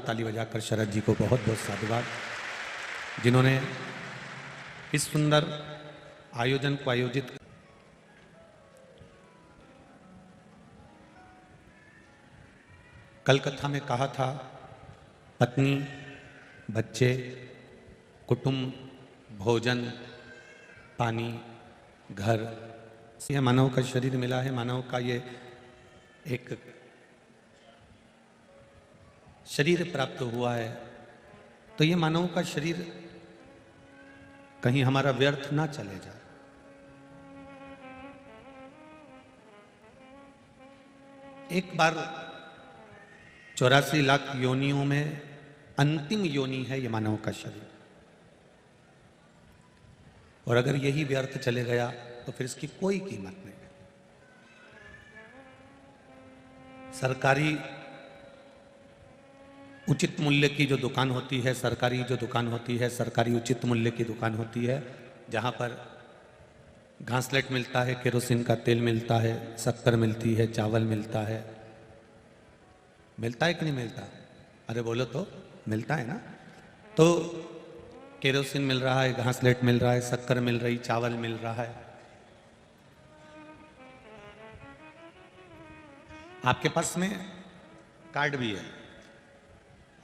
ताली बजाकर शरद जी को बहुत बहुत साधुवाद, जिन्होंने इस सुंदर आयोजन को आयोजित। कल कथा में कहा था पत्नी, बच्चे, कुटुंब, भोजन, पानी, घर, यह मानव का शरीर मिला है। मानव का ये एक शरीर प्राप्त हुआ है, तो ये मानव का शरीर कहीं हमारा व्यर्थ ना चले जाए। एक बार 84 लाख योनियों में अंतिम योनि है ये मानव का शरीर, और अगर यही व्यर्थ चले गया तो फिर इसकी कोई कीमत नहीं है। सरकारी उचित मूल्य की जो दुकान होती है, सरकारी जो दुकान होती है, सरकारी उचित मूल्य की दुकान होती है, जहाँ पर घासलेट मिलता है, केरोसिन का तेल मिलता है, शक्कर मिलती है, चावल मिलता है। मिलता है कि नहीं मिलता? अरे बोलो तो, मिलता है ना। तो केरोसिन मिल रहा है, घासलेट मिल रहा है, शक्कर मिल रही, चावल मिल रहा है। आपके पास में कार्ड भी है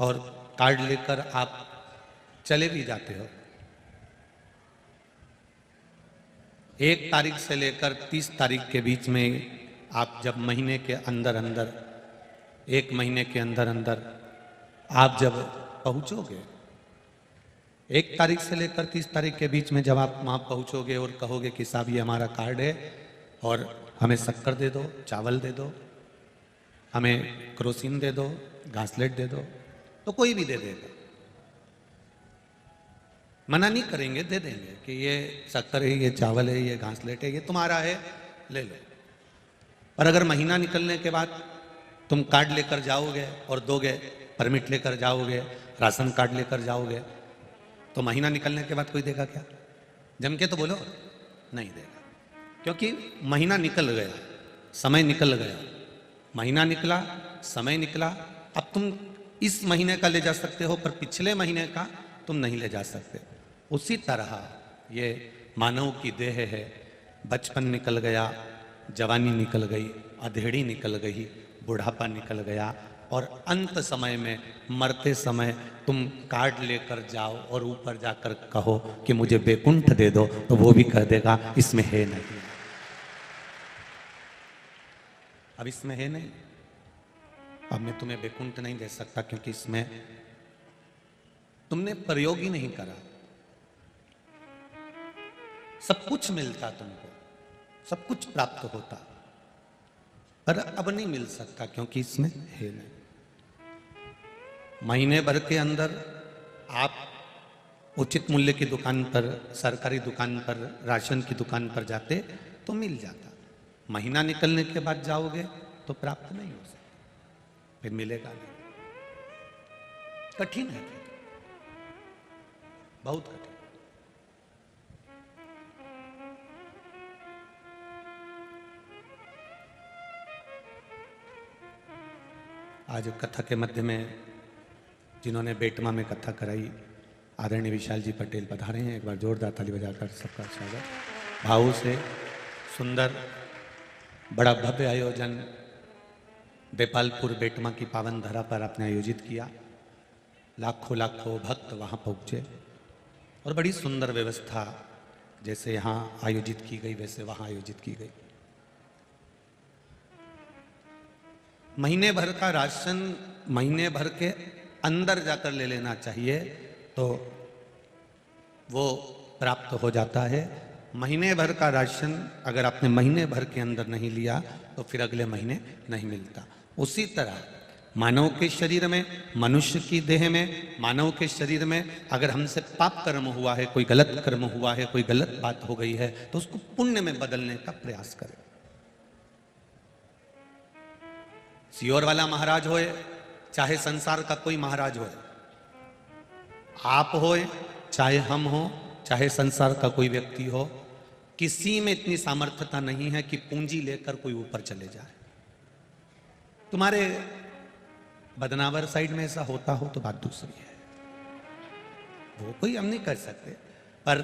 और कार्ड लेकर आप चले भी जाते हो। 1 तारीख से लेकर 30 तारीख के बीच में आप जब महीने के अंदर अंदर, 1 महीने के अंदर अंदर आप जब पहुंचोगे, 1 तारीख से लेकर 30 तारीख के बीच में जब आप वहां पहुंचोगे और कहोगे कि साहब ये हमारा कार्ड है और हमें शक्कर दे दो, चावल दे दो, हमें केरोसिन दे दो, घासलेट दे दो, तो कोई भी दे देगा। मना नहीं करेंगे, दे देंगे कि ये शक्कर है, ये चावल है, ये घासलेट है, ये तुम्हारा है, ले लो। और अगर महीना निकलने के बाद तुम कार्ड लेकर जाओगे और दोगे, परमिट लेकर जाओगे, राशन कार्ड लेकर जाओगे, तो महीना निकलने के बाद कोई देगा क्या? जम के तो बोलो, नहीं देगा। क्योंकि महीना निकल गया, समय निकल गया, महीना निकला, समय निकला। अब तुम इस महीने का ले जा सकते हो, पर पिछले महीने का तुम नहीं ले जा सकते। उसी तरह ये मानव की देह है। बचपन निकल गया, जवानी निकल गई, अधेड़ी निकल गई, बुढ़ापा निकल गया, और अंत समय में, मरते समय तुम कार्ड लेकर जाओ और ऊपर जाकर कहो कि मुझे बैकुंठ दे दो, तो वो भी कह देगा इसमें है नहीं। अब इसमें है नहीं, अब मैं तुम्हें बैकुंठ नहीं दे सकता, क्योंकि इसमें तुमने प्रयोग ही नहीं करा। सब कुछ मिलता तुमको, सब कुछ प्राप्त होता, पर अब नहीं मिल सकता क्योंकि इसमें है नहीं। महीने भर के अंदर आप उचित मूल्य की दुकान पर, सरकारी दुकान पर, राशन की दुकान पर जाते तो मिल जाता। महीना निकलने के बाद जाओगे तो प्राप्त नहीं हो सकता, फिर मिलेगा नहीं। कठिन है, बहुत कठिन। आज कथा के मध्य में जिन्होंने बेटमा में कथा कराई, आदरणीय विशाल जी पटेल पधारे हैं। एक बार जोरदार ताली बजाकर सबका स्वागत। भाव से सुंदर, बड़ा भव्य आयोजन देपालपुर बेटमा की पावन धरा पर आपने आयोजित किया। लाखों लाखों भक्त वहां पहुंचे और बड़ी सुंदर व्यवस्था, जैसे यहाँ आयोजित की गई वैसे वहां आयोजित की गई। महीने भर का राशन महीने भर के अंदर जाकर ले लेना चाहिए, तो वो प्राप्त हो जाता है। महीने भर का राशन अगर आपने महीने भर के अंदर नहीं लिया तो फिर अगले महीने नहीं मिलता। उसी तरह मानव के शरीर में, मनुष्य की देह में, मानव के शरीर में अगर हमसे पाप कर्म हुआ है, कोई गलत कर्म हुआ है, कोई गलत बात हो गई है, तो उसको पुण्य में बदलने का प्रयास करें। सियोर वाला महाराज होए, चाहे संसार का कोई महाराज होए, आप होए चाहे हम हो, चाहे संसार का कोई व्यक्ति हो, किसी में इतनी सामर्थ्यता नहीं है कि पूंजी लेकर कोई ऊपर चले जाए। तुम्हारे बदनावर साइड में ऐसा होता हो तो बात दूसरी है, वो कोई हम नहीं कर सकते। पर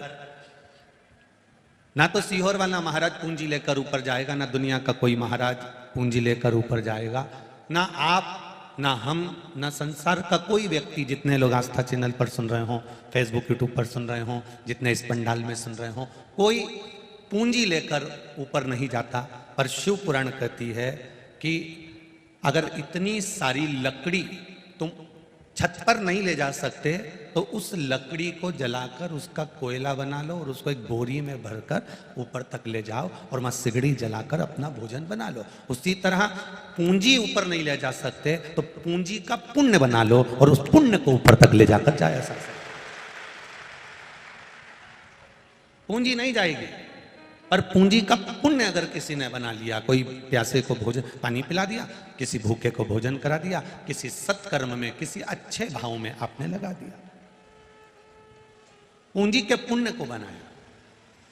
ना तो सीहोर वाला महाराज पूंजी लेकर ऊपर जाएगा, ना दुनिया का कोई महाराज पूंजी लेकर ऊपर जाएगा, ना आप, ना हम, ना संसार का कोई व्यक्ति। जितने लोग आस्था चैनल पर सुन रहे हो, फेसबुक यूट्यूब पर सुन रहे हो, जितने इस पंडाल में सुन रहे हो, कोई पूंजी लेकर ऊपर नहीं जाता। पर शिव पुराण कहती है कि अगर इतनी सारी लकड़ी तुम छत पर नहीं ले जा सकते तो उस लकड़ी को जलाकर उसका कोयला बना लो और उसको एक बोरी में भरकर ऊपर तक ले जाओ और वहां सिगड़ी जलाकर अपना भोजन बना लो। उसी तरह पूंजी ऊपर नहीं ले जा सकते तो पूंजी का पुण्य बना लो और उस पुण्य को ऊपर तक ले जाकर जाया जा सकता। पूंजी नहीं जाएगी, पर पूंजी का पुण्य अगर किसी ने बना लिया, कोई प्यासे को भोजन पानी पिला दिया, किसी भूखे को भोजन करा दिया, किसी सत्कर्म में, किसी अच्छे भाव में आपने लगा दिया, पूंजी के पुण्य को बनाया।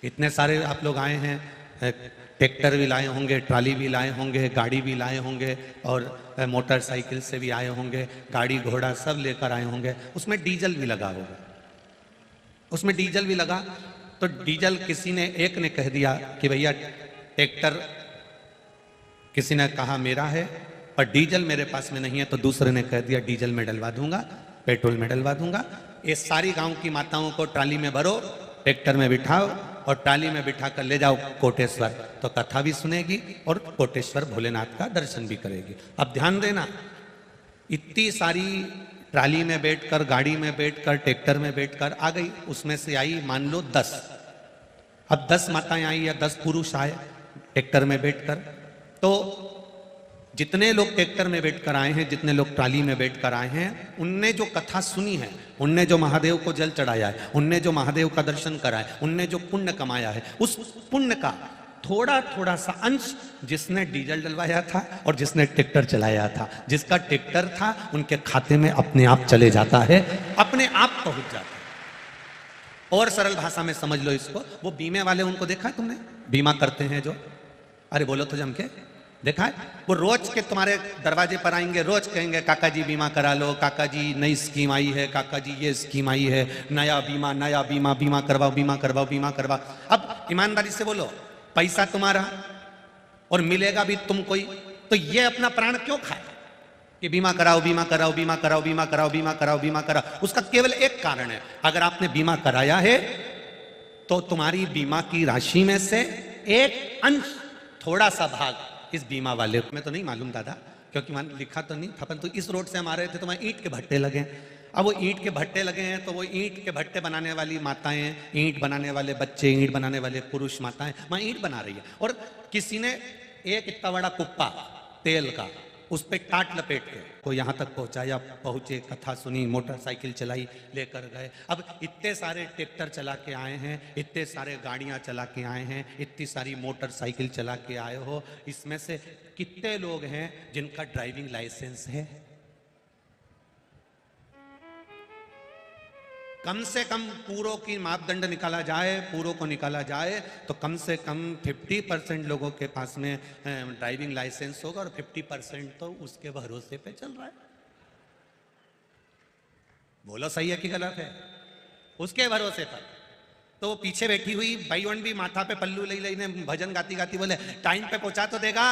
इतने सारे आप लोग आए हैं, ट्रैक्टर भी लाए होंगे, ट्राली भी लाए होंगे, गाड़ी भी लाए होंगे और मोटरसाइकिल से भी आए होंगे, गाड़ी घोड़ा सब लेकर आए होंगे। उसमें डीजल भी लगा होगा, उसमें डीजल भी लगा। तो डीजल किसी ने, एक ने कह दिया कि भैया ट्रैक्टर किसी ने कहा मेरा है पर डीजल मेरे पास में नहीं है, तो दूसरे ने कह दिया डीजल में डलवा दूंगा, पेट्रोल में डलवा दूंगा। ये सारी गांव की माताओं को ट्राली में भरो, ट्रैक्टर में बिठाओ और ट्राली में बिठा कर ले जाओ कोटेश्वर, तो कथा भी सुनेगी और कोटेश्वर भोलेनाथ का दर्शन भी करेगी। अब ध्यान देना, इतनी सारी ट्राली में बैठकर, गाड़ी में बैठकर, ट्रैक्टर में बैठकर आ गई, उसमें से आई मान लो 10। अब 10 माताएं आई या 10 पुरुष आए ट्रैक्टर में बैठकर, तो जितने लोग ट्रैक्टर में बैठकर आए हैं, जितने लोग ट्राली में बैठकर आए हैं, उनने जो कथा सुनी है, उनने जो महादेव को जल चढ़ाया है, उनने जो महादेव का दर्शन करा है, उनने जो पुण्य कमाया है, उस पुण्य का थोड़ा थोड़ा सा अंश जिसने डीजल डलवाया था और जिसने ट्रैक्टर चलाया था, जिसका ट्रैक्टर था उनके खाते में अपने आप चले जाता है, अपने आप पहुंच जाता है। और सरल भाषा में समझ लो इसको, वो बीमे वाले, उनको देखा है तुमने, बीमा करते हैं जो, अरे बोलो तो जम के, देखा है? वो रोज के तुम्हारे दरवाजे पर आएंगे, रोज कहेंगे काका जी बीमा करा लो, काका जी नई स्कीम आई है, काका जी ये स्कीम आई है, नया बीमा, नया बीमा, बीमा करवाओ, बीमा करवाओ, बीमा करवाओ। अब ईमानदारी से बोलो, पैसा तुम्हारा और मिलेगा भी तुमको ही, तो ये अपना प्राण क्यों खाए कि बीमा कराओ, बीमा कराओ, बीमा कराओ, बीमा कराओ, बीमा कराओ, बीमा कराओ? उसका केवल एक कारण है, अगर आपने बीमा कराया है तो तुम्हारी बीमा की राशि में से एक अंश, थोड़ा सा भाग इस बीमा वाले में तो नहीं मालूम दादा, क्योंकि मान लिखा तो नहीं, अपन तो इस रोड से हम आ रहे थे तो वहां ईंट के भट्टे लगे। अब वो ईंट के भट्टे लगे हैं तो वो ईंट के भट्टे बनाने वाली माताएं, ईंट बनाने वाले बच्चे, ईंट बनाने वाले पुरुष माताएं वहां ईंट बना रही है, और किसी ने एक इतना बड़ा कुप्पा तेल का उस पर टाट लपेट के को यहाँ तक पहुँचाया, पहुँचे, कथा सुनी, मोटरसाइकिल चलाई, लेकर गए। अब इतने सारे ट्रैक्टर चला के आए हैं, इतने सारे गाड़ियाँ चला के आए हैं, इतनी सारी मोटरसाइकिल चला के आए हो, इसमें से कितने लोग हैं जिनका ड्राइविंग लाइसेंस है? कम से कम पूरों की मापदंड निकाला जाए, पूरों को निकाला जाए तो कम से कम 50% लोगों के पास में ड्राइविंग लाइसेंस होगा और 50% तो उसके भरोसे पे चल रहा है। बोलो सही है कि गलत है? उसके भरोसे पर। तो वो पीछे बैठी हुई भाईवन भी माथा पे पल्लू ले लेने भजन गाती गाती बोले टाइम पे पहुंचा तो देगा।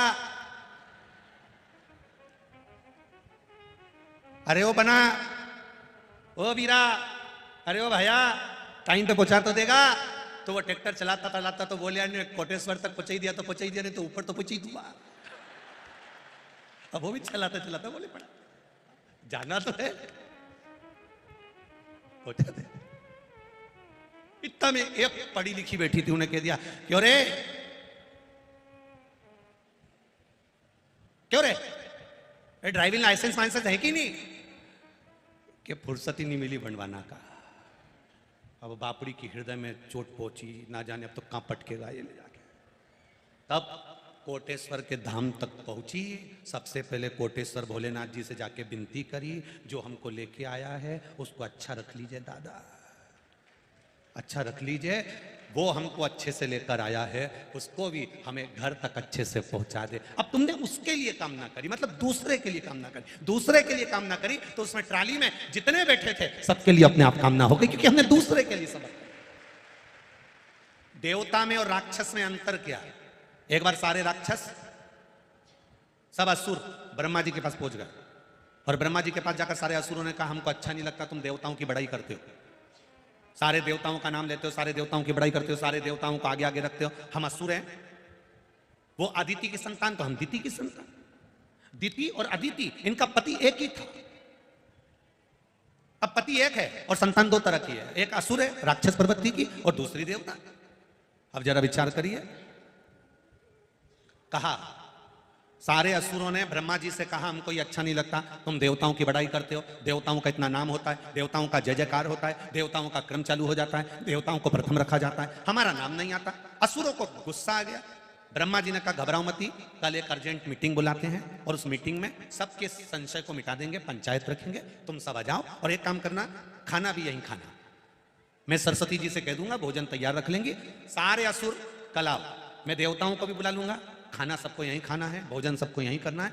अरे ओ बना, ओ वीरा, अरे ओ भैया, टाइम पे पहुंचा तो देगा। तो वो ट्रैक्टर चलाता चलाता तो बोले यार कोटेश्वर तक पहुंचा ही दिया तो पहुंचा ही दिया, नहीं तो ऊपर तो पहुंची दूंगा। अब वो भी चलाता चलाता बोले पड़ा जाना तो है, पहुंचा दे। इतना में एक पढ़ी लिखी बैठी थी, उन्हें कह दिया क्यों रे, क्यों रे, ड्राइविंग लाइसेंस वाइसेंस है कि नहीं? कि फुर्सत ही नहीं मिली बनवाना का। अब बापड़ी की हृदय में चोट पहुंची, ना जाने अब तो कहां पटकेगा ये ले जाके। तब कोटेश्वर के धाम तक पहुंची। सबसे पहले कोटेश्वर भोलेनाथ जी से जाके विनती करी, जो हमको लेके आया है उसको अच्छा रख लीजिए दादा, अच्छा रख लीजिए, वो हमको अच्छे से लेकर आया है, उसको भी हमें घर तक अच्छे से पहुंचा दे। अब तुमने उसके लिए काम ना करी, मतलब दूसरे के लिए काम ना करी, दूसरे के लिए काम ना करी, तो उसमें ट्राली में जितने बैठे थे सबके लिए अपने आप काम ना हो गई, क्योंकि हमने दूसरे के लिए समर्पण। देवता में और राक्षस में अंतर क्या है? एक बार सारे राक्षस सब असुर ब्रह्मा जी के पास पहुंच गए, और ब्रह्मा जी के पास जाकर सारे असुरों ने कहा हमको अच्छा नहीं लगता तुम देवताओं की बड़ाई करते हो, सारे देवताओं का नाम लेते हो, सारे देवताओं की बड़ाई करते हो, सारे देवताओं को आगे आगे रखते हो, हम असुर हैं। वो अदिति की संतान तो हम दिति की संतान, दिति और अदिति इनका पति एक ही था। अब पति एक है और संतान दो तरह की है, एक असुर है राक्षस प्रवृत्ति की और दूसरी देवता। अब जरा विचार करिए, कहा सारे असुरों ने ब्रह्मा जी से कहा हमको ये अच्छा नहीं लगता, तुम देवताओं की बड़ाई करते हो, देवताओं का इतना नाम होता है, देवताओं का जय जयकार होता है, देवताओं का क्रम चालू हो जाता है, देवताओं को प्रथम रखा जाता है, हमारा नाम नहीं आता। असुरों को गुस्सा आ गया। ब्रह्मा जी ने कहा घबराओ मती, कल एक अर्जेंट मीटिंग बुलाते हैं और उस मीटिंग में सबके संशय को मिटा देंगे, पंचायत रखेंगे, तुम सब आ जाओ और एक काम करना, खाना भी यहीं खाना, मैं सरस्वती जी से कह दूंगा भोजन तैयार रख लेंगे, सारे असुर कल आओ, मैं देवताओं को भी बुला लूंगा, खाना सबको यहीं खाना है, भोजन सबको यहीं करना है,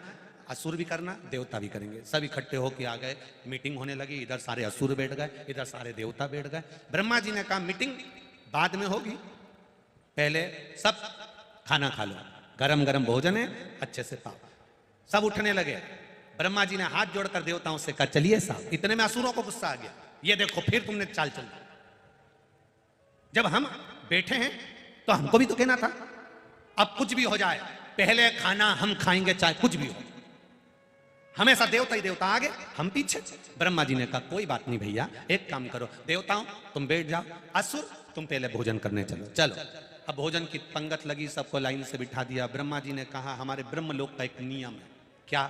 असुर भी करना देवता भी करेंगे। सब इकट्ठे होके आ गए, मीटिंग होने लगी, इधर सारे असुर बैठ गए, इधर सारे देवता बैठ गए। ब्रह्मा जी ने कहा मीटिंग बाद में होगी, पहले सब खाना खा लो, गरम गरम भोजन है, अच्छे से पाओ। सब उठने लगे, ब्रह्मा जी ने हाथ जोड़कर देवताओं से कहा चलिए साहब। इतने में असुरों को गुस्सा आ गया, ये देखो फिर तुमने चाल चल, जब हम बैठे हैं तो हमको भी तो कहना था, अब कुछ भी हो जाए पहले खाना हम खाएंगे चाहे कुछ भी हो, हमेशा देवता ही देवता आगे हम पीछे। ब्रह्मा जी ने कहा कोई बात नहीं भैया, एक काम करो, देवताओं तुम बैठ जाओ, असुर तुम पहले भोजन करने चलो। चलो, अब भोजन की पंगत लगी, सबको लाइन से बिठा दिया। ब्रह्मा जी ने कहा हमारे ब्रह्मलोक का एक नियम है, क्या?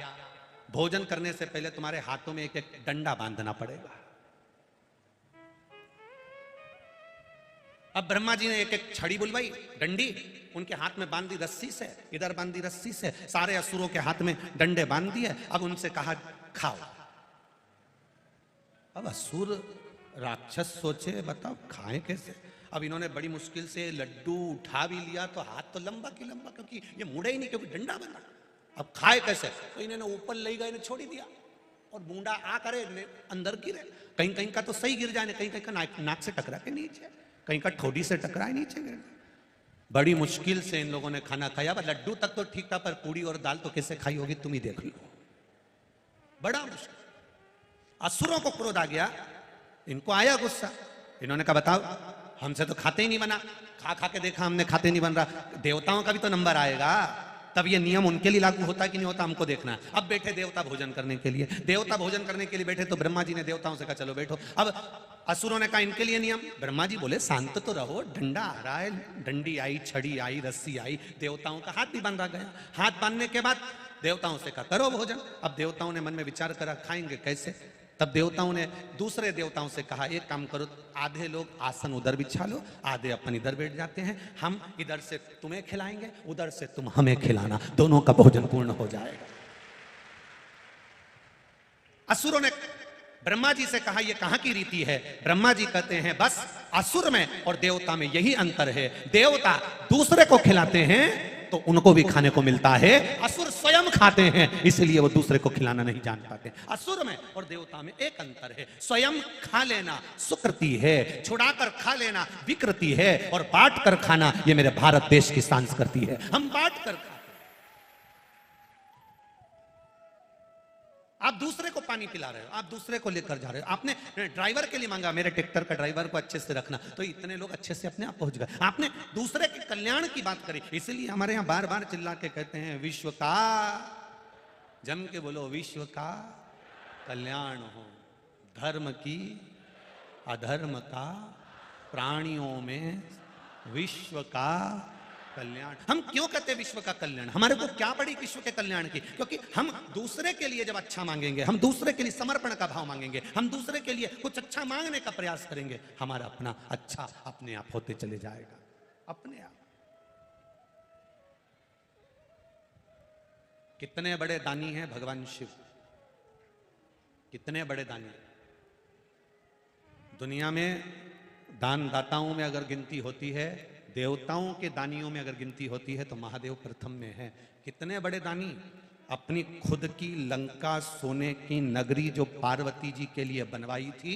भोजन करने से पहले तुम्हारे हाथों में एक एक डंडा बांधना पड़ेगा। अब ब्रह्मा जी ने एक एक छड़ी बुलवाई, डंडी उनके हाथ में बांधी रस्सी से, इधर बांधी रस्सी से, सारे असुरों के हाथ में डंडे बांध दिए। अब उनसे कहा खाओ। अब असुर राक्षस सोचे बताओ खाएं कैसे। अब इन्होंने बड़ी मुश्किल से लड्डू उठा भी लिया तो हाथ तो लंबा की लंबा, क्योंकि ये मुड़े ही नहीं, क्योंकि डंडा बंधा। अब खाए कैसे? तो इन्होंने ऊपर ले गए, इन्हें छोड़ दिया और बूंदा आ करे अंदर गिरे, कहीं कहीं का तो सही गिर जाए, कहीं कहीं का नाक से टकरा के नीचे, कहीं का ठोडी से टकराए नीचे गिर। बड़ी मुश्किल से इन लोगों ने खाना खाया। लड्डू तक तो ठीक था, पर पूड़ी और दाल तो कैसे खाई होगी तुम ही देख लो, बड़ा मुश्किल। असुरों को क्रोध आ गया, इनको आया गुस्सा, इन्होंने कहा बताओ हमसे तो खाते ही नहीं बना, खा खा के देखा हमने खाते नहीं बन रहा, देवताओं का भी तो नंबर आएगा, तब ये नियम उनके लिए लागू होता है कि नहीं होता हमको देखना है। अब बैठे देवता भोजन करने के लिए, देवता भोजन करने के लिए बैठे तो ब्रह्मा जी ने देवताओं से कहा चलो बैठो। अब असुरों ने कहा इनके लिए नियम, ब्रह्मा जी बोले शांत तो रहो, डंडा आ रहा है, डंडी आई, छड़ी आई, रस्सी आई, देवताओं का हाथ भी बांधा गया। हाथ बांधने के बाद देवताओं से कहा करो भोजन। अब देवताओं ने मन में विचार करा खाएंगे कैसे, तब देवताओं ने दूसरे देवताओं से कहा एक काम करो, आधे लोग आसन उधर बिछा लो, आधे अपन इधर बैठ जाते हैं, हम इधर से तुम्हें खिलाएंगे, उधर से तुम हमें खिलाना, दोनों का भोजन पूर्ण हो जाएगा। असुरों ने ब्रह्मा जी से कहा यह कहां की रीति है? ब्रह्मा जी कहते हैं बस असुर में और देवता में यही अंतर है, देवता दूसरे को खिलाते हैं तो उनको भी खाने को मिलता है, असुर स्वयं खाते हैं इसलिए वो दूसरे को खिलाना नहीं जान पाते। असुर में और देवता में एक अंतर है, स्वयं खा लेना सुकृति है, छुड़ाकर खा लेना विकृति है, और बांट कर खाना ये मेरे भारत देश की संस्कृति है, हम बांट कर खाते। आप दूसरे को पानी पिला रहे हो, आप दूसरे को लेकर जा रहे हो, आपने ड्राइवर के लिए मांगा मेरे ट्रैक्टर का ड्राइवर को अच्छे से रखना, तो इतने लोग अच्छे से अपने आप पहुंच गए। आपने दूसरे के कल्याण की बात करी, इसलिए हमारे यहां बार बार चिल्ला के कहते हैं विश्व का, जम के बोलो विश्व का कल्याण हो, धर्म की अधर्म का, प्राणियों में विश्व का कल्याण। हम क्यों कहते हैं विश्व का कल्याण? हमारे को क्या पड़ी विश्व के कल्याण की? क्योंकि हम दूसरे के लिए जब अच्छा मांगेंगे, हम दूसरे के लिए समर्पण का भाव मांगेंगे, हम दूसरे के लिए कुछ अच्छा मांगने का प्रयास करेंगे, हमारा अपना अच्छा अपने आप होते चले जाएगा, अपने आप। कितने बड़े दानी हैं भगवान शिव, कितने बड़े दानी। दुनिया में दानदाताओं में अगर गिनती होती है, देवताओं के दानियों में अगर गिनती होती है, तो महादेव प्रथम में है। कितने बड़े दानी! अपनी खुद की लंका सोने की नगरी जो पार्वती जी के लिए बनवाई थी,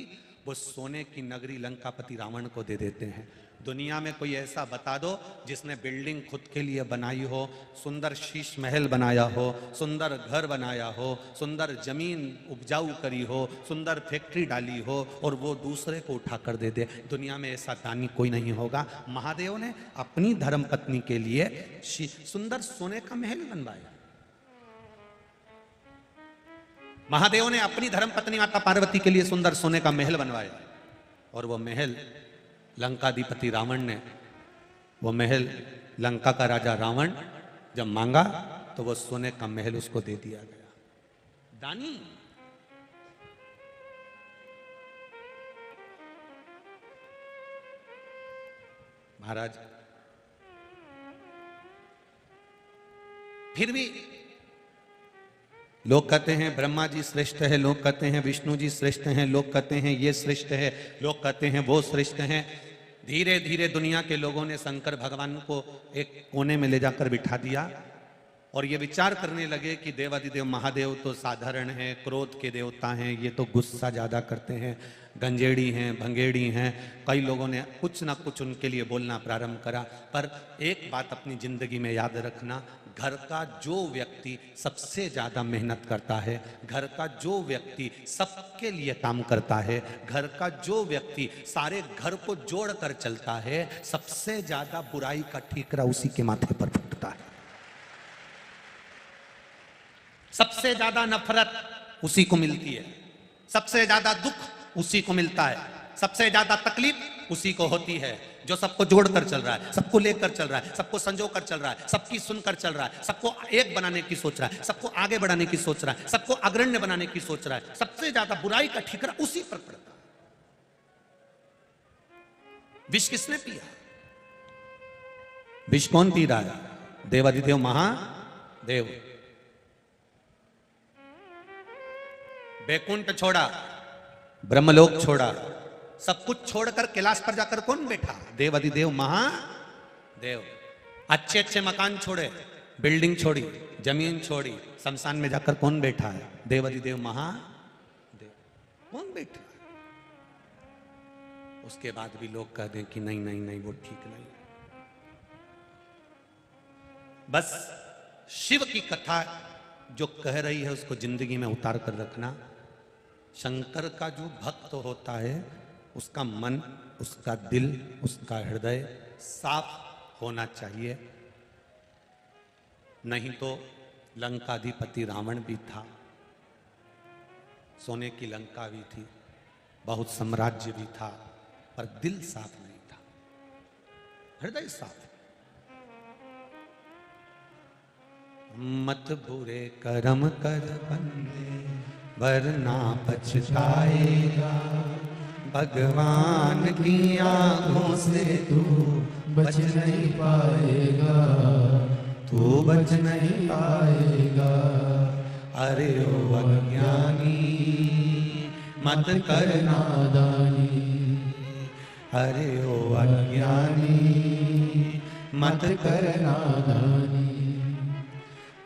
वो सोने की नगरी लंकापति रावण को दे देते हैं। दुनिया में कोई ऐसा बता दो जिसने बिल्डिंग खुद के लिए बनाई हो, सुंदर शीश महल बनाया हो, सुंदर घर बनाया हो, सुंदर जमीन उपजाऊ करी हो, सुंदर फैक्ट्री डाली हो और वो दूसरे को उठा कर दे दे। दुनिया में ऐसा दानी कोई नहीं होगा। महादेव ने अपनी धर्मपत्नी के लिए सुंदर सोने का महल बनवाया। महादेव ने अपनी धर्मपत्नी माता पार्वती के लिए सुंदर सोने का महल बनवाया, और वो महल लंकाधिपति रावण ने, वो महल लंका का राजा रावण जब मांगा तो वो सोने का महल उसको दे दिया गया। दानी! महाराज, फिर भी लोग कहते हैं ब्रह्मा जी श्रेष्ठ है, लोग कहते हैं विष्णु जी श्रेष्ठ हैं, लोग कहते हैं ये श्रेष्ठ है, लोग कहते हैं वो श्रेष्ठ हैं। धीरे धीरे दुनिया के लोगों ने शंकर भगवान को एक कोने में ले जाकर बिठा दिया और ये विचार करने लगे कि देवादिदेव महादेव तो साधारण हैं, क्रोध के देवता हैं, ये तो गुस्सा ज़्यादा करते हैं, गंजेड़ी हैं, भंगेड़ी हैं। कई लोगों ने कुछ ना कुछ उनके लिए बोलना प्रारंभ करा। पर एक बात अपनी ज़िंदगी में याद रखना, घर का जो व्यक्ति सबसे ज़्यादा मेहनत करता है, घर का जो व्यक्ति सबके लिए काम करता है, घर का जो व्यक्ति सारे घर को जोड़ कर चलता है, सबसे ज़्यादा बुराई का ठीकरा उसी के माथे पर फूटता है। सबसे ज्यादा नफरत उसी को मिलती है, सबसे ज्यादा दुख उसी को मिलता है, सबसे ज्यादा तकलीफ उसी को होती है। जो सबको जोड़कर चल रहा है, सबको लेकर चल रहा है, सबको संजोकर चल रहा है, सबकी सुनकर चल रहा है, सबको एक बनाने की सोच रहा है, सबको आगे बढ़ाने की सोच रहा है, सबको अग्रण्य बनाने की सोच रहा है, सबसे ज्यादा बुराई का ठीकरा उसी पर पड़ता है। विष किसने पिया? विष कौन पी रहा है? देवादिदेव महादेव। बैकुंठ छोड़ा, ब्रह्मलोक छोड़ा, सब कुछ छोड़कर कैलाश पर जाकर कौन बैठा? देवादिदेव महादेव। अच्छे अच्छे मकान छोड़े, बिल्डिंग छोड़ी, जमीन छोड़ी, शमशान में जाकर कौन बैठा है? देवादिदेव महादेव। कौन बैठा? उसके बाद भी लोग कह दें कि नहीं नहीं नहीं, वो ठीक नहीं। बस शिव की कथा जो कह रही है उसको जिंदगी में उतार कर रखना। शंकर का जो भक्त होता है, उसका मन, उसका दिल, उसका हृदय साफ होना चाहिए। नहीं तो लंकाधिपति रावण भी था, सोने की लंका भी थी, बहुत साम्राज्य भी था, पर दिल साफ नहीं था, हृदय साफ। मत बुरे कर्म कर बंदे, वरना पछताएगा। भगवान की आंखों से तू बच नहीं पाएगा, तू बच नहीं पाएगा। अरे ओ अज्ञानी मत कर नादानी, अरे ओ अज्ञानी मत कर नादानी।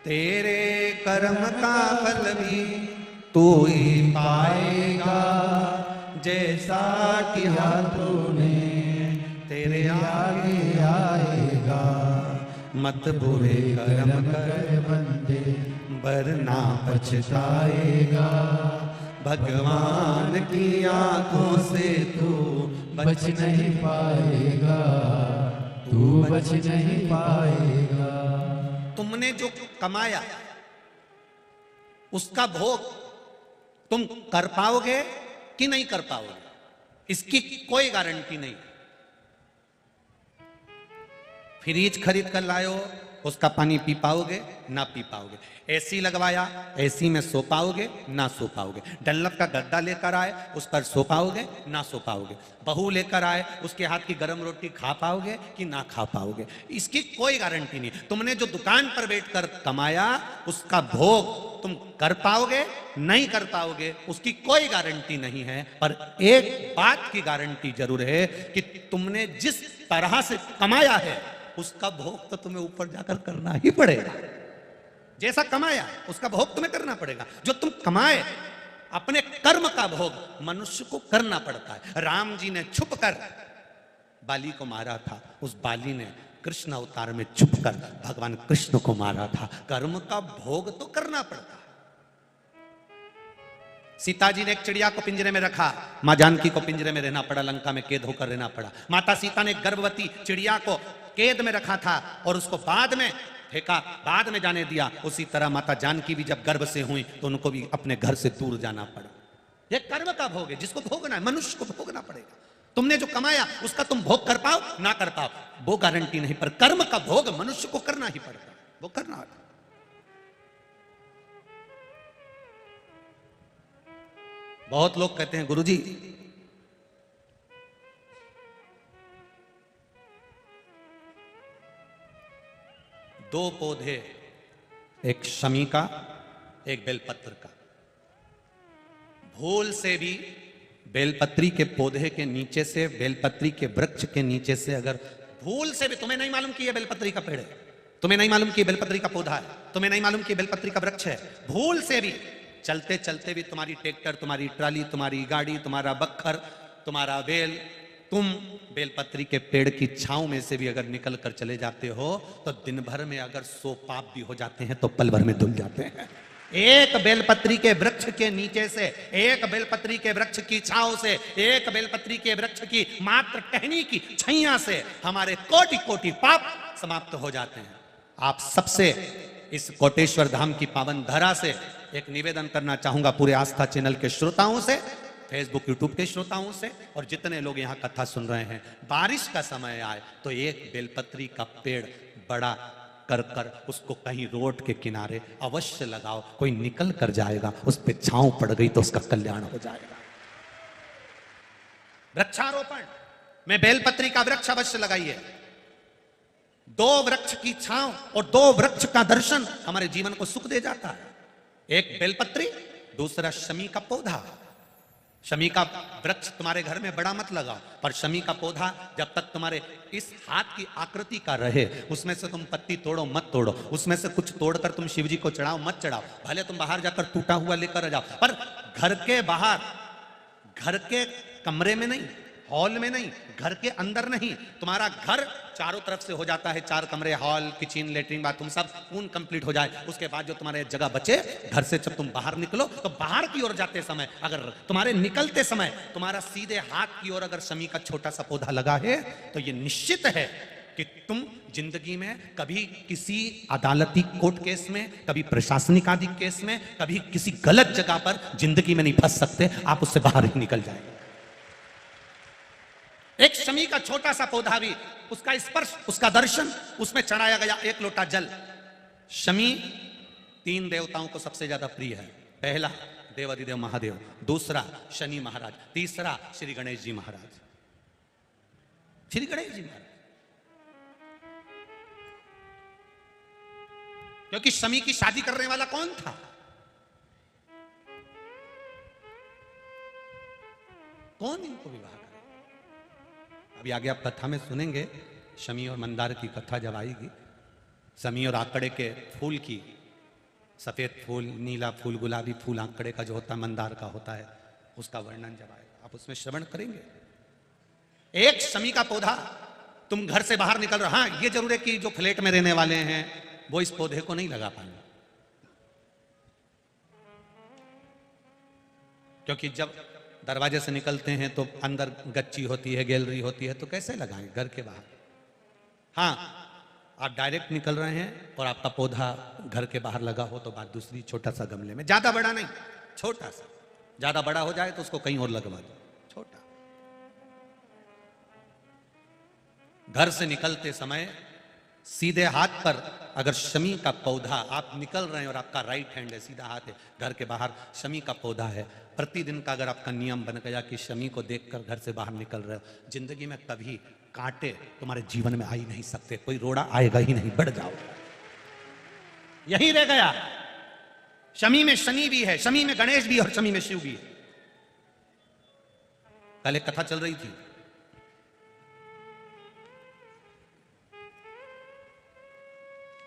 तेरे कर्म का फल भी तू ही पाएगा, जैसा किया तूने तेरे आगे आएगा। मत बुरे कर्म कर बंदे, वरना पछताएगा। भगवान की आंखों से तू बच नहीं पाएगा, तू बच नहीं पाएगा। तुमने जो कमाया उसका भोग तुम कर पाओगे कि नहीं कर पाओगे, इसकी कोई गारंटी नहीं। फ्रिज खरीद कर लायो, उसका पानी पी पाओगे ना पी पाओगे। एसी लगवाया, एसी में सो पाओगे ना सो पाओगे। डनलप का गद्दा लेकर आए, उस पर सो पाओगे ना सो पाओगे। बहू लेकर आए, उसके हाथ की गर्म रोटी खा पाओगे कि ना खा पाओगे, इसकी कोई गारंटी नहीं। तुमने जो दुकान पर बैठकर कमाया उसका भोग तुम कर पाओगे नहीं कर पाओगे, उसकी कोई गारंटी नहीं है। पर एक बात की गारंटी जरूर है कि तुमने जिस तरह से कमाया है उसका भोग तो तुम्हें ऊपर जाकर करना ही पड़ेगा। जैसा कमाया उसका भोग तुम्हें करना पड़ेगा। जो तुम कमाए अपने कर्म का भोग मनुष्य को करना पड़ता है। राम जी ने छुपकर बाली को मारा था, उस बाली ने कृष्ण अवतार में छुपकर भगवान कृष्ण को मारा था। कर्म का भोग तो करना पड़ता है। सीता जी ने एक चिड़िया को पिंजरे में रखा, मां जानकी को पिंजरे में रहना पड़ा, लंका में कैद होकर रहना पड़ा। माता सीता ने गर्भवती चिड़िया को कैद में रखा था और उसको बाद में फेंका, बाद में जाने दिया। उसी तरह माता जानकी भी जब गर्भ से हुई तो उनको भी अपने घर से दूर जाना पड़ा। यह कर्म का भोग है जिसको भोगना है, मनुष्य को भोगना पड़ेगा। तुमने जो कमाया उसका तुम भोग कर पाओ ना कर पाओ वो गारंटी नहीं, पर कर्म का भोग मनुष्य को करना ही पड़ता है, वो करना है। बहुत लोग कहते हैं गुरुजी दो पौधे, एक शमी का एक बेलपत्र का, भूल से भी बेलपत्री के पौधे के नीचे से, बेलपत्री के वृक्ष के नीचे से अगर भूल से भी, तुम्हें नहीं मालूम कि यह बेलपत्री का पेड़ है, तुम्हें नहीं मालूम कि बेलपत्री का पौधा है, तुम्हें नहीं मालूम कि बेलपत्री का वृक्ष है, भूल से भी चलते चलते भी तुम्हारी ट्रैक्टर, तुम्हारी ट्राली, तुम्हारी गाड़ी, तुम्हारा बखर, तुम्हारा बेल, तुम बेलपत्री के पेड़ की छांव में से भी अगर निकल कर चले जाते हो तो दिन भर में अगर 100 पाप भी हो जाते हैं तो पल भर में धुल जाते हैं। एक बेलपत्री के वृक्ष के नीचे से, एक बेलपत्री के वृक्ष की छांव से, एक बेलपत्री के वृक्ष की मात्र टहनी की छैया से हमारे कोटि कोटि पाप समाप्त हो जाते हैं। आप सबसे इस कोटेश्वर धाम की पावन धरा से एक निवेदन करना चाहूंगा, पूरे आस्था चैनल के श्रोताओं से, फेसबुक यूट्यूब के श्रोताओं से और जितने लोग यहाँ कथा सुन रहे हैं, बारिश का समय आए तो एक बेलपत्री का पेड़ बड़ा कर कर उसको कहीं रोड के किनारे अवश्य लगाओ। कोई निकल कर जाएगा, उस पे छांव पड़ गई तो उसका कल्याण हो जाएगा। वृक्षारोपण में बेलपत्री का वृक्ष अवश्य लगाइए। 2 वृक्ष की छांव और 2 वृक्ष का दर्शन हमारे जीवन को सुख दे जाता है। एक बेलपत्री, दूसरा शमी का पौधा। शमी का वृक्ष तुम्हारे घर में बड़ा मत लगाओ, पर शमी का पौधा जब तक तुम्हारे इस हाथ की आकृति का रहे, उसमें से तुम पत्ती तोड़ो मत तोड़ो, उसमें से कुछ तोड़कर तुम शिव जी को चढ़ाओ मत चढ़ाओ, भले तुम बाहर जाकर टूटा हुआ लेकर आ जाओ, पर घर के बाहर, घर के कमरे में नहीं, हॉल में नहीं, घर के अंदर नहीं। तुम्हारा घर चारों तरफ से हो जाता है, 4 कमरे, हॉल, किचन, लेटरिन, बाथरूम सब पूर्ण कंप्लीट हो जाए, उसके बाद जो तुम्हारे जगह बचे, घर से जब तुम बाहर निकलो तो बाहर की ओर जाते समय, अगर तुम्हारे निकलते समय तुम्हारा सीधे हाथ की ओर अगर शमी का छोटा सा पौधा लगा है तो ये निश्चित है कि तुम जिंदगी में कभी किसी अदालती कोर्ट केस में, कभी प्रशासनिक आदि केस में, कभी किसी गलत जगह पर जिंदगी में नहीं फंस सकते, आप उससे बाहर ही निकल जाएंगे। एक शमी का छोटा सा पौधा भी, उसका स्पर्श, उसका दर्शन, उसमें चढ़ाया गया 1 लोटा जल। शमी 3 देवताओं को सबसे ज्यादा प्रिय है। पहला देवाधिदेव महादेव, दूसरा शनि महाराज, तीसरा श्री गणेश जी महाराज। श्री गणेश जी महाराज क्योंकि शमी की शादी करने वाला कौन था? कौन इनको विवाह करे? अभी आगे आप कथा में सुनेंगे, शमी और मंदार की कथा जब आएगी, शमी और आंकड़े के फूल की, सफेद फूल, नीला फूल, गुलाबी फूल आंकड़े का जो होता है, मंदार का होता है, उसका वर्णन जब आएगा आप उसमें श्रवण करेंगे। एक शमी का पौधा, तुम घर से बाहर निकल रहे, हाँ ये जरूर है कि जो फ्लैट में रहने वाले हैं वो इस पौधे को नहीं लगा पाएंगे, क्योंकि जब दरवाजे से निकलते हैं तो अंदर गच्ची होती है, गैलरी होती है, तो कैसे लगाएंगे घर के बाहर। हाँ आप डायरेक्ट निकल रहे हैं और आपका पौधा घर के बाहर लगा हो तो बात दूसरी, छोटा सा गमले में, ज्यादा बड़ा नहीं, छोटा सा। ज्यादा बड़ा हो जाए तो उसको कहीं और लगवा दो, छोटा। घर से निकलते समय सीधे हाथ पर अगर शमी का पौधा, आप निकल रहे हैं और आपका राइट हैंड है, सीधा हाथ है, घर के बाहर शमी का पौधा है, प्रतिदिन का अगर आपका नियम बन गया कि शमी को देखकर घर से बाहर निकल रहे हो, जिंदगी में कभी कांटे तुम्हारे जीवन में आ ही नहीं सकते, कोई रोड़ा आएगा ही नहीं, बढ़ जाओ। यही रह गया। शमी में शनि भी है, शमी में गणेश भी है और शमी में शिव भी है। कल एक कथा चल रही थी,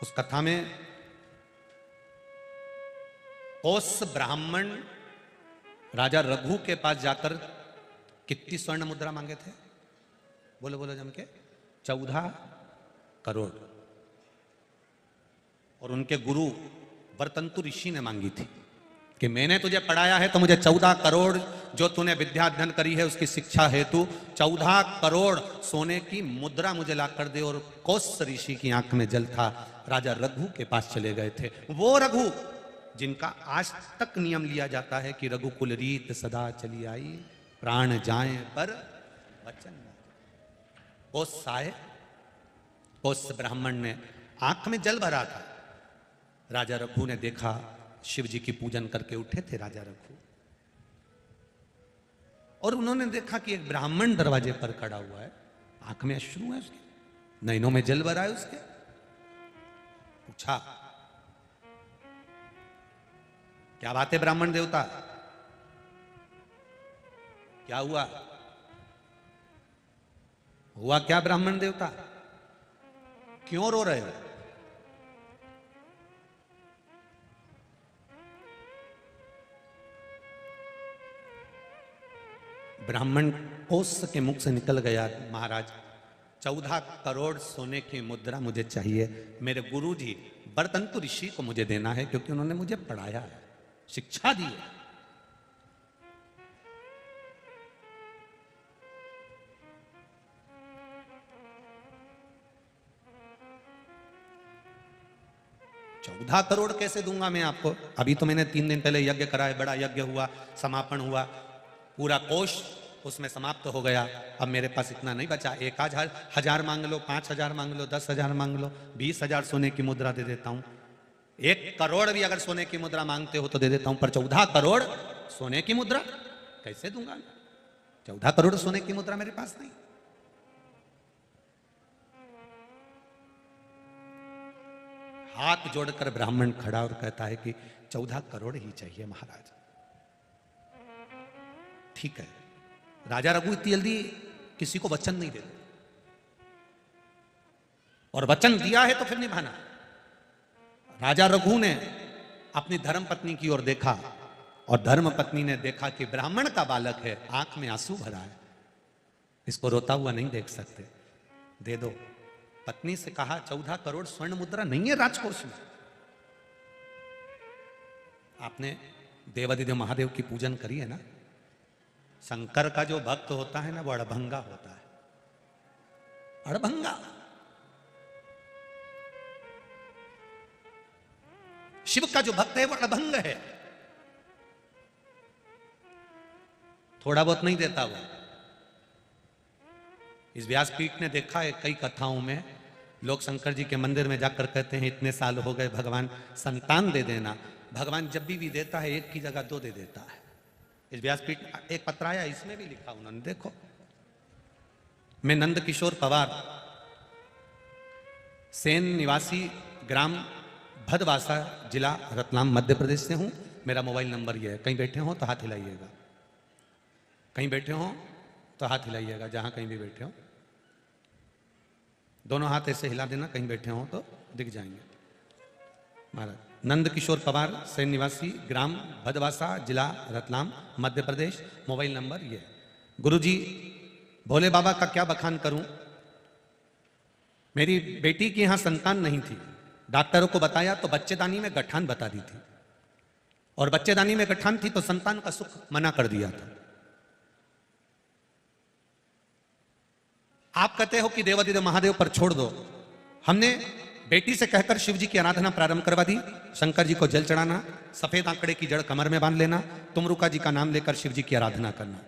उस कथा में कौस ब्राह्मण राजा रघु के पास जाकर कितनी स्वर्ण मुद्रा मांगे थे? बोलो बोलो जम के। 14 करोड़। और उनके गुरु वरतंतु ऋषि ने मांगी थी कि मैंने तुझे पढ़ाया है तो मुझे 14 करोड़ जो तूने विद्या अध्ययन करी है उसकी शिक्षा हेतु 14 करोड़ सोने की मुद्रा मुझे ला कर दे। और कौस ऋषि की आंख में जल था, राजा रघु के पास चले गए थे। वो रघु जिनका आज तक नियम लिया जाता है कि रघुकुल रीत सदा चली आई, प्राण जाए पर वचन न जाए। कौस आए, कौस ब्राह्मण ने आंख में जल भरा था। राजा रघु ने देखा, शिव जी की पूजन करके उठे थे राजा रघु, और उन्होंने देखा कि एक ब्राह्मण दरवाजे पर खड़ा हुआ है, आंख में अश्रु है उसके, नैनों में जल भरा है उसके। पूछा, क्या बात है ब्राह्मण देवता, क्या हुआ? हुआ क्या ब्राह्मण देवता, क्यों रो रहे हो? ब्राह्मण कौस के मुख से निकल गया, महाराज 14 करोड़ सोने की मुद्रा मुझे चाहिए, मेरे गुरुजी वरतंतु ऋषि को मुझे देना है क्योंकि उन्होंने मुझे पढ़ाया है, शिक्षा दी है। चौदह करोड़ कैसे दूंगा मैं आपको? अभी तो मैंने 3 दिन पहले यज्ञ कराया, बड़ा यज्ञ हुआ, समापन हुआ, पूरा कोष उसमें समाप्त हो गया। अब मेरे पास इतना नहीं बचा, 1,000 मांग लो, 5,000 मांग लो, 10,000 मांग लो, 20,000 सोने की मुद्रा दे देता हूं। 1 करोड़ भी अगर सोने की मुद्रा मांगते हो तो दे देता हूं, पर 14 करोड़ सोने की मुद्रा कैसे दूंगा? 14 करोड़ सोने की मुद्रा मेरे पास नहीं। हाथ जोड़कर ब्राह्मण खड़ा और कहता है कि 14 करोड़ ही चाहिए महाराज। ठीक है, राजा रघु इतनी जल्दी किसी को वचन नहीं देते, और वचन दिया है तो फिर निभाना। राजा रघु ने अपनी धर्म पत्नी की ओर देखा, और धर्म पत्नी ने देखा कि ब्राह्मण का बालक है, आंख में आंसू भरा है, इसको रोता हुआ नहीं देख सकते, दे दो। पत्नी से कहा, 14 करोड़ स्वर्ण मुद्रा नहीं है राजकोष में। आपने देवाधिदेव महादेव की पूजन करी है ना? शंकर का जो भक्त होता है ना, वो अड़भंगा होता है, अड़भंगा। शिव का जो भक्त है वो अड़भंग है, थोड़ा बहुत नहीं देता वो। इस व्यासपीठ ने देखा है कई कथाओं में लोग शंकर जी के मंदिर में जाकर कहते हैं, इतने साल हो गए भगवान संतान दे देना। भगवान जब भी देता है 1 की जगह 2 दे देता है। इस व्यासपीठ एक पत्र आया, इसमें भी लिखा उन्होंने, देखो। मैं नंद किशोर पवार, सेन निवासी, ग्राम भदवासा, जिला रतलाम, मध्य प्रदेश से हूं। मेरा मोबाइल नंबर ये है, कहीं बैठे हो तो हाथ हिलाइएगा, कहीं बैठे हो तो हाथ हिलाइएगा, जहां कहीं भी बैठे हो दोनों हाथ ऐसे हिला देना, कहीं बैठे हो तो दिख जाएंगे। महाराज नंद किशोर पवार, सेन निवासी, ग्राम भदवासा, जिला रतलाम, मध्य प्रदेश, मोबाइल नंबर ये। गुरुजी, भोले बाबा का क्या बखान करूं? मेरी बेटी की यहां संतान नहीं थी, डॉक्टरों को बताया तो बच्चेदानी में गठान बता दी थी, और बच्चेदानी में गठान थी तो संतान का सुख मना कर दिया था। आप कहते हो कि देवाधिदेव महादेव पर छोड़ दो। हमने बेटी से कहकर शिव जी की आराधना प्रारंभ करवा दी। शंकर जी को जल चढ़ाना, सफेद आंकड़े की जड़ कमर में बांध लेना, तुमरुका जी का नाम लेकर शिव जी की आराधना करना।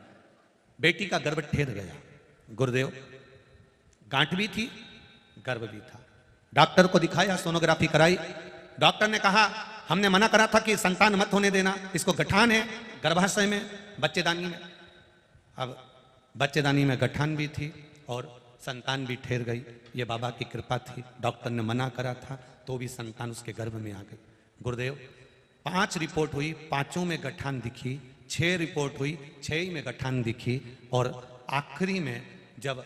बेटी का गर्भ ठेर गया। गुरुदेव, गांठ भी थी, गर्भ भी था, डॉक्टर को दिखाया, सोनोग्राफी कराई। डॉक्टर ने कहा हमने मना करा था कि संतान मत होने देना, इसको गठान है गर्भाशय में, बच्चेदानी में। अब बच्चेदानी में गठान भी थी और संतान भी ठहर गई। ये बाबा की कृपा थी। डॉक्टर ने मना करा था तो भी संतान उसके गर्भ में आ गई। गुरुदेव 5 रिपोर्ट हुई, 5 में गठान दिखी, 6 रिपोर्ट हुई, 6 में गठान दिखी, और आखिरी में जब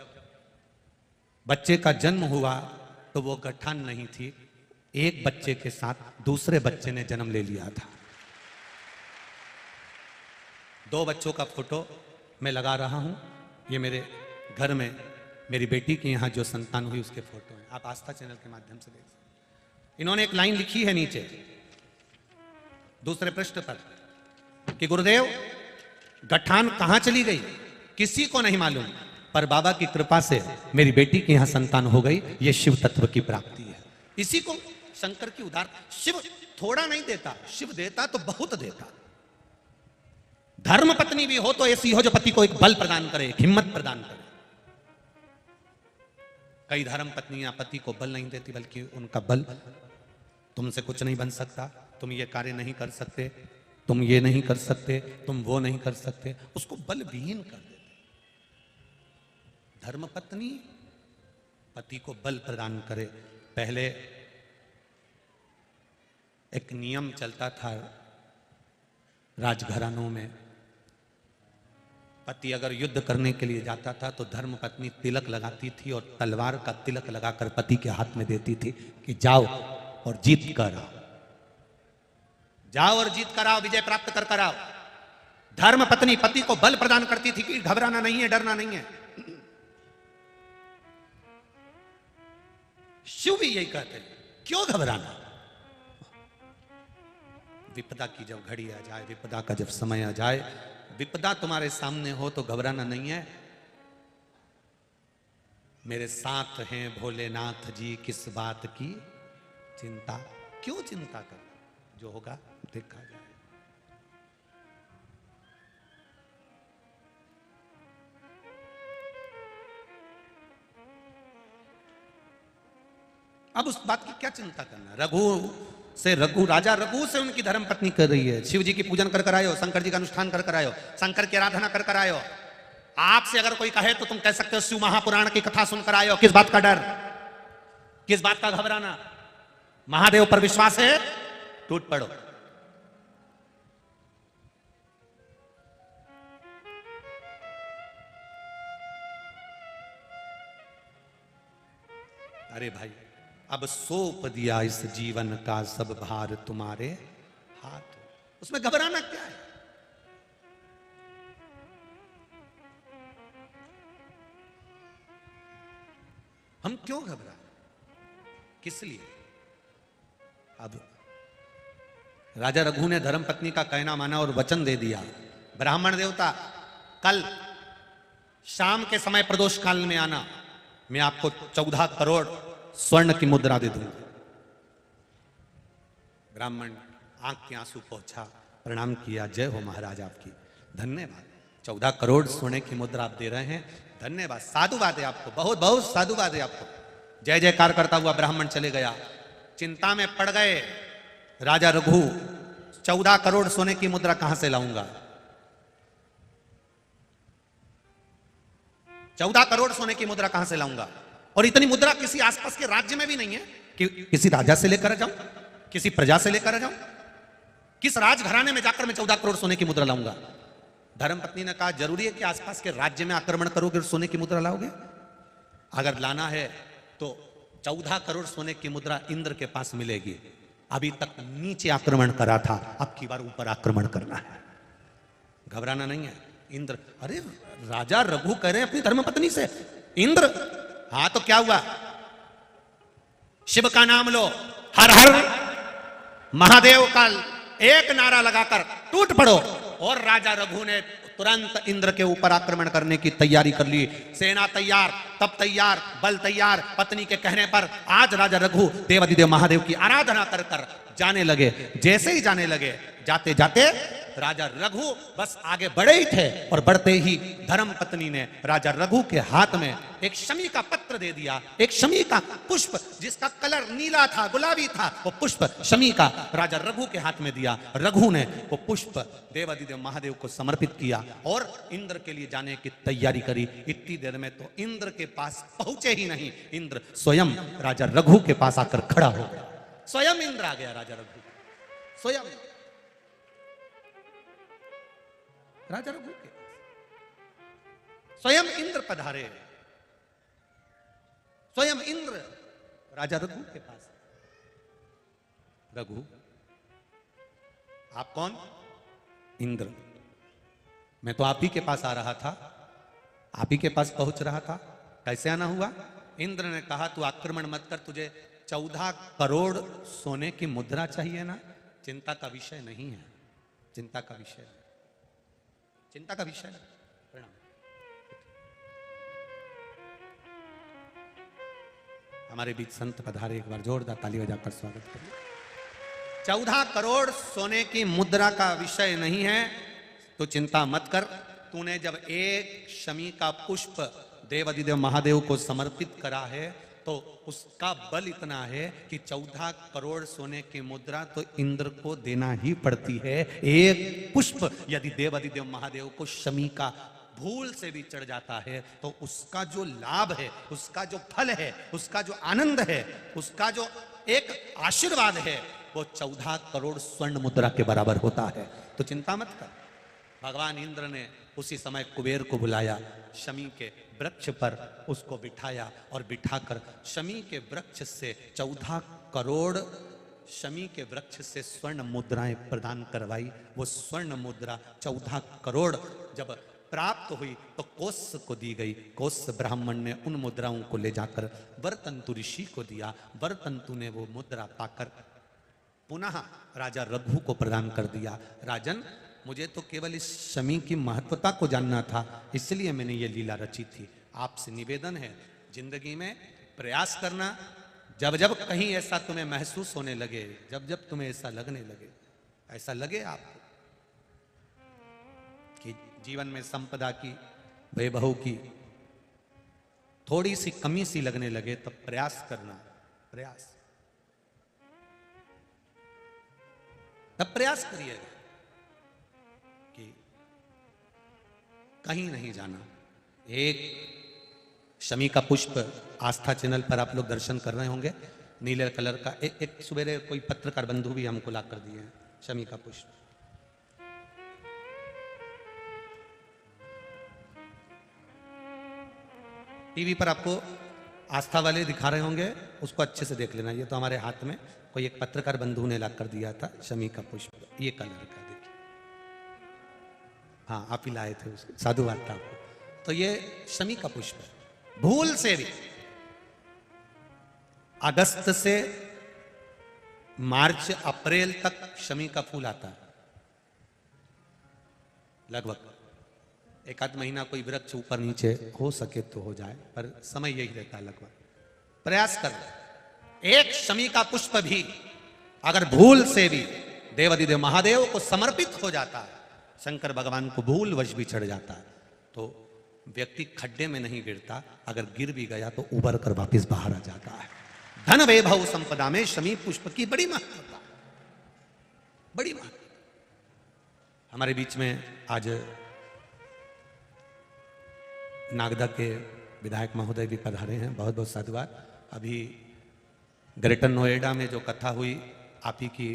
बच्चे का जन्म हुआ तो वो गठान नहीं थी, एक बच्चे के साथ दूसरे बच्चे ने जन्म ले लिया था। 2 बच्चों का फोटो मैं लगा रहा हूं। ये मेरे घर में मेरी बेटी के यहां जो संतान हुई उसके फोटो हैं, आप आस्था चैनल के माध्यम से देख सकते। इन्होंने एक लाइन लिखी है नीचे दूसरे पृष्ठ पर कि गुरुदेव गठान कहां चली गई किसी को नहीं मालूम, पर बाबा की कृपा से मेरी बेटी के यहां संतान हो गई। यह शिव तत्व की प्राप्ति है। इसी को शंकर की उदार। शिव थोड़ा नहीं देता, शिव देता तो बहुत देता। धर्म पत्नी भी हो तो ऐसी हो जो पति को एक बल प्रदान करे, एक हिम्मत प्रदान करे। कई धर्म पत्नियां पति को बल नहीं देती, बल्कि उनका बल, तुमसे कुछ नहीं बन सकता, तुम ये कार्य नहीं कर सकते, तुम ये नहीं कर सकते, तुम वो नहीं कर सकते, उसको बल विहीन कर देते। धर्मपत्नी पति को बल प्रदान करे। पहले एक नियम चलता था राजघरानों में, पति अगर युद्ध करने के लिए जाता था तो धर्मपत्नी तिलक लगाती थी और तलवार का तिलक लगाकर पति के हाथ में देती थी कि जाओ और जीत कर आओ, जाओ और जीत कर आओ, विजय प्राप्त कर आओ। धर्मपत्नी पति को बल प्रदान करती थी कि घबराना नहीं है, डरना नहीं है। शिव भी यही कहते हैं, क्यों घबराना। विपदा की जब घड़ी आ जाए, विपदा का जब समय आ जाए, विपदा तुम्हारे सामने हो तो घबराना नहीं है। मेरे साथ हैं भोलेनाथ जी, किस बात की चिंता, क्यों चिंता कर, जो होगा देखा जाए। अब उस बात की क्या चिंता करना। राजा रघु से उनकी धर्म पत्नी कर रही है। शिव जी की पूजन कर आयो, शंकर जी का अनुष्ठान कर आयो, शंकर की आराधना कर आयो। आपसे अगर कोई कहे तो तुम कह सकते हो शिव महापुराण की कथा सुनकर आयो। किस बात का डर, किस बात का घबराना। महादेव पर विश्वास है, टूट पड़ो। अरे भाई, अब सौंप दिया इस जीवन का सब भार तुम्हारे हाथ, उसमें घबराना क्या है। हम क्यों घबराएं, किस लिए। अब राजा रघु ने धर्मपत्नी का कहना माना और वचन दे दिया। ब्राह्मण देवता कल शाम के समय प्रदोष काल में आना, मैं आपको 14 करोड़ स्वर्ण की मुद्रा दे दूंगा। ब्राह्मण आंख के आंसू पहुंचा, प्रणाम किया, जय हो महाराज आपकी, धन्यवाद। 14 करोड़ सोने की मुद्रा आप दे रहे हैं, धन्यवाद, साधुवाद है आपको, बहुत बहुत साधुवाद है आपको। जय जयकार करता हुआ ब्राह्मण चले गया। चिंता में पड़ गए राजा रघु, 14 करोड़ सोने की मुद्रा कहां से लाऊंगा। 14 करोड़ सोने की मुद्रा कहां से लाऊंगा। और इतनी मुद्रा किसी आसपास के राज्य में भी नहीं है कि किसी राजा से लेकर जाऊं, किसी प्रजा से लेकर जाऊं। किस राजघराने में जाकर मैं 14 करोड़ सोने की मुद्रा लाऊंगा। धर्मपत्नी ने कहा जरूरी है कि आसपास के राज्य में आक्रमण करोगे और सोने की मुद्रा लाओगे। अगर लाना है तो 14 करोड़ सोने की मुद्रा इंद्र के पास मिलेगी। अभी तक नीचे आक्रमण करा था, अब की बार ऊपर आक्रमण करना है। घबराना नहीं है। इंद्र, अरे राजा रघु कह रहे हैं अपनी धर्मपत्नी से, इंद्र, हाँ तो क्या हुआ, शिव का नाम लो, हर हर महादेव का एक नारा लगाकर टूट पड़ो। और राजा रघु ने तुरंत इंद्र के ऊपर आक्रमण करने की तैयारी कर ली। सेना तैयार, तब तैयार, बल तैयार। पत्नी के कहने पर आज राजा रघु देवाधिदेव महादेव की आराधना कर कर जाने लगे। जैसे ही जाने लगे, जाते जाते राजा रघु बस आगे बढ़े ही थे और बढ़ते ही धर्म पत्नी ने राजा रघु के हाथ में एक शमी का पत्र दे दिया, एक शमी का पुष्प जिसका कलर नीला था, गुलाबी था, वो पुष्प शमी का राजा रघु के हाथ में दिया। रघु ने वो पुष्प देवादिदेव महादेव को समर्पित किया और इंद्र के लिए जाने की तैयारी करी। इतनी देर में तो इंद्र के पास पहुंचे ही नहीं, इंद्र स्वयं राजा रघु के पास आकर खड़ा हो गया। स्वयं इंद्र आ गया राजा रघु, स्वयं राजा रघु के पास स्वयं इंद्र पधारे, स्वयं इंद्र राजा रघु के पास। रघु, आप कौन? इंद्र। मैं तो आप ही के पास आ रहा था, आप ही के पास पहुंच रहा था, कैसे आना हुआ? इंद्र ने कहा तू आक्रमण मत कर, तुझे 14 करोड़ सोने की मुद्रा चाहिए ना, चिंता का विषय नहीं है, चिंता का विषय, चिंता का विषय। प्रणाम। हमारे बीच संत पधारे, एक बार जोरदार ताली बजाकर स्वागत करिए। 14 करोड़ सोने की मुद्रा का विषय नहीं है, तो चिंता मत कर। तूने जब एक शमी का पुष्प देवादिदेव महादेव को समर्पित करा है तो उसका बल इतना है कि 14 करोड़ सोने की मुद्रा तो इंद्र को देना ही पड़ती है। एक पुष्प यदि देवादिदेव महादेव को शमी का भूल से भी चढ़ जाता है तो उसका जो लाभ है, उसका जो फल है, उसका जो आनंद है, उसका जो एक आशीर्वाद है, वो 14 करोड़ स्वर्ण मुद्रा के बराबर होता है। तो चिंता मत कर। भगवान इंद्र ने उसी समय कुबेर को बुलाया, शमी के वृक्ष पर उसको बिठाया और बिठाकर शमी के वृक्ष से 14 करोड़ शमी के वृक्ष से स्वर्ण मुद्राएं प्रदान करवाई। वो स्वर्ण मुद्रा 14 करोड़ जब प्राप्त हुई तो कोस को दी गई। कोस ब्राह्मण ने उन मुद्राओं को ले जाकर वरतंतु ऋषि को दिया। वरतंतु ने वो मुद्रा पाकर पुनः राजा रघु को प्रदान कर दिया। राजन, मुझे तो केवल इस शमी की महत्वता को जानना था, इसलिए मैंने ये लीला रची थी। आपसे निवेदन है, जिंदगी में प्रयास करना, जब जब कहीं ऐसा तुम्हें महसूस होने लगे, जब जब तुम्हें ऐसा लगने लगे, ऐसा लगे आपको कि जीवन में संपदा की, वैभव की थोड़ी सी कमी सी लगने लगे, तो प्रयास करना, प्रयास, तब प्रयास करिएगा कि कहीं नहीं जाना। एक शमी का पुष्प आस्था चैनल पर आप लोग दर्शन कर रहे होंगे, नीले कलर का एक सुबेरे कोई पत्रकार बंधु भी हमको ला कर दिए हैं शमी का पुष्प। टीवी पर आपको आस्था वाले दिखा रहे होंगे, उसको अच्छे से देख लेना। ये तो हमारे हाथ में कोई एक पत्रकार बंधु ने ला कर दिया था शमी का पुष्प, ये कलर का, देखिए। हाँ, आप ही लाए थे उसको, साधुवाद था आपको। तो ये शमी का पुष्प है। भूल से भी अगस्त से मार्च अप्रैल तक शमी का फूल आता है, लगभग एक आध महीना कोई वृक्ष ऊपर नीचे हो सके तो हो जाए, पर समय यही रहता है लगभग। प्रयास कर, एक शमी का पुष्प भी अगर भूल से भी देवादिदेव महादेव को समर्पित हो जाता है, शंकर भगवान को भूल वश भी चढ़ जाता है, तो व्यक्ति खड्डे में नहीं गिरता, अगर गिर भी गया तो उबर कर वापस बाहर आ जाता है। धन वैभव संपदा में शमी पुष्प की बड़ी महत्वता, बड़ी महत्वता। हमारे बीच में आज नागदा के विधायक महोदय भी पधारे हैं, बहुत बहुत साधुवाद। अभी ग्रेटर नोएडा में जो कथा हुई, आप ही की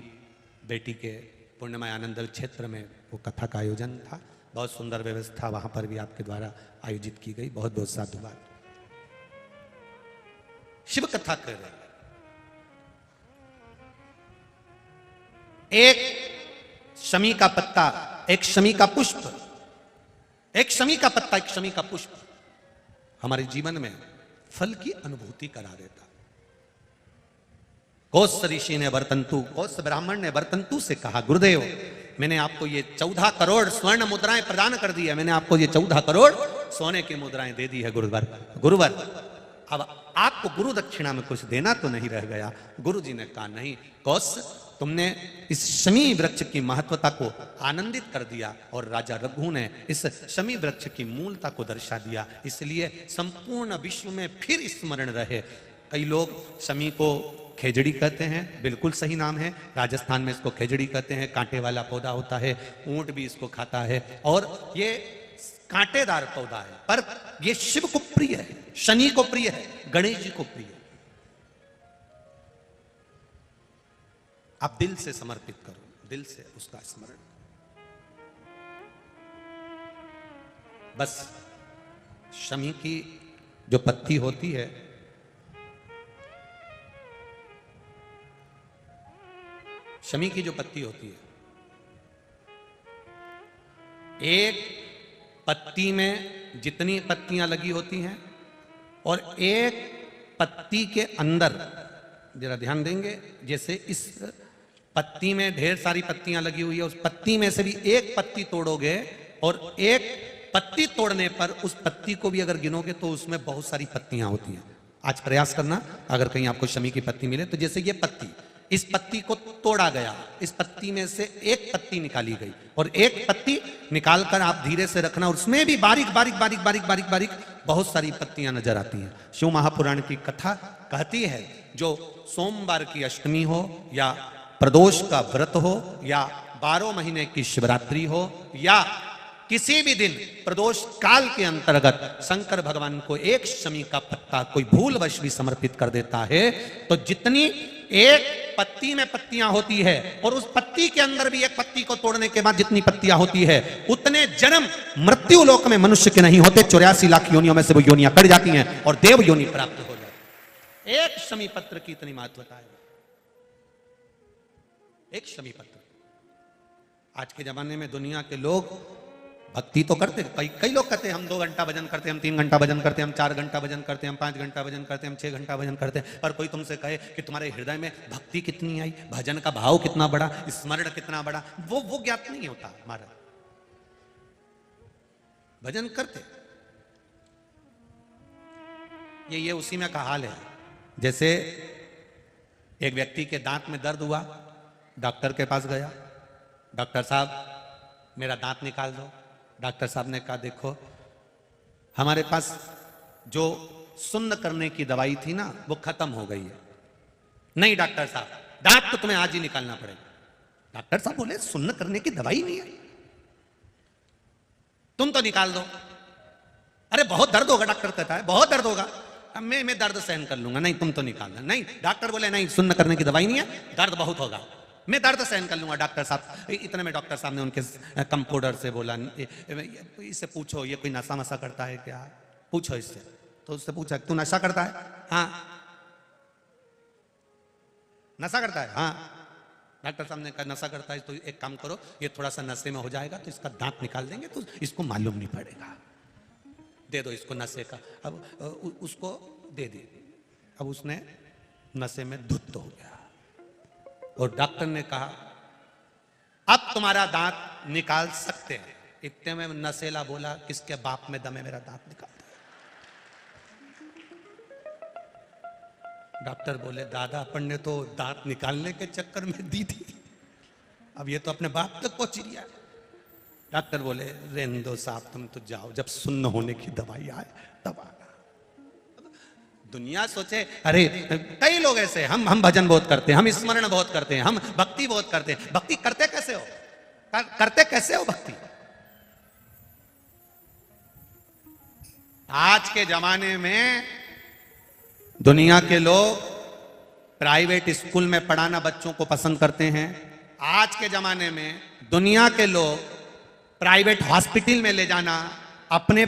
बेटी के पुण्यमय आनंद क्षेत्र में वो कथा का आयोजन था, बहुत सुंदर व्यवस्था वहां पर भी आपके द्वारा आयोजित की गई, बहुत बहुत साधुवाद। शिव कथा कर रहे हैं, एक शमी का पत्ता, एक शमी का पुष्प, एक शमी का पत्ता, एक शमी का पुष्प हमारे जीवन में फल की अनुभूति करा देता। कोस ऋषि ने वर्तंतु, कोस ब्राह्मण ने वर्तंतु से कहा, गुरुदेव मैंने आपको ये 14 करोड़ स्वर्ण मुद्राएं प्रदान कर दी है, मैंने आपको ये 14 करोड़ सोने की मुद्राएं दे दी है गुरुवर। गुरुवर, अब आपको गुरु दक्षिणा में कुछ देना तो नहीं रह गया। गुरु जी ने कहा, नहीं कोस, तुमने इस शमी वृक्ष की महत्वता को आनंदित कर दिया और राजा रघु ने इस शमी वृक्ष की मूलता को दर्शा दिया, इसलिए संपूर्ण विश्व में फिर स्मरण रहे। कई लोग शमी को खेजड़ी कहते हैं, बिल्कुल सही नाम है, राजस्थान में इसको खेजड़ी कहते हैं, कांटे वाला पौधा होता है, ऊंट भी इसको खाता है और ये कांटेदार पौधा है, पर ये शिव को प्रिय है, शनि को प्रिय है, गणेश जी को प्रिय है। आप दिल से समर्पित करो, दिल से उसका स्मरण। बस शमी की जो पत्ती होती है, शमी की जो पत्ती होती है, एक पत्ती में जितनी पत्तियां लगी होती हैं और एक पत्ती के अंदर, जरा ध्यान देंगे, जैसे इस पत्ती में ढेर सारी पत्तियां लगी हुई है, उस पत्ती में से भी एक पत्ती तोड़ोगे और एक पत्ती तोड़ने पर उस पत्ती को भी अगर गिनोगे तो उसमें बहुत सारी पत्तियां होती हैं। आज प्रयास करना, अगर कहीं आपको शमी की पत्ती मिले तो जैसे ये पत्ती, इस पत्ती को तोड़ा गया, इस पत्ती में से एक पत्ती निकाली गई और एक पत्ती निकालकर आप धीरे से रखना, उसमें भी बारीक बारीक बारीक बारीक बारीक बारीक बहुत सारी पत्तियां नजर आती हैं। शिव महापुराण की कथा कहती है, जो सोमवार की अष्टमी हो या प्रदोष का व्रत हो या 12 महीने की शिवरात्रि हो या किसी भी दिन प्रदोष काल के अंतर्गत शंकर भगवान को एक शमी का पत्ता कोई भूलवश भी समर्पित कर देता है तो जितनी एक पत्ती में पत्तियां होती है और उस पत्ती के अंदर भी एक पत्ती को तोड़ने के बाद जितनी पत्तियां होती है उतने जन्म मृत्यु लोक में मनुष्य के नहीं होते, 84 लाख योनियों में से वो योनियां कट जाती हैं और देव योनि प्राप्त हो जाती है। एक शमी पत्र की इतनी महत्वता है, एक शमी पत्र। आज के जमाने में दुनिया के लोग भक्ति तो करते, कई लोग कहते हैं हम 2 घंटा भजन करते हैं, हम 3 घंटा भजन करते हैं, हम 4 घंटा भजन करते हैं, हम 5 घंटा भजन करते हैं, हम 6 घंटा भजन करते हैं, पर कोई तुमसे कहे कि तुम्हारे हृदय में भक्ति कितनी आई, भजन का भाव कितना बड़ा, स्मरण कितना बड़ा, वो ज्ञात नहीं होता। हमारा भजन करते ये उसी में का हाल है। जैसे एक व्यक्ति के दांत में दर्द हुआ, डॉक्टर के पास गया, डॉक्टर साहब मेरा दांत निकाल दो। डॉक्टर साहब ने कहा देखो हमारे पास जो सुन्न करने की दवाई थी ना वो खत्म हो गई है। नहीं डॉक्टर साहब दांत तो तुम्हें आज ही निकालना पड़ेगा। डॉक्टर साहब बोले सुन्न करने की दवाई नहीं है, तुम तो निकाल दो। अरे बहुत दर्द होगा, डॉक्टर कहता है बहुत दर्द होगा। अब मैं दर्द सहन कर लूंगा, नहीं तुम तो निकालना। नहीं डॉक्टर बोले नहीं सुन्न करने की दवाई नहीं है, दर्द बहुत होगा, मैं दर्द सहन कर लूंगा। डॉक्टर साहब इतने में डॉक्टर साहब ने उनके कंपाउंडर से बोला इससे पूछो ये कोई नशा वशा करता है क्या, पूछो इससे। तो उससे पूछा तू नशा करता है? हाँ। नशा करता है? हाँ। डॉक्टर साहब ने कहा नशा करता है तो एक काम करो, ये थोड़ा सा नशे में हो जाएगा तो इसका दांत निकाल देंगे तो इसको मालूम नहीं पड़ेगा, दे दो इसको नशे का। अब उसको दे दी, अब उसने नशे में धुत हो गया और डॉक्टर ने कहा अब तुम्हारा दांत निकाल सकते हैं। इतने में नशेला बोला किसके बाप में दम है मेरा दांत निकाल दे। डॉक्टर बोले दादा अपन ने तो दांत निकालने के चक्कर में दी थी, अब ये तो अपने बाप तक पहुंच गया। डॉक्टर बोले रहने दो साहब तुम तो जाओ, जब सुन्न होने की दवाई आए तब आना। दुनिया सोचे अरे कई लोग ऐसे हम भजन बहुत करते हैं, हम स्मरण बहुत करते हैं, हम भक्ति बहुत करते हैं। भक्ति करते कैसे हो, करते कैसे हो भक्ति? आज के जमाने में दुनिया के लोग प्राइवेट स्कूल में पढ़ाना बच्चों को पसंद करते हैं। आज के जमाने में दुनिया के लोग प्राइवेट हॉस्पिटल में ले जाना अपने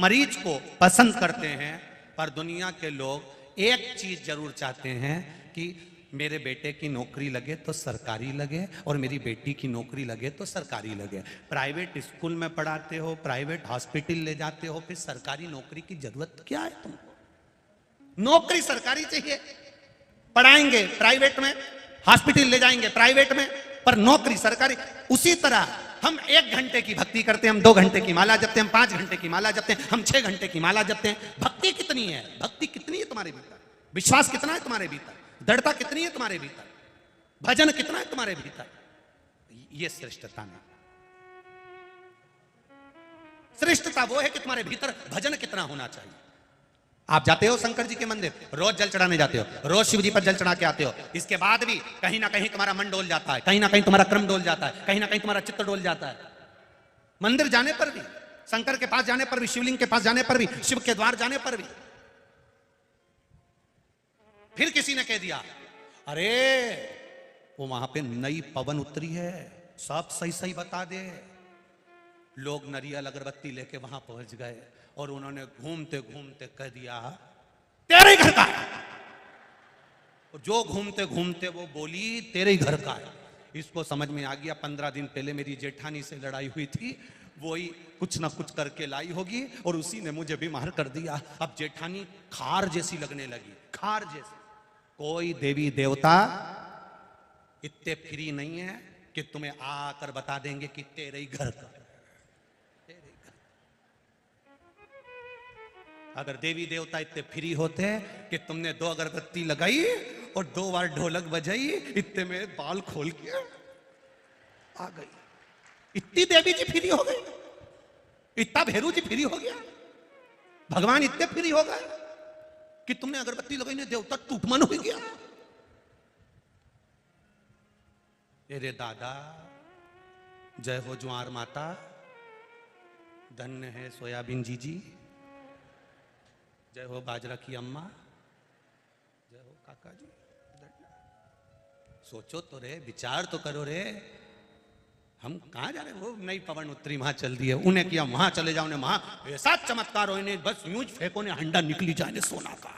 मरीज को पसंद करते हैं। पर दुनिया के लोग एक चीज जरूर चाहते हैं कि मेरे बेटे की नौकरी लगे तो सरकारी लगे और मेरी बेटी की नौकरी लगे तो सरकारी लगे। प्राइवेट स्कूल में पढ़ाते हो, प्राइवेट हॉस्पिटल ले जाते हो, फिर सरकारी नौकरी की जरूरत क्या है तुमको? नौकरी सरकारी चाहिए, पढ़ाएंगे प्राइवेट में, हॉस्पिटल ले जाएंगे प्राइवेट में, पर नौकरी सरकारी। उसी तरह हम 1 घंटे की भक्ति करते हैं, हम 2 घंटे की माला जपते हैं, हम 5 घंटे की माला जपते हैं, हम 6 घंटे की माला जपते हैं। भक्ति कितनी है? भक्ति कितनी है तुम्हारे भीतर? विश्वास कितना है तुम्हारे भीतर? दृढ़ता कितनी है तुम्हारे भीतर? भजन कितना है तुम्हारे भीतर, ये श्रेष्ठता नहीं। श्रेष्ठता वो है कि तुम्हारे भीतर भजन कितना होना चाहिए। आप जाते हो शंकर जी के मंदिर, रोज जल चढ़ाने जाते हो, रोज शिव जी पर जल चढ़ा के आते हो, इसके बाद भी कहीं ना कहीं तुम्हारा मन डोल जाता है, कहीं ना कहीं तुम्हारा क्रम डोल जाता है, कहीं ना कहीं तुम्हारा चित्त डोल जाता है। मंदिर जाने पर भी, शंकर के पास जाने पर भी, शिवलिंग के पास जाने पर भी, शिव के द्वार जाने पर भी। फिर किसी ने कह दिया अरे वो वहां पे नई पवन उतरी है, सब सही सही बता दे। लोग नारियल अगरबत्ती लेके वहां पहुंच गए और उन्होंने घूमते घूमते कह दिया तेरे ही घर का है। और जो घूमते घूमते वो बोली तेरे ही घर का है। इसको समझ में आ गया 15 दिन पहले मेरी जेठानी से लड़ाई हुई थी, वही कुछ ना कुछ करके लाई होगी और उसी ने मुझे बीमार कर दिया। अब जेठानी खार जैसी लगने लगी, खार जैसी। कोई देवी देवता इतने फ्री नहीं है कि तुम्हें आकर बता देंगे कि तेरे ही घर का। अगर देवी देवता इतने फ्री होते कि तुमने 2 अगरबत्ती लगाई और 2 बार ढोलक बजाई, इतने में बाल खोल के आ गई। इतनी देवी जी फ्री हो गई, इतना भेरू जी फ्री हो गया, भगवान इतने फ्री हो गए कि तुमने अगरबत्ती लगाई ने देवता टूटमन हो गया। अरे दादा जय हो ज्वार माता, धन्य है सोयाबीन जी, जय हो बाजरा की अम्मा, जय हो काका जी। सोचो तो रे, विचार तो करो रे, हम कहां जा रहे हैं। वो नई पवन उत्तरी वहां चल दी है, उन्हें किया वहां चले जाओ, ने वहां ऐसा चमत्कार हो, इन्हें बस यूं फेंको ने हंडा निकली जाए सोना का।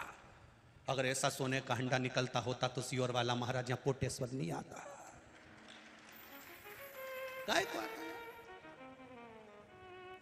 अगर ऐसा सोने का हंडा निकलता होता तो सियोर वाला महाराज यहां पोटेश्वर नहीं आता। काय को आता है?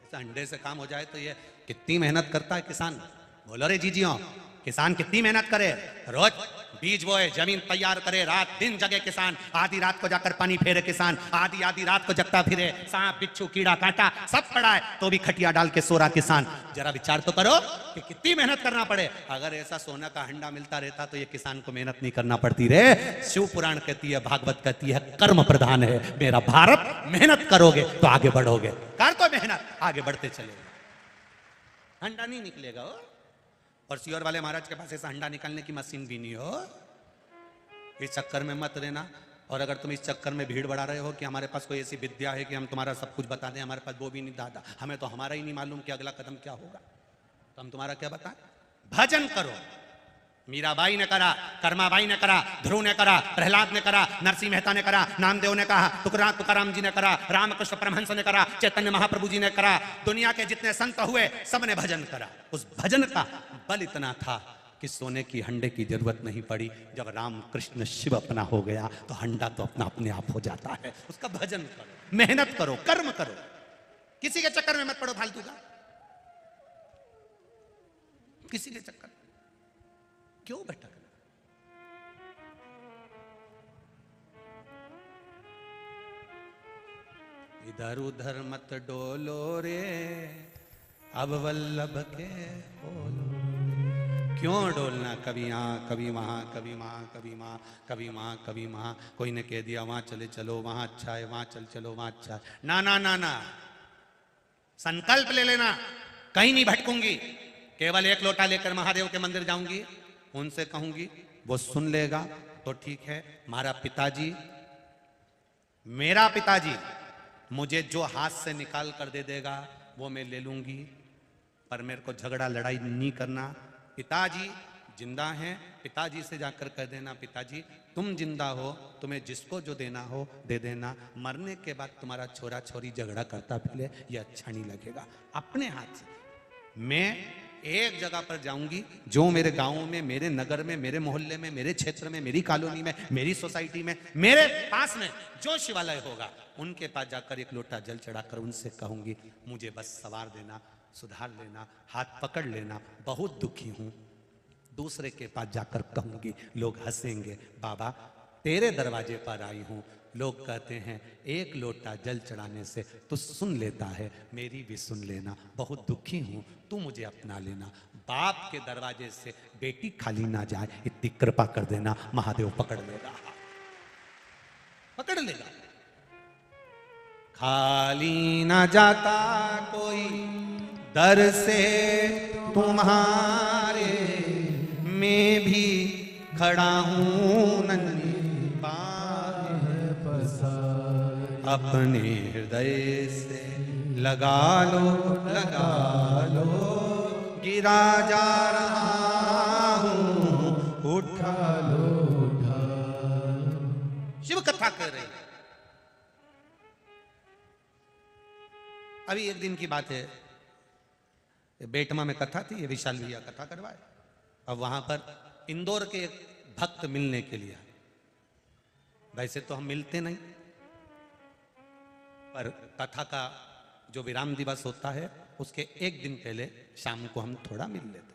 ऐसा हंडे से काम हो जाए तो ये कितनी मेहनत करता है किसान। बोलो रे जीजियों, किसान कितनी मेहनत करे, रोज बीज बोए, जमीन तैयार करे, रात दिन जगे किसान, आधी रात को जाकर पानी फेरे किसान, आधी रात को जगता फिरे, सांप बिच्छू कीड़ा कांटा सब पड़ा है तो भी खटिया डाल के सो रहा किसान। जरा विचार तो करो कि कितनी मेहनत करना पड़े। अगर ऐसा सोना का हंडा मिलता रहता तो ये किसान को मेहनत नहीं करना पड़ती रे। शिव पुराण कहती है, भागवत कहती है, कर्म प्रधान है मेरा भारत, मेहनत करोगे तो आगे बढ़ोगे। कर तो मेहनत, आगे बढ़ते चले, हंडा नहीं निकलेगा हो। और सियोर वाले महाराज के पास ऐसा हंडा निकालने की मशीन भी नहीं हो। इस चक्कर में मत रहना। और अगर तुम इस चक्कर में भीड़ बढ़ा रहे हो कि हमारे पास कोई ऐसी विद्या है कि हम तुम्हारा सब कुछ बता दें, हमारे पास वो भी नहीं दादा, हमें तो हमारा ही नहीं मालूम कि अगला कदम क्या होगा, तो हम तुम्हारा क्या बताएं। भजन करो। मीराबाई ने करा, कर्माबाई ने करा, ध्रुव ने करा, प्रहलाद ने करा, नरसिंह मेहता ने करा, नामदेव ने कहा, तुकाराम जी ने करा, रामकृष्ण परमहंस ने करा, चैतन्य महाप्रभु जी ने करा, दुनिया के जितने संत हुए सब ने भजन करा। उस भजन का बल इतना था कि सोने की हंडे की जरूरत नहीं पड़ी। जब राम कृष्ण शिव अपना हो गया तो हंडा तो अपना अपने आप हो जाता है। उसका भजन करो, मेहनत करो, कर्म करो, किसी के चक्कर में मत पड़ो फालतू का। किसी के चक्कर क्यों भटकना। इधर उधर मत डोलो रे, अब वल्लभ के बोलो। क्यों डोलना, कभी यहाँ कभी वहां, कभी वहां कभी वहां, कभी वहां कभी वहां। कोई ने कह दिया वहां चले चलो, वहां अच्छा है, वहां चलो वहां अच्छा है। ना ना ना ना, संकल्प ले लेना, कहीं नहीं भटकूंगी, केवल एक लोटा लेकर महादेव के मंदिर जाऊंगी, उनसे कहूंगी, वो सुन लेगा तो ठीक है। मेरा पिताजी मुझे जो हाथ से निकाल कर दे देगा वो मैं ले लूंगी, पर मेरे को झगड़ा लड़ाई नहीं करना। पिताजी जिंदा हैं, पिताजी से जाकर कह देना, पिताजी तुम जिंदा हो, तुम्हें जिसको जो देना हो दे देना, मरने के बाद तुम्हारा छोरा छोरी झगड़ा करता फिरे, ये अच्छा नहीं लगेगा। अपने हाथ से मैं एक जगह पर जाऊंगी, जो मेरे गांव में, मेरे नगर में, मेरे मोहल्ले में, मेरे क्षेत्र में, मेरी कॉलोनी में, मेरी सोसाइटी में, मेरे पास में जो शिवालय होगा, उनके पास जाकर एक लोटा जल चढ़ाकर उनसे कहूंगी, मुझे बस सवार देना, सुधार लेना, हाथ पकड़ लेना, बहुत दुखी हूं। दूसरे के पास जाकर कहूंगी, लोग हंसेंगे, बाबा तेरे दरवाजे पर आई हूं। लोग कहते हैं एक लोटा जल चढ़ाने से तू सुन लेता है, मेरी भी सुन लेना, बहुत दुखी हूं, तू मुझे अपना लेना। बाप के दरवाजे से बेटी खाली ना जाए, इतनी कृपा कर देना, महादेव पकड़ लेगा। पकड़ लेगा। खाली ना जाता कोई दर से तुम्हारे, मैं भी खड़ा हूं नन्ही बाहें, अपने हृदय से लगा लो, गिरा जा रहा हूं, उठा लो, शिव कथा कर रहे हैं। अभी एक दिन की बात है, बेटमा में कथा थी, ये विशाल भैया कथा करवाए। अब वहां पर इंदौर के एक भक्त मिलने के लिए, वैसे तो हम मिलते नहीं, पर कथा का जो विराम दिवस होता है उसके एक दिन पहले शाम को हम थोड़ा मिल लेते,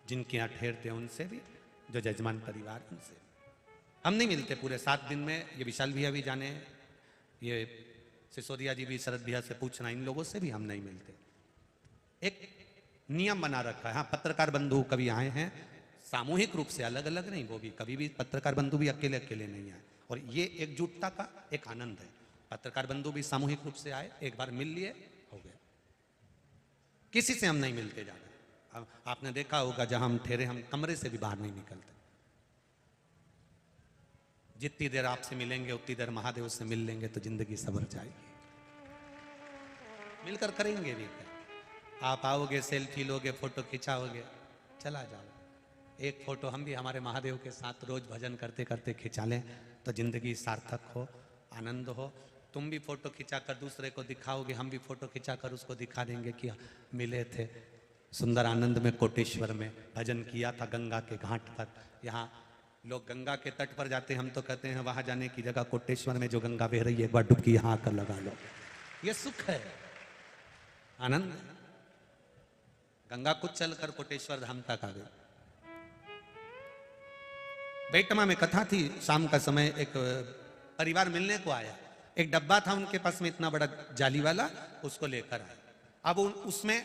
जिनके यहाँ ठहरते उनसे भी, जो जजमान परिवार उनसे। हम नहीं मिलते पूरे 7 दिन में। ये विशाल भैया भी जाने, ये सिसोदिया जी भी, शरद भैया से पूछना, इन लोगों से भी हम नहीं मिलते। एक नियम बना रखा है। हाँ, पत्रकार बंधु कभी आए हैं, सामूहिक रूप से, अलग अलग नहीं, वो भी कभी भी पत्रकार बंधु भी अकेले अकेले नहीं आए। और ये एकजुटता का एक आनंद है। पत्रकार बंधु भी सामूहिक रूप से आए, एक बार मिल लिए, हो गया। किसी से हम नहीं मिलते ज्यादा। आपने देखा होगा जहां हम ठहरे, हम कमरे से भी बाहर नहीं निकलते। जितनी देर आपसे मिलेंगे उतनी देर महादेव से मिल लेंगे तो जिंदगी सवर जाएगी। मिलकर करेंगे भी क्या। आप आओगे, सेल्फी लोगे, फोटो खिंचाओगे, चला जाओ। एक फोटो हम भी हमारे महादेव के साथ रोज भजन करते करते खिंचा लें तो जिंदगी सार्थक हो, आनंद हो। तुम भी फोटो खिंचाकर दूसरे को दिखाओगे, हम भी फोटो खिंचाकर उसको दिखा देंगे कि मिले थे सुंदर आनंद में, कोटेश्वर में भजन किया था गंगा के घाट पर। यहाँ लोग गंगा के तट पर जाते हैं, हम तो कहते हैं वहां जाने की जगह कोटेश्वर में जो गंगा बह रही है एक बार डुबकी यहाँ आकर लगा लो। ये सुख है, आनंद है। गंगा कुछ चलकर कोटेश्वर धाम तक आ गई। बेटमा में कथा थी, शाम का समय एक परिवार मिलने को आया। एक डब्बा था उनके पास में, इतना बड़ा जाली वाला, उसको लेकर आए। अब उसमें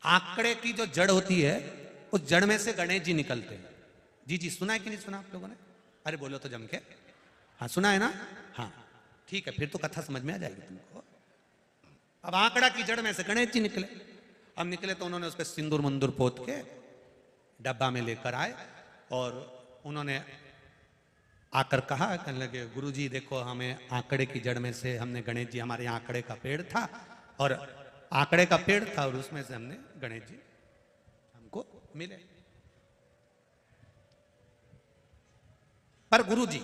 आंकड़े की जो जड़ होती है, उस जड़ में से गणेश जी निकलते हैं। जी सुना है कि नहीं सुना आप लोगों ने? अरे बोलो तो जम के। हाँ सुना है ना? हाँ ठीक है, फिर तो कथा समझ में आ जाएगी तुमको। अब आंकड़ा की जड़ में से गणेश जी निकले। अब निकले तो उन्होंने उस पर सिंदूर मंदूर पोत के डब्बा में लेकर आए और उन्होंने आकर कहा, कहने लगे गुरुजी देखो, हमें आंकड़े की जड़ में से हमने गणेश जी, हमारे यहाँ आंकड़े का पेड़ था और आंकड़े का पेड़ था और उसमें से हमने गणेश जी हमको मिले। पर गुरुजी,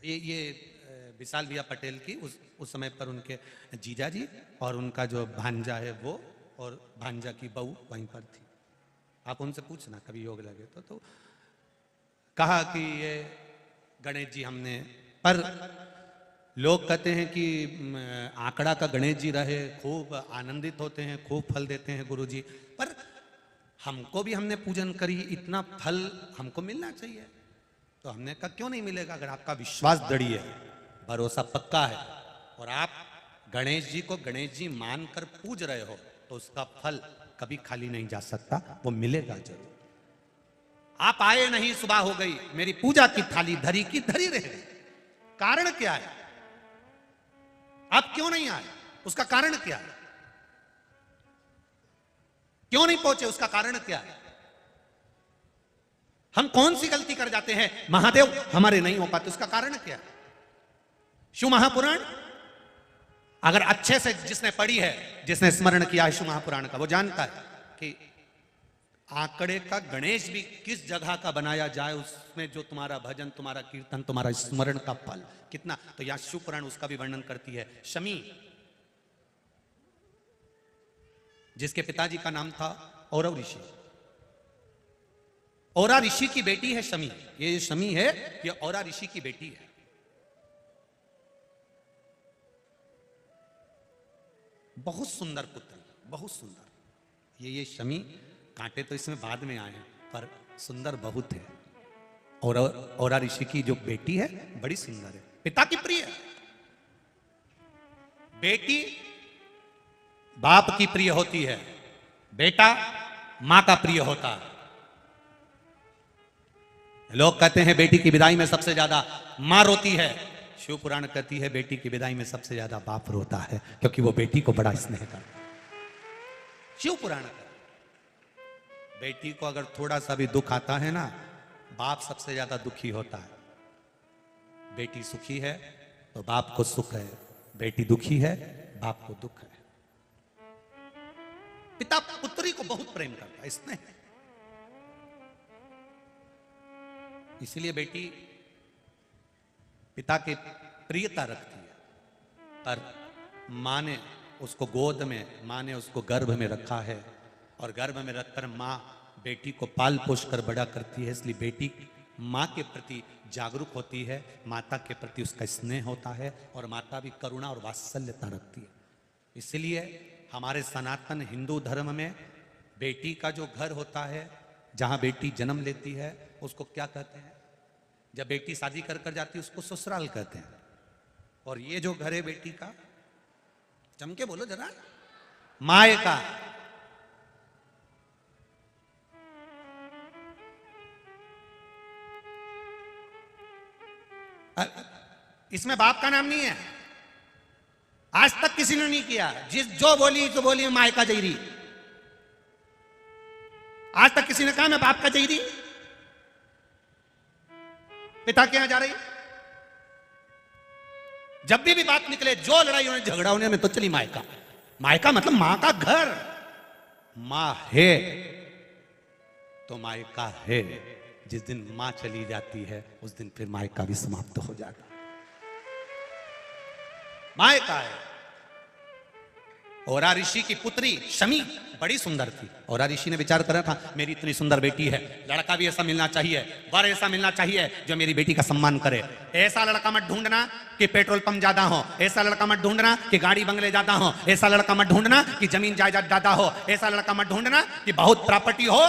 ये विशाल भैया पटेल की उस समय पर उनके जीजा जी और उनका जो भांजा है वो, और भांजा की बहू वहीं पर थी। आप उनसे पूछना कभी योग लगे तो कहा कि ये गणेश जी हमने, पर लोग कहते हैं कि आंकड़ा का गणेश जी रहे, खूब आनंदित होते हैं, खूब फल देते हैं गुरुजी, पर हमको भी हमने पूजन करी, इतना फल हमको मिलना चाहिए। तो हमने कहा क्यों नहीं मिलेगा, अगर आपका विश्वास दृढ़ है, भरोसा पक्का है और आप गणेश जी को गणेश जी मानकर पूज रहे हो तो उसका फल कभी खाली नहीं जा सकता, वो मिलेगा जरूर। आप आए नहीं, सुबह हो गई, मेरी पूजा की थाली धरी की धरी रह गई। कारण क्या है? आप क्यों नहीं आए, उसका कारण क्या है? क्यों नहीं पहुंचे, उसका कारण क्या है? हम कौन सी गलती कर जाते हैं, महादेव हमारे नहीं हो पाते, उसका कारण क्या है? शिव महापुराण अगर अच्छे से जिसने पढ़ी है, जिसने स्मरण किया है शिव महापुराण का, वो जानता है कि आंकड़े का गणेश भी किस जगह का बनाया जाए, उसमें जो तुम्हारा भजन, तुम्हारा कीर्तन, तुम्हारा स्मरण का फल कितना। तो यहां शिव पुराण उसका भी वर्णन करती है। शमी, जिसके पिताजी का नाम था औरव ऋषि, औरा ऋषि की बेटी है शमी। ये शमी है, ये औरा ऋषि की बेटी है। बहुत सुंदर पुत्र, बहुत सुंदर। ये शमी, कांटे तो इसमें बाद में आए हैं पर सुंदर बहुत है। और औरा ऋषि की जो बेटी है बड़ी सुंदर है, पिता की प्रिय। बेटी बाप की प्रिय होती है, बेटा मां का प्रिय होता है। लोग कहते हैं बेटी की विदाई में सबसे ज्यादा मां रोती है, शिव पुराण कहती है बेटी की विदाई में सबसे ज्यादा बाप रोता है, क्योंकि वो बेटी को बड़ा स्नेह करता है। शिव पुराण कहता है बेटी को अगर थोड़ा सा भी दुख आता है ना, बाप सबसे ज्यादा दुखी होता है। बेटी सुखी है तो बाप को सुख है, बेटी दुखी है बाप को दुख है। पिता पुत्री को बहुत प्रेम करता है, स्नेह। इसलिए बेटी पिता की प्रियता रखती है, पर मां ने उसको गोद में, मां ने उसको गर्भ में रखा है, और गर्भ में रखकर मां बेटी को पाल पोष कर बड़ा करती है। इसलिए बेटी मां के प्रति जागरूक होती है, माता के प्रति उसका स्नेह होता है, और माता भी करुणा और वात्सल्यता रखती है। इसलिए हमारे सनातन हिंदू धर्म में बेटी का जो घर होता है, जहां बेटी जन्म लेती है, उसको क्या कहते हैं? जब बेटी शादी कर कर जाती है उसको ससुराल कहते हैं। और ये जो घर है बेटी का, चमके बोलो जरा, मायका। इसमें बाप का नाम नहीं है, आज तक किसी ने नहीं किया। जो बोली तो बोली मायका जईरी। आज तक किसी ने कहा मैं बाप का जईरी? पिता के यहां जा रही, जब भी बात निकले, जो लड़ाई होने झगड़ा होने में, तो चली मायका। मायका मतलब मां का घर। मां है तो मायका है। जिस दिन मां चली जाती है उस दिन फिर मायका भी समाप्त हो जाता है। मायका है। औरा ऋषि की पुत्री शमी बड़ी सुंदर थी। औरा ऋषि ने विचार करा था, मेरी इतनी सुंदर बेटी है, लड़का भी ऐसा मिलना चाहिए, वर ऐसा मिलना चाहिए जो मेरी बेटी का सम्मान करे। ऐसा लड़का मत ढूंढना कि पेट्रोल पंप ज्यादा हो, ऐसा लड़का मत ढूंढना कि गाड़ी बंगले ज्यादा हो, ऐसा लड़का मत ढूंढना कि जमीन जायदाद ज्यादा हो, ऐसा लड़का मत ढूंढना कि बहुत प्रॉपर्टी हो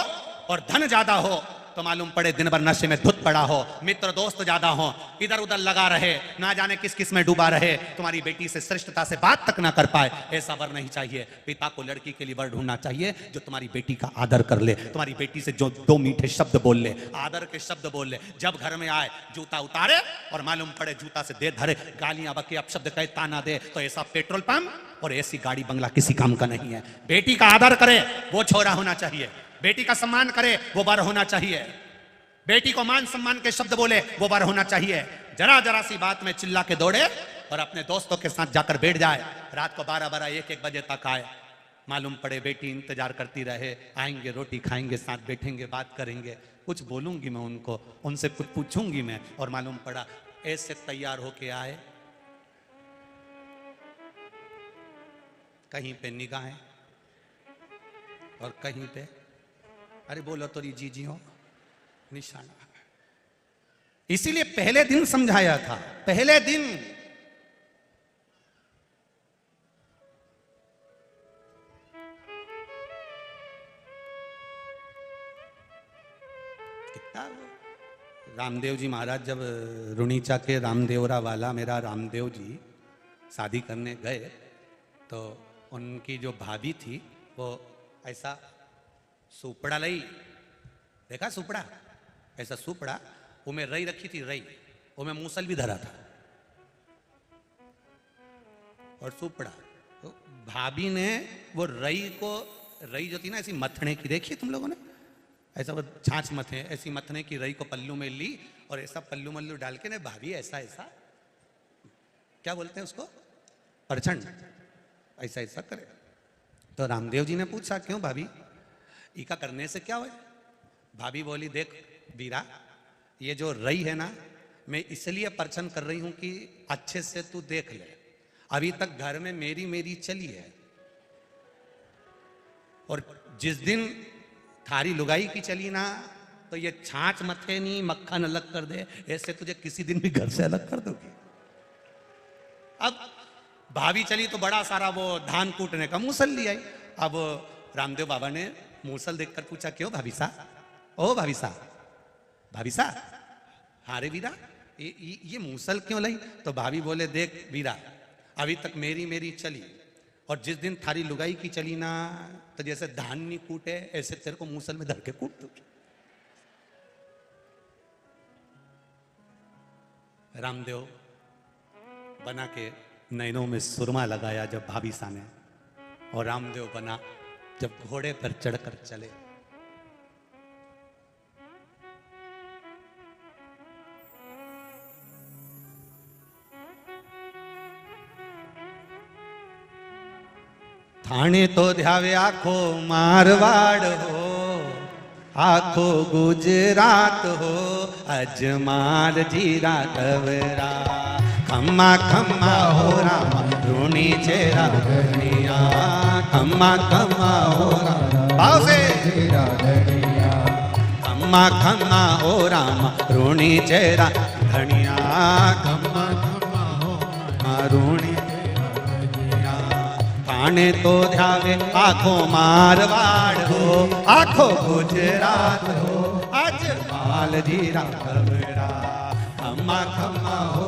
और धन ज्यादा हो, तो मालूम पड़े दिन भर नशे में धुत पड़ा हो, मित्र दोस्त ज्यादा हो, इधर उधर लगा रहे, ना जाने किस किस में डूबा रहे, तुम्हारी बेटी से श्रेष्ठता से बात तक ना कर पाए। ऐसा वर नहीं चाहिए। पिता को लड़की के लिए वर ढूंढना चाहिए जो तुम्हारी बेटी का आदर कर ले, तुम्हारी बेटी से जो दो मीठे शब्द बोल ले, आदर के शब्द बोल ले। जब घर में आए जूता उतारे और मालूम पड़े जूता से दे धरे, गालियां बके अपशब्द कहे, ताना दे, तो ऐसा पेट्रोल पंप और ऐसी गाड़ी बंगला किसी काम का नहीं है। बेटी का आदर करे वो छोरा होना चाहिए, बेटी का सम्मान करे वो वर होना चाहिए, बेटी को मान सम्मान के शब्द बोले वो वर होना चाहिए। जरा जरा सी बात में चिल्ला के दौड़े और अपने दोस्तों के साथ जाकर बैठ जाए, रात को 12-12, 1-1 बजे तक आए, मालूम पड़े बेटी इंतजार करती रहे, आएंगे रोटी खाएंगे, साथ बैठेंगे, बात करेंगे, कुछ बोलूंगी मैं उनको, उनसे कुछ पूछूंगी मैं, और मालूम पड़ा ऐसे तैयार होके आए, कहीं पे निगाहें और कहीं पे, अरे बोलो तो जीजी हो, निशाना। इसीलिए पहले दिन समझाया था, पहले दिन। कितना रामदेव जी महाराज जब रुणीचा के रामदेवरा वाला मेरा रामदेव जी शादी करने गए, तो उनकी जो भाभी थी वो ऐसा सुपड़ा लाई, देखा सुपड़ा, ऐसा सुपड़ा, वो में रई रखी थी, रई, वो में मूसल भी धरा था और सुपड़ा। तो भाभी ने वो रई को, रई जो थी ना ऐसी मथने की, देखिए तुम लोगों ने, ऐसा वो छाछ मथे, ऐसी मथने की रई को पल्लू में ली और ऐसा पल्लू मल्लू डाल के ना भाभी ऐसा ऐसा, क्या बोलते हैं उसको, परछन, ऐसा ऐसा करे। तो रामदेव जी ने पूछा क्यों भाभी, इका करने से क्या हुआ? भाभी बोली देख वीरा, ये जो रई है ना, मैं इसलिए परछन कर रही हूं कि अच्छे से तू देख ले, अभी तक घर में मेरी मेरी चली है, और जिस दिन थारी लुगाई की चली ना, तो ये छाछ मथे नहीं, मक्खन अलग कर दे, ऐसे तुझे किसी दिन भी घर से अलग कर दूंगी। अब भाभी चली तो बड़ा सारा वो धान कूटने का मूसल लिया। अब रामदेव बाबा ने मूसल देखकर पूछा क्यों भाभी साहब, ओ भाभी साहब, भाभी साहब, हाँ रे वीरा, ये मूसल क्यों लाई? तो भाभी बोले देख वीरा, अभी तक मेरी मेरी चली, और जिस दिन थारी लुगाई की चली ना, तो जैसे धान नहीं कूटे ऐसे तेरे को मूसल में धर के कूट दूंगी। रामदेव बना के नैनों में सुरमा लगाया जब भाभी सा ने, और रामदेव बना जब घोड़े पर चढ़कर चले। थाने तो ध्यावे आखो मारवाड़ हो, आखो गुजरात हो, अजमाल जीरा तवरा। खम्मा खम्मा हो रामा रूणी चेरा धनिया, खम्मा खम्मा हो रामा भाव से खम्मा खम्मा हो रामा रूणी चेरा धनिया, खम्मा खम्मा हो रामा रूणी चेरा। थाने तो ध्यावे आखो मारवाड़ हो, आखो गुजरात हो, अजमाल जीरा तवरा। खम्मा खम्मा हो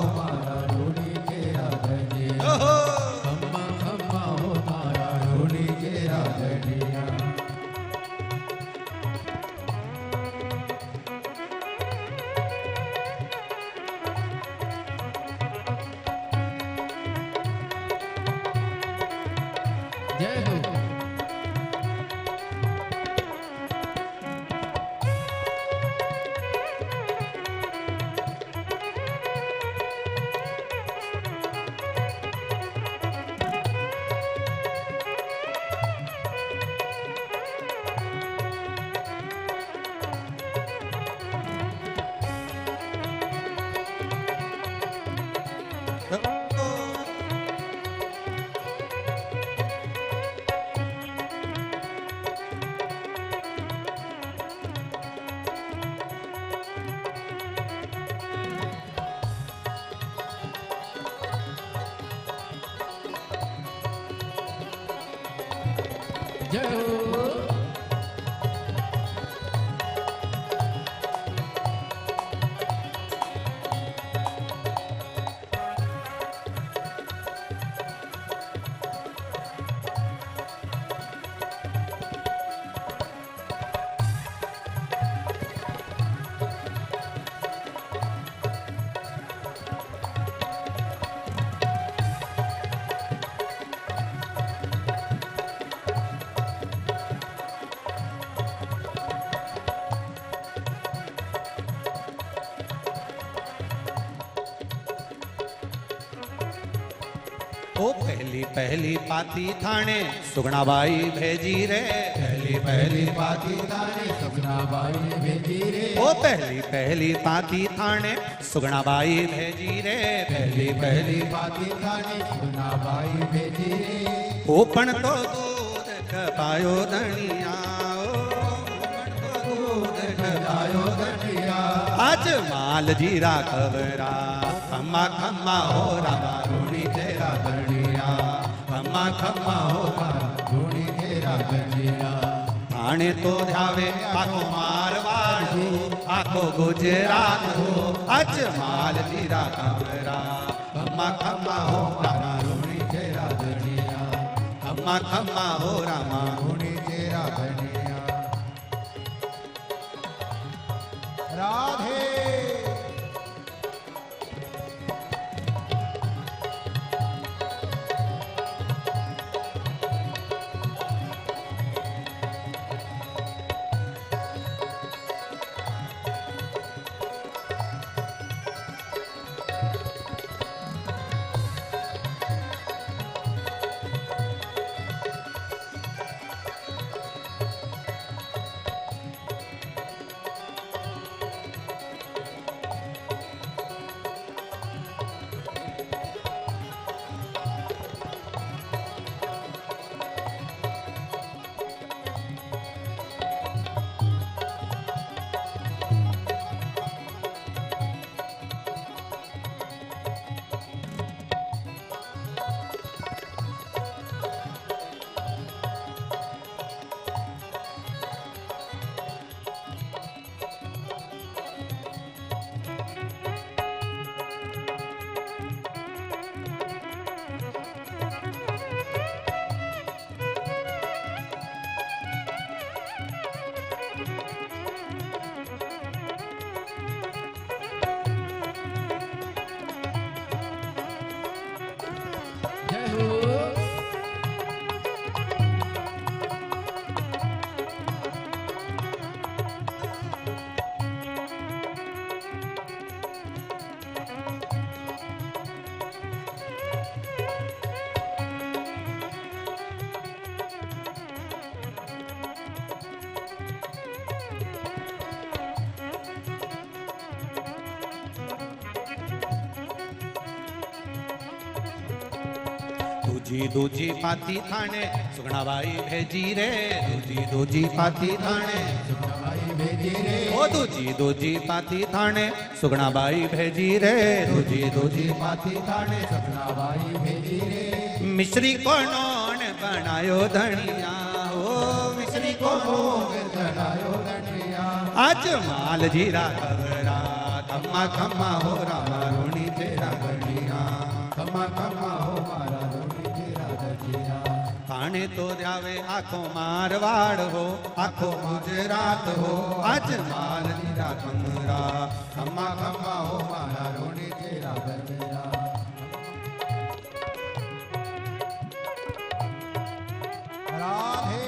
खम्मा खम्मा हो मारा रूणी चेरा धनिया। जय हो। जय हो। ओ पहली पहली पाती थाने सुगुणाबाई भेजी रे, पहली पहली पाती थाने सुगुणाबाई भेजी रे। ओ पहली पहली पाती थाने सुगुणाबाई भेजी रे, पहली पहली पाती थाने सुगुणाबाई भेजी रे। ओपन तो दूध खपायो धनिया, दूध खपायो धनिया, आज माल जीरा खबरा। खम्मा खम्मा हो रामा रूणी चेरा धनिया, खम्मा खम्मा हो रामा रूणी चेरा धनिया। थाने तो ध्यावे आखो मारवाड़ हो, आखो गुजरात हो, अजमाल जीरा खबरा। खम्मा खम्मा हो रामा रूणी चेरा धनिया, खम्मा खम्मा हो रामा रूणी चेरा धनिया। राधे। दूजी पाती थाने सुगणाबाई भेजी रे, दूजी पाती थाने सुगनाबाई भेजी रे, ओ दूजी पाती थाने सुगणाबाई भेजी रे, दूजी पाती थाने सुगनाबाई भेजी रे। मिश्री को नौन बनायो धनिया, ओ मिश्री को बनायो धनिया, आज माल जीरा खबरा, खम्मा खम्मा हो रामा रोनी तेरा गणिया, खमा खमा हो मारा रोनी तेरा गठिया। खाने तो जावे आखो मारवाड़ हो, आखो गुजरात हो, आज माल जीरा खमरा, खमा खमा हो मारा रोनी तेरा गठिया। राधे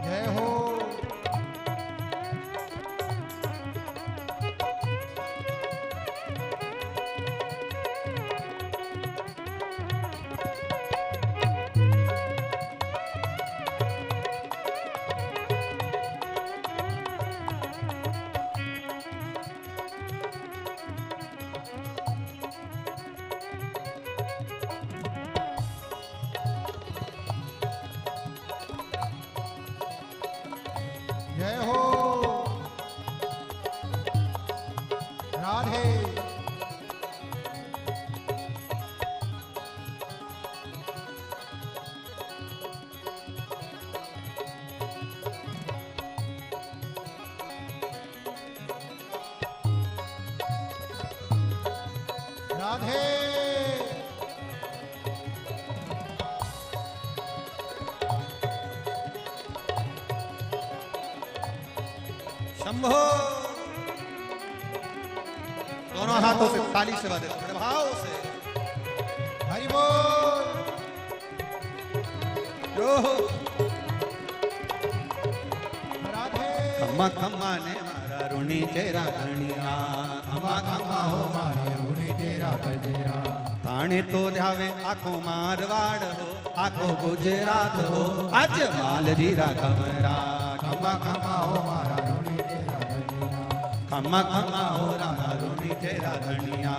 जय हो। जय हो राधे। राधे शंभो। दोनों हाथों से ताली से बजाते बड़े भाव से। हरि बोल। राधे खम्मा खम्मा ने मारा रुणी तेरा धनिया, खम्मा खम्मा हो मारे रोनी तेरा गठिया। थाने तो जावे आखो मारवाड़ हो, आखो गुजरात हो, आज माल जीरा खमरा, खम्मा खम्मा हो मारा रोनी तेरा गठिया। खम्मा खम्मा हो रामा रुणी तेरा धनिया,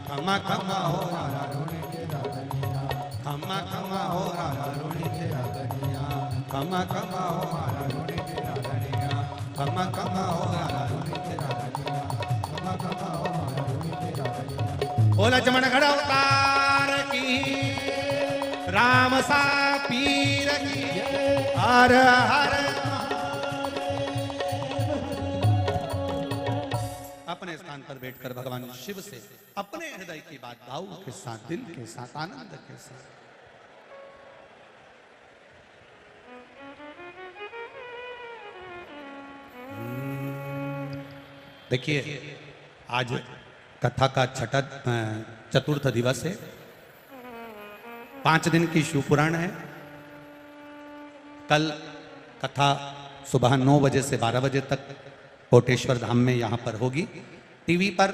खम्मा खम्मा हो रामा रोनी तेरा गठिया। खम्मा खम्मा हो रामा रुणी तेरा धनिया, खम्मा खम्मा हो रामा रुणी तेरा धनिया, खम्मा खम्मा हो रामा रुणी तेरा धनिया, खम्मा खम्मा हो रामा रुणी तेरा धनिया। ओ लक्ष्मण गढ़ अवतार की, राम सा पीर की, हर हर। अपने स्थान पर बैठकर भगवान शिव से अपने हृदय की बात भाव के साथ, दिल के साथ, आनंद के साथ। देखिए आज कथा का छठा चतुर्थ दिवस है, 5 दिन की शिव पुराण है। कल कथा सुबह 9 बजे से 12 बजे तक कोटेश्वर धाम में यहाँ पर होगी। टीवी पर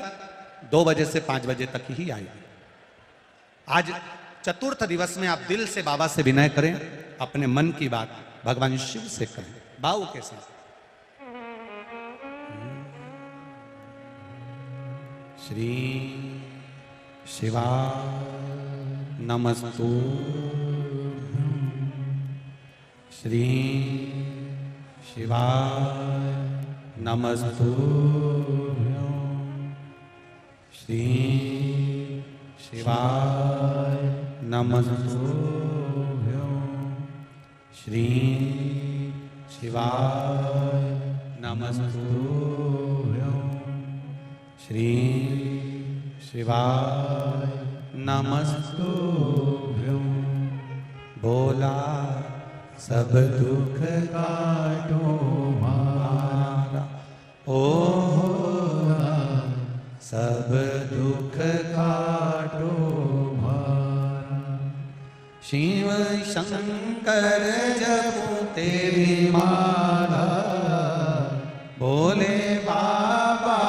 2 बजे से 5 बजे तक ही आएगी। आज चतुर्थ दिवस में आप दिल से बाबा से विनय करें, अपने मन की बात भगवान शिव से करें, भाव के साथ। श्री शिवा नमस्तु, श्री शिवा नमस्तु, श्री शिवाय नमस्तु, श्री शिवाय नमस्तु, श्री शिवाय नमस्तु। बोला सब दुख काटो मारा, ओ सब दुख काटो मारा। शिव शंकर जपो तेरी माला, बोले बाबा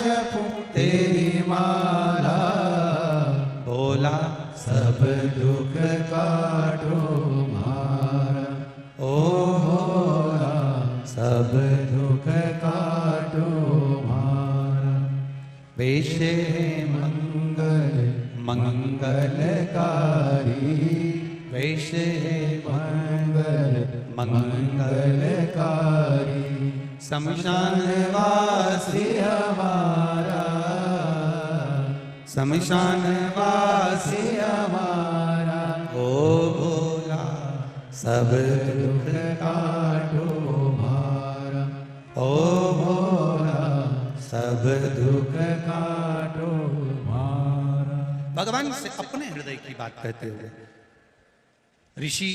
जपो तेरी माला। बोला सब दुख काटो मारा, ओ भोला सब वेशे मंगल मंगलकारी, वेशे मंगल मंगलकारी, शमशान वासी हमारा शमशान वासी हमारा, ओ भोला सब दुख काटो मारा, ओ भोला सब दुख। काटो मारा। भगवान से अपने हृदय की बात कहते हुए ऋषि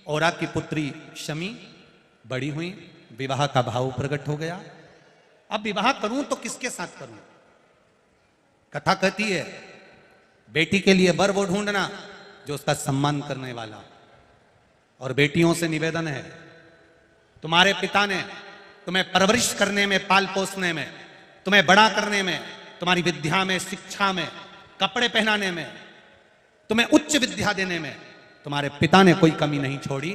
औरा की पुत्री शमी बड़ी हुई, विवाह का भाव प्रकट हो गया। अब विवाह करूं तो किसके साथ करूं? कथा कहती है बेटी के लिए वर वो ढूंढना जो उसका सम्मान करने वाला। और बेटियों से निवेदन है, तुम्हारे पिता ने तुम्हें परवरिश करने में, पाल पोसने में, तुम्हें बड़ा करने में, तुम्हारी विद्या में, शिक्षा में, कपड़े पहनाने में, तुम्हें उच्च विद्या देने में तुम्हारे पिता ने कोई कमी नहीं छोड़ी।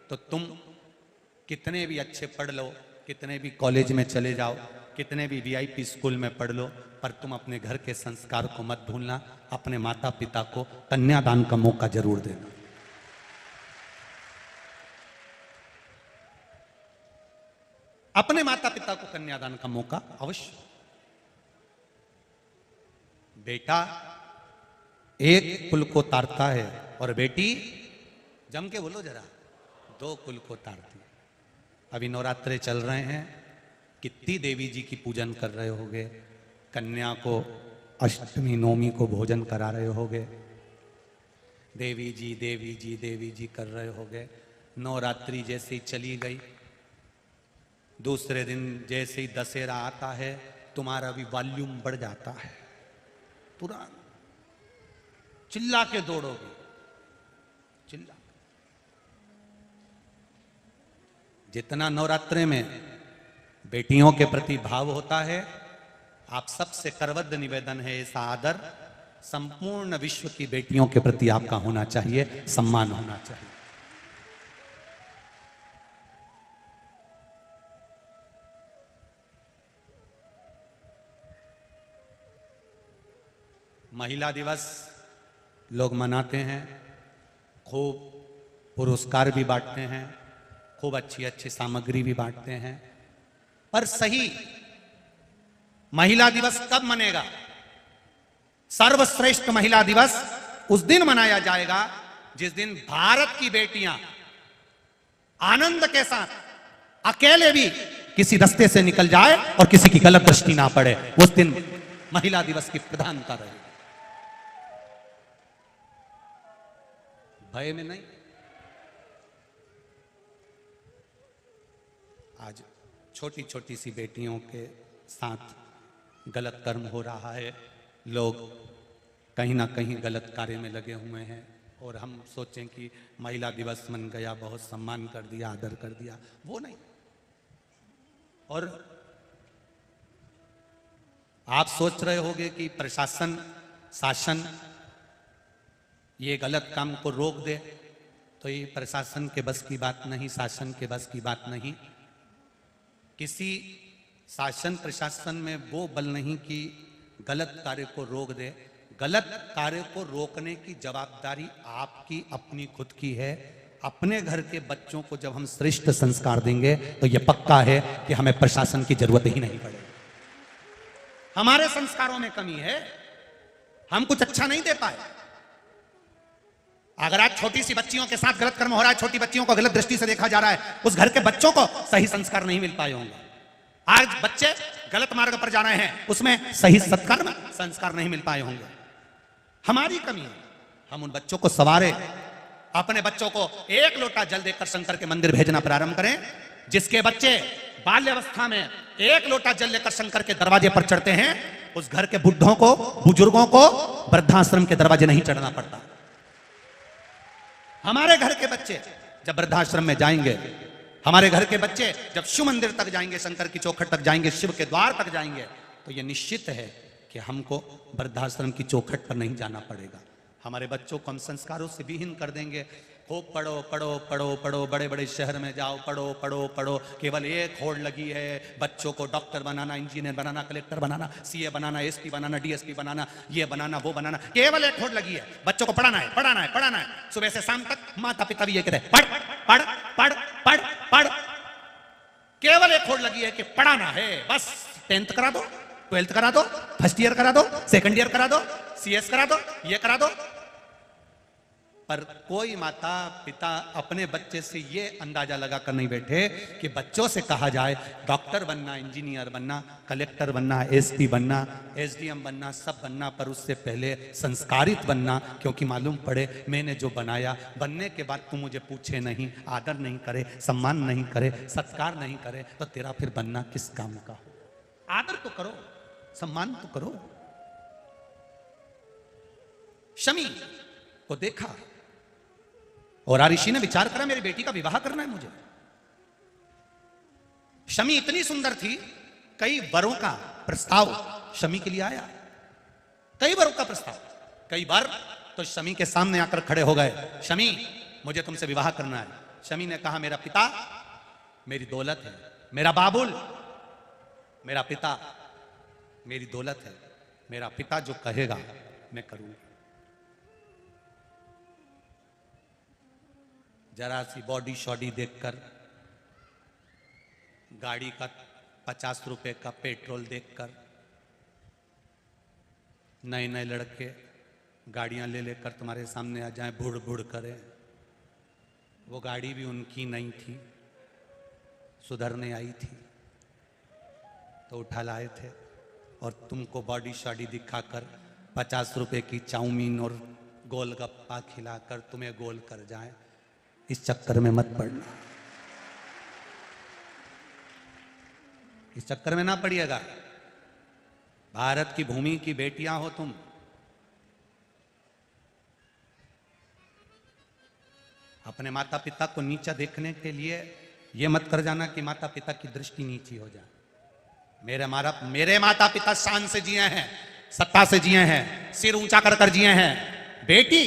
तो तुम कितने भी अच्छे पढ़ लो, कितने भी कॉलेज में चले जाओ, कितने भी वीआईपी स्कूल में पढ़ लो, पर तुम अपने घर के संस्कार को मत भूलना। अपने माता पिता को कन्यादान का मौका जरूर देना। अपने माता पिता को कन्यादान का मौका अवश्य। बेटा एक कुल को तारता है और बेटी, जम के बोलो जरा, 2 कुल को तारती है। अभी नवरात्रे चल रहे हैं, कितनी देवी जी की पूजन कर रहे होगे, कन्या को अष्टमी नवमी को भोजन करा रहे होगे, देवी जी देवी जी देवी जी कर रहे होगे। नवरात्रि जैसे ही चली गई, दूसरे दिन जैसे ही दशहरा आता है, तुम्हारा भी वॉल्यूम बढ़ जाता है, तुरंत चिल्ला के दौड़ोगे, चिल्ला। जितना नवरात्रे में बेटियों के प्रति भाव होता है, आप सबसे करवद्ध निवेदन है, ऐसा आदर संपूर्ण विश्व की बेटियों के प्रति आपका होना चाहिए, सम्मान होना चाहिए। महिला दिवस लोग मनाते हैं, खूब पुरस्कार भी बांटते हैं, खूब अच्छी अच्छी सामग्री भी बांटते हैं, पर सही महिला दिवस कब मनेगा? सर्वश्रेष्ठ महिला दिवस उस दिन मनाया जाएगा जिस दिन भारत की बेटियां आनंद के साथ अकेले भी किसी रास्ते से निकल जाए और किसी की गलत दृष्टि ना पड़े, उस दिन महिला दिवस की प्रधानता रहेगी। भय में नहीं। आज छोटी छोटी सी बेटियों के साथ गलत कर्म हो रहा है, लोग कहीं ना कहीं गलत कार्य में लगे हुए हैं, और हम सोचें कि महिला दिवस मन गया, बहुत सम्मान कर दिया, आदर कर दिया, वो नहीं। और आप सोच रहे होंगे कि प्रशासन, शासन ये गलत काम को रोक दे, तो ये प्रशासन के बस की बात नहीं, शासन के बस की बात नहीं। किसी शासन प्रशासन में वो बल नहीं कि गलत कार्य को रोक दे। गलत कार्य को रोकने की जवाबदारी आपकी अपनी खुद की है। अपने घर के बच्चों को जब हम श्रेष्ठ संस्कार देंगे तो यह पक्का है कि हमें प्रशासन की जरूरत ही नहीं पड़ेगी। हमारे संस्कारों में कमी है, हम कुछ अच्छा नहीं दे पाए। अगर आज छोटी सी बच्चियों के साथ गलत कर्म हो रहा है, छोटी बच्चियों को गलत दृष्टि से देखा जा रहा है, उस घर के बच्चों को सही संस्कार नहीं मिल पाए होंगे। आज बच्चे गलत मार्ग पर जा रहे हैं, उसमें सही सत्कर्म संस्कार नहीं मिल पाए होंगे। हमारी कमी है, हम उन बच्चों को सवारे, अपने बच्चों को 1 लोटा जल देकर शंकर के मंदिर भेजना प्रारंभ करें। जिसके बच्चे बाल्यावस्था में 1 लोटा जल लेकर शंकर के दरवाजे पर चढ़ते हैं, उस घर के बुढ़ों को, बुजुर्गों को वृद्धाश्रम के दरवाजे नहीं चढ़ना पड़ता। हमारे घर के बच्चे जब वृद्धाश्रम में जाएंगे, हमारे घर के बच्चे जब शिव मंदिर तक जाएंगे, शंकर की चौखट तक जाएंगे, शिव के द्वार तक जाएंगे, तो यह निश्चित है कि हमको वृद्धाश्रम की चौखट पर नहीं जाना पड़ेगा। हमारे बच्चों को हम संस्कारों से विहीन कर देंगे खूब पढ़ो पढ़ो पढ़ो पढ़ो, बड़े बड़े शहर में जाओ, पढ़ो पढ़ो पढ़ो, केवल एक होड़ लगी है बच्चों को डॉक्टर बनाना, इंजीनियर बनाना, कलेक्टर बनाना, सीए बनाना, एसपी बनाना, डीएसपी बनाना, ये बनाना वो बनाना, केवल एक होड़ लगी है बच्चों को पढ़ाना है पढ़ाना है पढ़ाना है। सुबह से शाम तक माता पिता भी ये कहते हैं पढ़ पढ़ पढ़ पढ़ पढ़, केवल एक होड़ लगी है कि पढ़ाना है बस। 10th करा दो, 12th करा दो, फर्स्ट ईयर करा दो, सेकंड ईयर करा दो, सीएस करा दो, ये करा दो। पर कोई माता पिता अपने बच्चे से ये अंदाजा लगाकर नहीं बैठे कि बच्चों से कहा जाए डॉक्टर बनना, इंजीनियर बनना, कलेक्टर बनना, एसपी बनना, एसडीएम बनना, सब बनना, पर उससे पहले संस्कारित बनना। क्योंकि मालूम पड़े मैंने जो बनाया, बनने के बाद तू मुझे पूछे नहीं, आदर नहीं करे, सम्मान नहीं करे, सत्कार नहीं करे, तो तेरा फिर बनना किस काम का हो? आदर तो करो, सम्मान तो करो। शमी को देखा और ऋषि ने विचार करा मेरी बेटी का विवाह करना है मुझे। शमी इतनी सुंदर थी, कई वरों का प्रस्ताव शमी के लिए आया, कई वरों का प्रस्ताव, कई बार तो शमी के सामने आकर खड़े हो गए, शमी मुझे तुमसे विवाह करना है। शमी ने कहा मेरा पिता मेरी दौलत है, मेरा बाबुल मेरा पिता मेरी दौलत है, मेरा पिता जो कहेगा मैं करूंगा। जरा सी बॉडी शॉडी देखकर, गाड़ी का 50 रुपए का पेट्रोल देखकर, नए नए लड़के गाड़ियां ले लेकर तुम्हारे सामने आ जाएं, बुड़ बुड़ करें, वो गाड़ी भी उनकी नहीं थी, सुधरने आई थी तो उठा लाए थे, और तुमको बॉडी शॉडी दिखाकर 50 रुपए की चाउमीन और गोलगप्पा खिलाकर तुम्हें गोल कर जाए, इस चक्कर में मत पड़ना, इस चक्कर में ना पड़िएगा। भारत की भूमि की बेटियां हो तुम, अपने माता पिता को नीचा देखने के लिए यह मत कर जाना कि माता पिता की दृष्टि नीची हो जाए। मेरे माता पिता शान से जिए हैं, सत्ता से जिए हैं, सिर ऊंचा कर कर जिए हैं। बेटी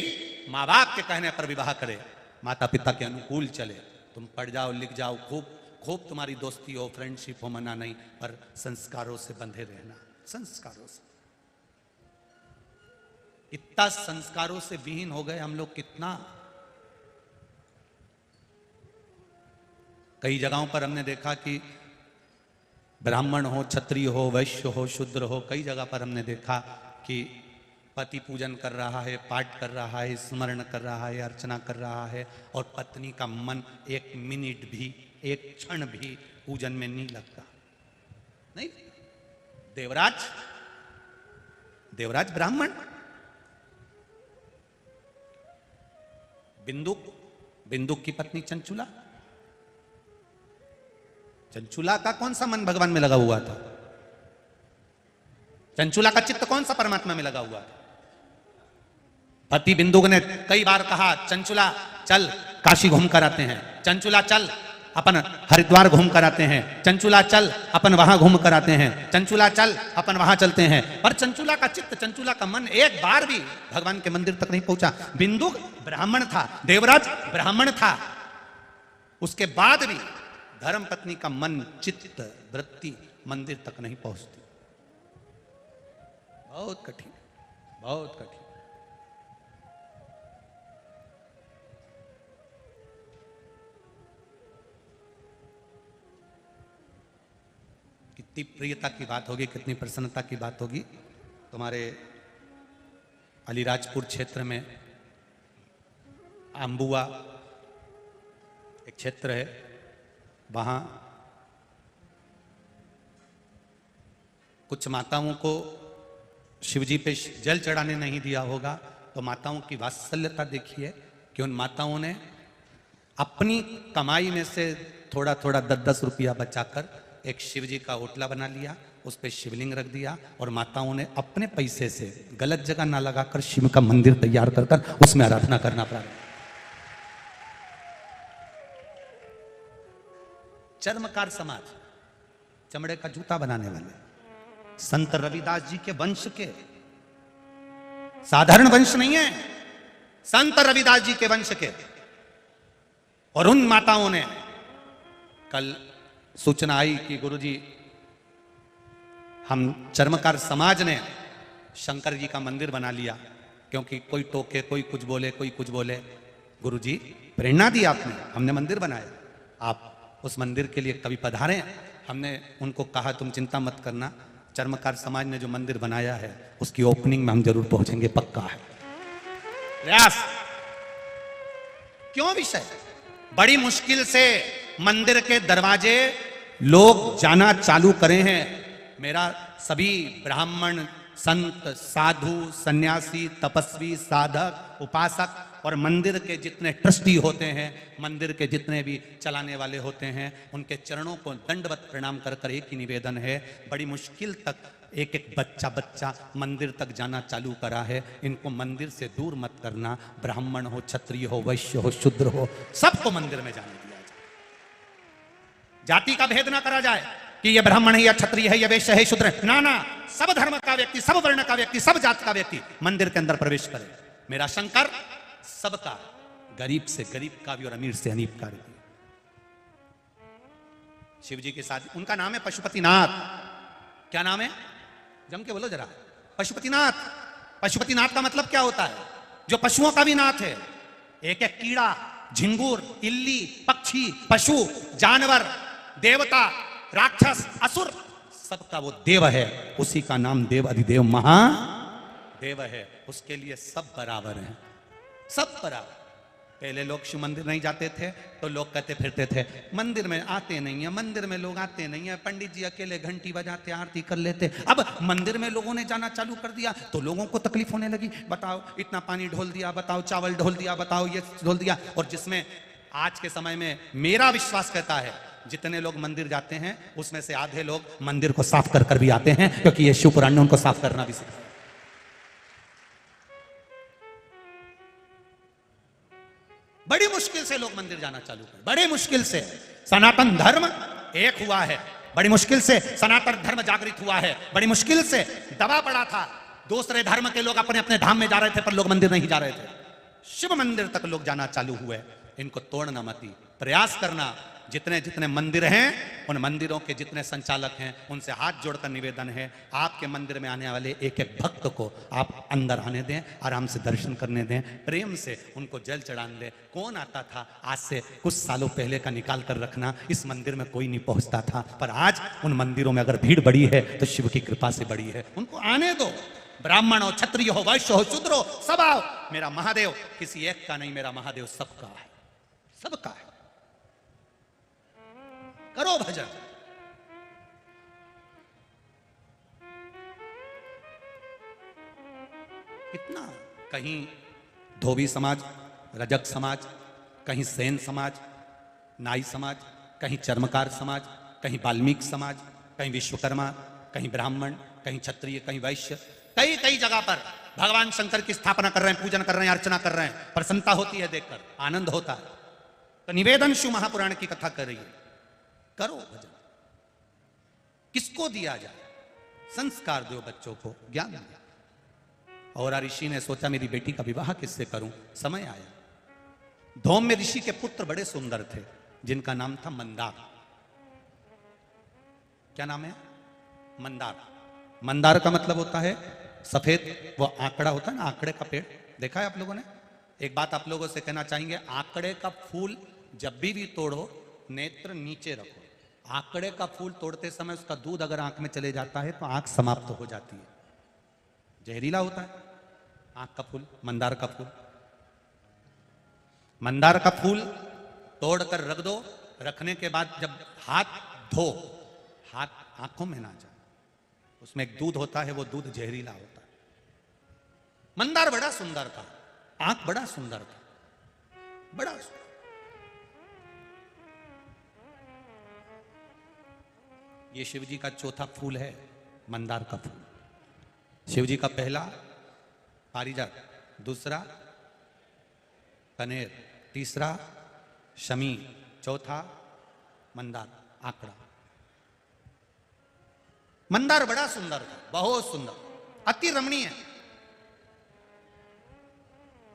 माँ बाप के कहने पर विवाह करे, माता पिता के अनुकूल चले, तुम पढ़ जाओ लिख जाओ, खूब खूब तुम्हारी दोस्ती हो, फ्रेंडशिप हो, मना नहीं, पर संस्कारों से बंधे रहना, संस्कारों से। इतना संस्कारों से विहीन हो गए हम लोग, कितना। कई जगहों पर हमने देखा कि ब्राह्मण हो, क्षत्रिय हो, वैश्य हो, शूद्र हो, कई जगह पर हमने देखा कि पति पूजन कर रहा है, पाठ कर रहा है, स्मरण कर रहा है, अर्चना कर रहा है, और पत्नी का मन एक मिनट भी, एक क्षण भी पूजन में नहीं लगता। नहीं, देवराज ब्राह्मण, बिंदुक की पत्नी चंचुला, चंचुला का कौन सा मन भगवान में लगा हुआ था? चंचुला का चित्त कौन सा परमात्मा में लगा हुआ था? पति बिंदुक ने कई बार कहा चंचुला चल काशी घूम कर आते हैं, चंचुला चल अपन हरिद्वार घूम कर आते हैं, चंचुला चल अपन वहां घूम कर आते हैं, चंचुला चल अपन वहां चलते हैं। पर चंचुला का चित्त, चंचुला का मन एक बार भी भगवान के मंदिर तक नहीं पहुंचा। बिंदुक ब्राह्मण था, देवराज ब्राह्मण था, उसके बाद भी धर्म पत्नी का मन, चित्त, वृत्ति मंदिर तक नहीं पहुंचती। बहुत कठिन, बहुत कठिन। कितनी प्रियता की बात होगी, कितनी प्रसन्नता की बात होगी। तुम्हारे अलीराजपुर क्षेत्र में अंबुआ एक क्षेत्र है, वहां कुछ माताओं को शिवजी पे जल चढ़ाने नहीं दिया होगा, तो माताओं की वात्सल्यता देखिए कि उन माताओं ने अपनी कमाई में से थोड़ा थोड़ा 10-10 रुपया बचाकर एक शिवजी का ओटला बना लिया, उस पे शिवलिंग रख दिया, और माताओं ने अपने पैसे से गलत जगह ना लगाकर शिव का मंदिर तैयार कर कर उसमें आराधना करना प्रारंभ। चर्मकार समाज, चमड़े का जूता बनाने वाले संत रविदास जी के वंश के, साधारण वंश नहीं है, संत रविदास जी के वंश के, और उन माताओं ने कल सूचना आई कि गुरुजी हम चर्मकार समाज ने शंकर जी का मंदिर बना लिया, क्योंकि कोई टोके, कोई कुछ बोले, कोई कुछ बोले। गुरुजी प्रेरणा दी आपने, हमने मंदिर बनाया, आप उस मंदिर के लिए कभी पधारे। हमने उनको कहा तुम चिंता मत करना, चर्मकार समाज ने जो मंदिर बनाया है उसकी ओपनिंग में हम जरूर पहुंचेंगे, पक्का है। प्रयास क्यों विषय? बड़ी मुश्किल से मंदिर के दरवाजे लोग जाना चालू करे हैं। मेरा सभी ब्राह्मण, संत, साधु, सन्यासी, तपस्वी, साधक, उपासक और मंदिर के जितने ट्रस्टी होते हैं, मंदिर के जितने भी चलाने वाले होते हैं, उनके चरणों को दंडवत प्रणाम कर कर एक ही निवेदन है, बड़ी मुश्किल तक एक एक बच्चा बच्चा मंदिर तक जाना चालू करा है, इनको मंदिर से दूर मत करना। ब्राह्मण हो, क्षत्रिय हो, वैश्य हो, शूद्र हो, सबको मंदिर में जाने दिया जाए। जाति का भेद ना करा जाए कि ये ब्राह्मण है या क्षत्रिय है या वैश्य है, शूद्र है, ना ना, सब धर्म का व्यक्ति, सब वर्ण का व्यक्ति, सब जात का व्यक्ति मंदिर के अंदर प्रवेश करे। मेरा शंकर सबका, गरीब से गरीब का भी और अमीर से अमीर का भी। शिव जी के साथ उनका नाम है पशुपतिनाथ। क्या नाम है? जम के बोलो जरा। पशुपतिनाथ। पशुपतिनाथ का मतलब क्या होता है? जो पशुओं का भी नाथ है। एक एक कीड़ा, झिंगुर, इल्ली, पक्षी, पशु, जानवर, देवता, राक्षस, असुर, सबका वो देव है। उसी का नाम देव अधिदेव महादेव है। उसके लिए सब बराबर हैं, सब बराबर। पहले लोग शिव मंदिर नहीं जाते थे तो लोग कहते फिरते थे मंदिर में आते नहीं है, मंदिर में लोग आते नहीं है, पंडित जी अकेले घंटी बजाते आरती कर लेते। अब मंदिर में लोगों ने जाना चालू कर दिया तो लोगों को तकलीफ होने लगी। बताओ इतना पानी ढोल दिया, बताओ चावल ढोल दिया, बताओ ये ढोल दिया। और जिसमें आज के समय में मेरा विश्वास कहता है जितने लोग मंदिर जाते हैं उसमें से आधे लोग मंदिर को साफ कर कर भी आते हैं, क्योंकि ये शिव पुराण ने उनको साफ करना भी सिखाया। बड़ी मुश्किल से लोग मंदिर जाना चालू कर, बड़ी मुश्किल से सनातन धर्म एक हुआ है, बड़ी मुश्किल से सनातन धर्म जागृत हुआ है, बड़ी मुश्किल से दबा पड़ा था। दूसरे धर्म के लोग अपने अपने धाम में जा रहे थे पर लोग मंदिर नहीं जा रहे थे। शिव मंदिर तक लोग जाना चालू हुए। इनको तोड़ना मती, प्रयास करना। जितने जितने मंदिर हैं उन मंदिरों के जितने संचालक हैं उनसे हाथ जोड़कर निवेदन है, आपके मंदिर में आने वाले एक एक भक्त को आप अंदर आने दें, आराम से दर्शन करने दें, प्रेम से उनको जल चढ़ाने दें। कौन आता था आज से कुछ सालों पहले का निकाल कर रखना, इस मंदिर में कोई नहीं पहुंचता था, पर आज उन मंदिरों में अगर भीड़ बड़ी है तो शिव की कृपा से बड़ी है। उनको आने दो। ब्राह्मण हो, क्षत्रिय हो, वैश्य हो, शूद्र हो, सब आओ। मेरा महादेव किसी एक का नहीं, मेरा महादेव सबका है, सबका है। करो भजन। कितना कहीं धोबी समाज, रजक समाज, कहीं सेन समाज, नाई समाज, कहीं चर्मकार समाज, कहीं वाल्मीकि समाज, कहीं विश्वकर्मा, कहीं ब्राह्मण, कहीं क्षत्रिय, कहीं वैश्य, कई कई जगह पर भगवान शंकर की स्थापना कर रहे हैं, पूजन कर रहे हैं, अर्चना कर रहे हैं। प्रसन्नता होती है देखकर, आनंद होता है। तो निवेदन शिव महापुराण की कथा कर रही है, करो भजन। किसको दिया जाए? संस्कार दो बच्चों को, ज्ञान दो। और ऋषि ने सोचा मेरी बेटी का विवाह किससे करूं? समय आया। धौम्य ऋषि के पुत्र बड़े सुंदर थे जिनका नाम था मंदार। क्या नाम है? मंदार। मंदार का मतलब होता है सफेद, वो आंकड़ा होता है ना, आंकड़े का पेड़ देखा है आप लोगों ने? एक बात आप लोगों से कहना चाहेंगे, आंकड़े का फूल जब भी तोड़ो नेत्र नीचे रखो। आंकड़े का फूल तोड़ते समय उसका दूध अगर आंख में चले जाता है तो आंख समाप्त हो जाती है, जहरीला होता है आंख का फूल। मंदार का फूल, मंदार का फूल तोड़कर रख दो। रखने के बाद जब हाथ धो, हाथ आंखों में ना जाए, उसमें एक दूध होता है, वो दूध जहरीला होता है। मंदार बड़ा सुंदर था, आंख बड़ा सुंदर था, बड़ा सुंदर। ये शिव जी का चौथा फूल है, मंदार का फूल। शिव जी का पहला पारिजात, दूसरा कनेर, तीसरा शमी, चौथा मंदार, आंकड़ा। मंदार बड़ा सुंदर था, बहुत सुंदर, अति रमणीय।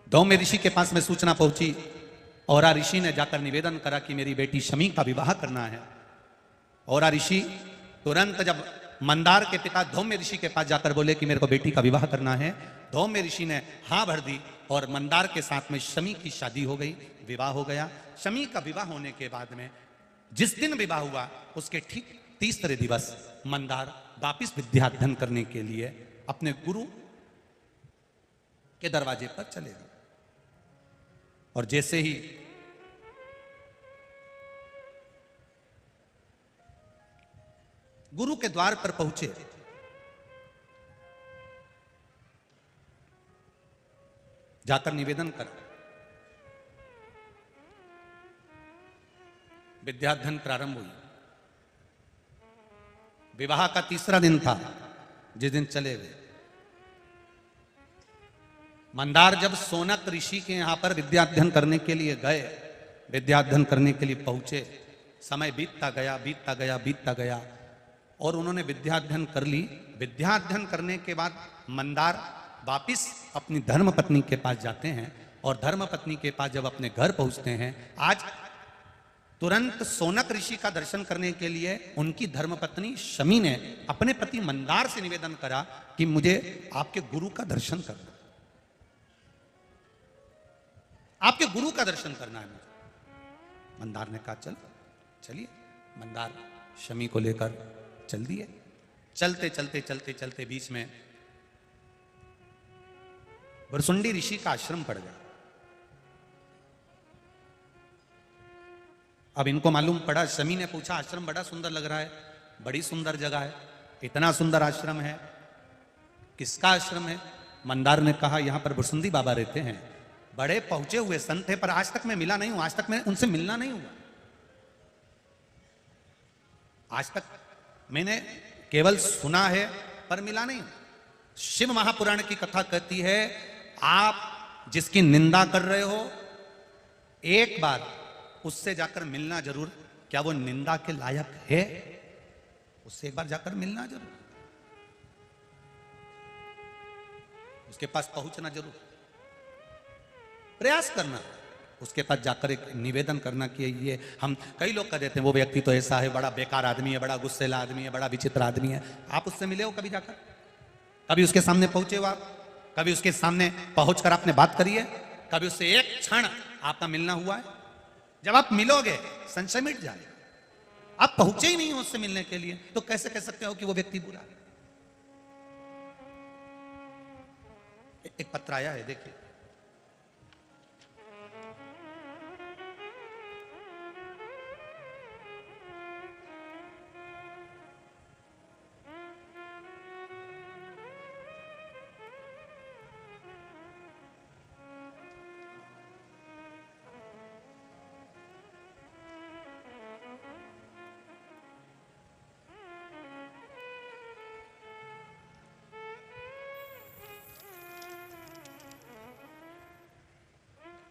धौम्य ऋषि के पास में सूचना पहुंची औरा ऋषि ने जाकर निवेदन करा कि मेरी बेटी शमी का विवाह करना है। औरा ऋषि तुरंत जब मंदार के पिता धौम्य ऋषि के पास जाकर बोले कि मेरे को बेटी का विवाह करना है, धौम्य ऋषि ने हाँ भर दी और मंदार के साथ में शमी की शादी हो गई, विवाह हो गया। शमी का विवाह होने के बाद में जिस दिन विवाह हुआ उसके ठीक तीसरे दिवस मंदार वापिस विद्या अध्ययन करने के लिए अपने गुरु के दरवाजे पर चले गए। और जैसे ही गुरु के द्वार पर पहुंचे, जाकर निवेदन करा, विद्याध्ययन प्रारंभ हुई। विवाह का तीसरा दिन था जिस दिन चले गए। मंदार जब सोनक ऋषि के यहां पर विद्याध्ययन करने के लिए गए, विद्याध्ययन करने के लिए पहुंचे, समय बीतता गया बीतता गया बीतता गया और उन्होंने विद्याध्ययन कर ली। विद्याध्ययन करने के बाद मंदार वापिस अपनी धर्मपत्नी के पास जाते हैं और धर्मपत्नी के पास जब अपने घर पहुंचते हैं, आज तुरंत सोनक ऋषि का दर्शन करने के लिए उनकी धर्मपत्नी शमी ने अपने पति मंदार से निवेदन करा कि मुझे आपके गुरु का दर्शन करना, आपके गुरु का दर्शन करना है मुझे। मंदार ने कहा चलिए। मंदार शमी को लेकर चल दिए। चलते चलते चलते चलते बीच में भुरसुंडी ऋषि का आश्रम पड़ गया। अब इनको मालूम पड़ा, शमी ने पूछा आश्रम बड़ा सुंदर लग रहा है, बड़ी सुंदर जगह है, इतना सुंदर आश्रम है, किसका आश्रम है? मंदार ने कहा यहां पर भुरसुंडी बाबा रहते हैं, बड़े पहुंचे हुए संत है, पर आज तक मैं मिला नहीं हूं, आज तक मैं उनसे मिलना नहीं हुआ, आज तक मैंने केवल सुना है पर मिला नहीं। शिव महापुराण की कथा कहती है आप जिसकी निंदा कर रहे हो एक बार उससे जाकर मिलना जरूर। क्या वो निंदा के लायक है? उससे एक बार जाकर मिलना जरूर, उसके पास पहुंचना जरूर, प्रयास करना, उसके पास जाकर एक निवेदन करना कि ये हम, कई लोग कह देते हैं वो व्यक्ति तो ऐसा है, बड़ा बेकार आदमी है, बड़ा गुस्सेला आदमी है, बड़ा विचित्र आदमी है। आप उससे मिले हो कभी जाकर? कभी उसके सामने पहुंचे हो आप? कभी उसके सामने पहुंचकर आपने बात करी है? कभी उससे एक क्षण आपका मिलना हुआ है? जब आप मिलोगे संशय मिट जाएगा। आप पहुंचे ही नहीं हो उससे मिलने के लिए तो कैसे कह सकते हो कि वो व्यक्ति बुरा है? एक पत्र आया है, देखिए।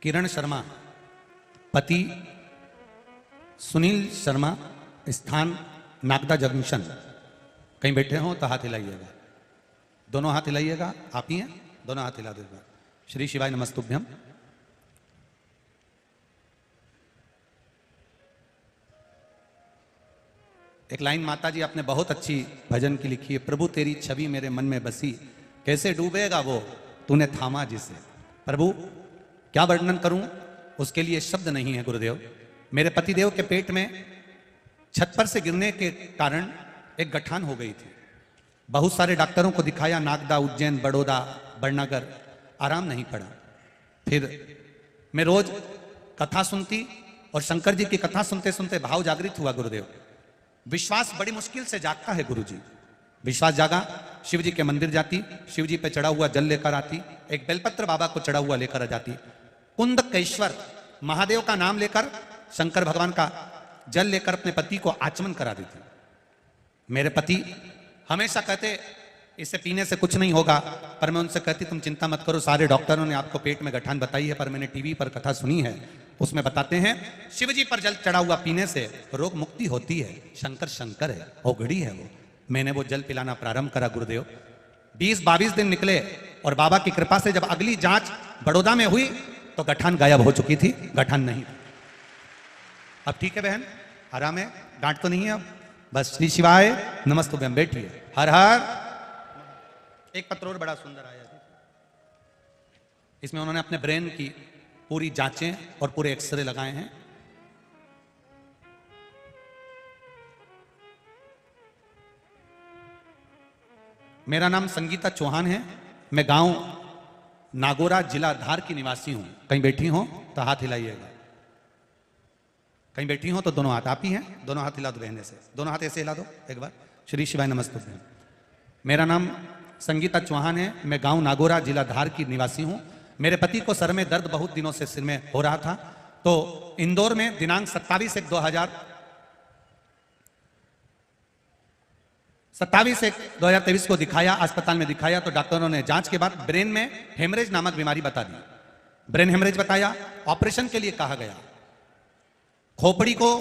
किरण शर्मा, पति सुनील शर्मा, स्थान नागदा जंक्शन। कहीं बैठे हो तो हाथ हिलाइएगा, दोनों हाथ हिलाइएगा। आप ही हैं? दोनों हाथ हिला देगा। श्री शिवाय नमस्तुभ्यम। एक लाइन माता जी आपने बहुत अच्छी भजन की लिखी है, प्रभु तेरी छवि मेरे मन में बसी, कैसे डूबेगा वो तूने थामा जिसे। प्रभु क्या वर्णन करूं, उसके लिए शब्द नहीं है गुरुदेव। मेरे पतिदेव के पेट में छत पर से गिरने के कारण एक गठान हो गई थी। बहुत सारे डॉक्टरों को दिखाया, नागदा, उज्जैन, बड़ौदा, बड़नगर, आराम नहीं पड़ा। फिर मैं रोज कथा सुनती और शंकर जी की कथा सुनते सुनते भाव जागृत हुआ गुरुदेव। विश्वास बड़ी मुश्किल से जागता है गुरुजी। विश्वास जागा, शिव जी के मंदिर जाती, शिव जी पे चढ़ा हुआ जल लेकर आती, एक बेलपत्र बाबा को चढ़ा हुआ लेकर आ जाती, कुंदकेश्वर महादेव का नाम लेकर शंकर भगवान का जल लेकर अपने पति को आचमन करा देती। मेरे पति हमेशा कहते इसे पीने से कुछ नहीं होगा, पर मैं उनसे कहती तुम चिंता मत करो, सारे डॉक्टरों ने आपको पेट में गठान बताई है, पर मैंने टीवी पर कथा सुनी है, उसमें बताते हैं शिव जी पर जल चढ़ा हुआ पीने से रोग मुक्ति होती है। शंकर शंकर है, औगड़ी है वो। मैंने वो जल पिलाना प्रारंभ करा गुरुदेव। 20-22 दिन निकले और बाबा की कृपा से जब अगली जांच बड़ौदा में हुई तो गठान गायब हो चुकी थी, गठान नहीं थी। अब ठीक है बहन, आराम है, डांट तो नहीं है अब, बस श्री शिवाय नमस्तुभ्यम, बैठिए। हर हर। एक पत्र और बड़ा सुंदर आया है, इसमें उन्होंने अपने ब्रेन की पूरी जांचें और पूरे एक्सरे लगाए हैं। मेरा नाम संगीता चौहान है, मैं गांव नागौरा जिला धार की निवासी हूं। कहीं बैठी हो तो हाथ हिलाइएगा, कहीं बैठी हो तो दोनों हाथ, आप ही हैं, दोनों हाथ हिला दो बहने से, दोनों हाथ ऐसे हिला दो एक बार। श्री शिवाय नमस्तुभ्यम। मेरा नाम संगीता चौहान है, मैं गांव नागौरा जिला धार की निवासी हूं। मेरे पति को सर में दर्द बहुत दिनों से सिर में हो रहा था, तो इंदौर में दिनांक 27/1/2023 को दिखाया, अस्पताल में दिखाया, तो डॉक्टरों ने जांच के बाद ब्रेन में हेमरेज नामक बीमारी बता दी। ब्रेन हेमरेज बताया, ऑपरेशन के लिए कहा गया। खोपड़ी को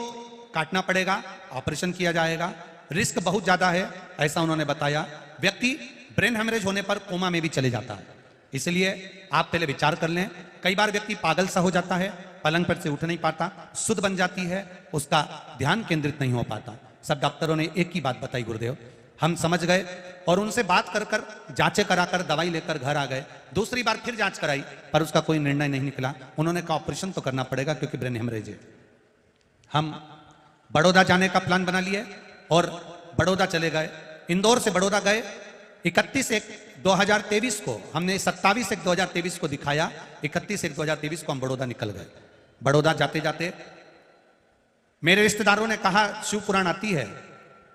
काटना पड़ेगा, ऑपरेशन किया जाएगा, रिस्क बहुत ज्यादा है, ऐसा उन्होंने बताया। व्यक्ति ब्रेन हेमरेज होने पर कोमा में भी चले जाता है, इसलिए आप पहले विचार कर लें। कई बार व्यक्ति पागल सा हो जाता है, पलंग पर से उठ नहीं पाता, सुध बन जाती है, उसका ध्यान केंद्रित नहीं हो पाता। सब डॉक्टरों ने एक ही बात बताई गुरुदेव, हम समझ गए और उनसे बात कर कर जांचें कराकर दवाई लेकर घर आ गए। दूसरी बार फिर जांच कराई पर उसका कोई निर्णय नहीं निकला। उन्होंने कहा ऑपरेशन तो करना पड़ेगा क्योंकि ब्रेन हेमरेज है। हम बड़ौदा जाने का प्लान बना लिए और बड़ौदा चले गए। इंदौर से बड़ौदा गए। 31/1/2023 को हमने 27/1/2023 को दिखाया, 31/1/2023 को हम बड़ौदा निकल गए। बड़ौदा जाते जाते मेरे रिश्तेदारों ने कहा शिव पुराण आती है,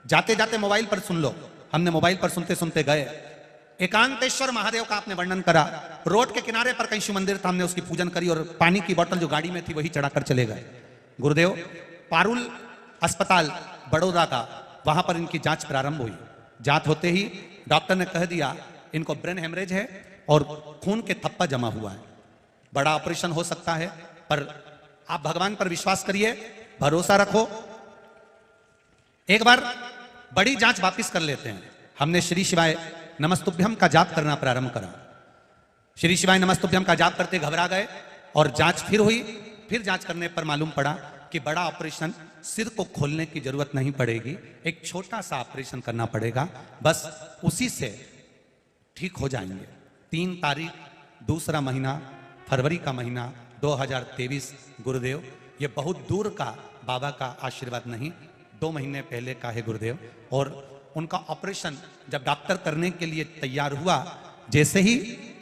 जाते जाते मोबाइल पर सुन लो। हमने मोबाइल पर सुनते सुनते गए। एकांतेश्वर महादेव का आपने वर्णन करा, रोड के किनारे पर कहीं शिव मंदिर था, हमने उसकी पूजन करी और पानी की बोतल जो गाड़ी में थी वही चढ़ाकर चले गए। गुरुदेव पारुल अस्पताल बड़ौदा का, वहां पर इनकी जांच प्रारंभ हुई। जांच होते ही डॉक्टर ने कह दिया इनको ब्रेन हेमरेज है और खून के थप्पा जमा हुआ है, बड़ा ऑपरेशन हो सकता है, पर आप भगवान पर विश्वास करिए, भरोसा रखो, एक बार बड़ी जांच वापिस कर लेते हैं। हमने श्री शिवाय नमस्तुभ्यम का जाप करना प्रारंभ करा। श्री शिवाय नमस्तुभ्यम का जाप करते घबरा गए और जांच फिर हुई। फिर जांच करने पर मालूम पड़ा कि बड़ा ऑपरेशन, सिर को खोलने की जरूरत नहीं पड़ेगी, एक छोटा सा ऑपरेशन करना पड़ेगा, बस उसी से ठीक हो जाएंगे। 3 तारीख 2 महीना फरवरी का महीना 2023। गुरुदेव ये बहुत दूर का बाबा का आशीर्वाद नहीं, 2 महीने पहले का है गुरुदेव। और उनका ऑपरेशन जब डॉक्टर करने के लिए तैयार हुआ, जैसे ही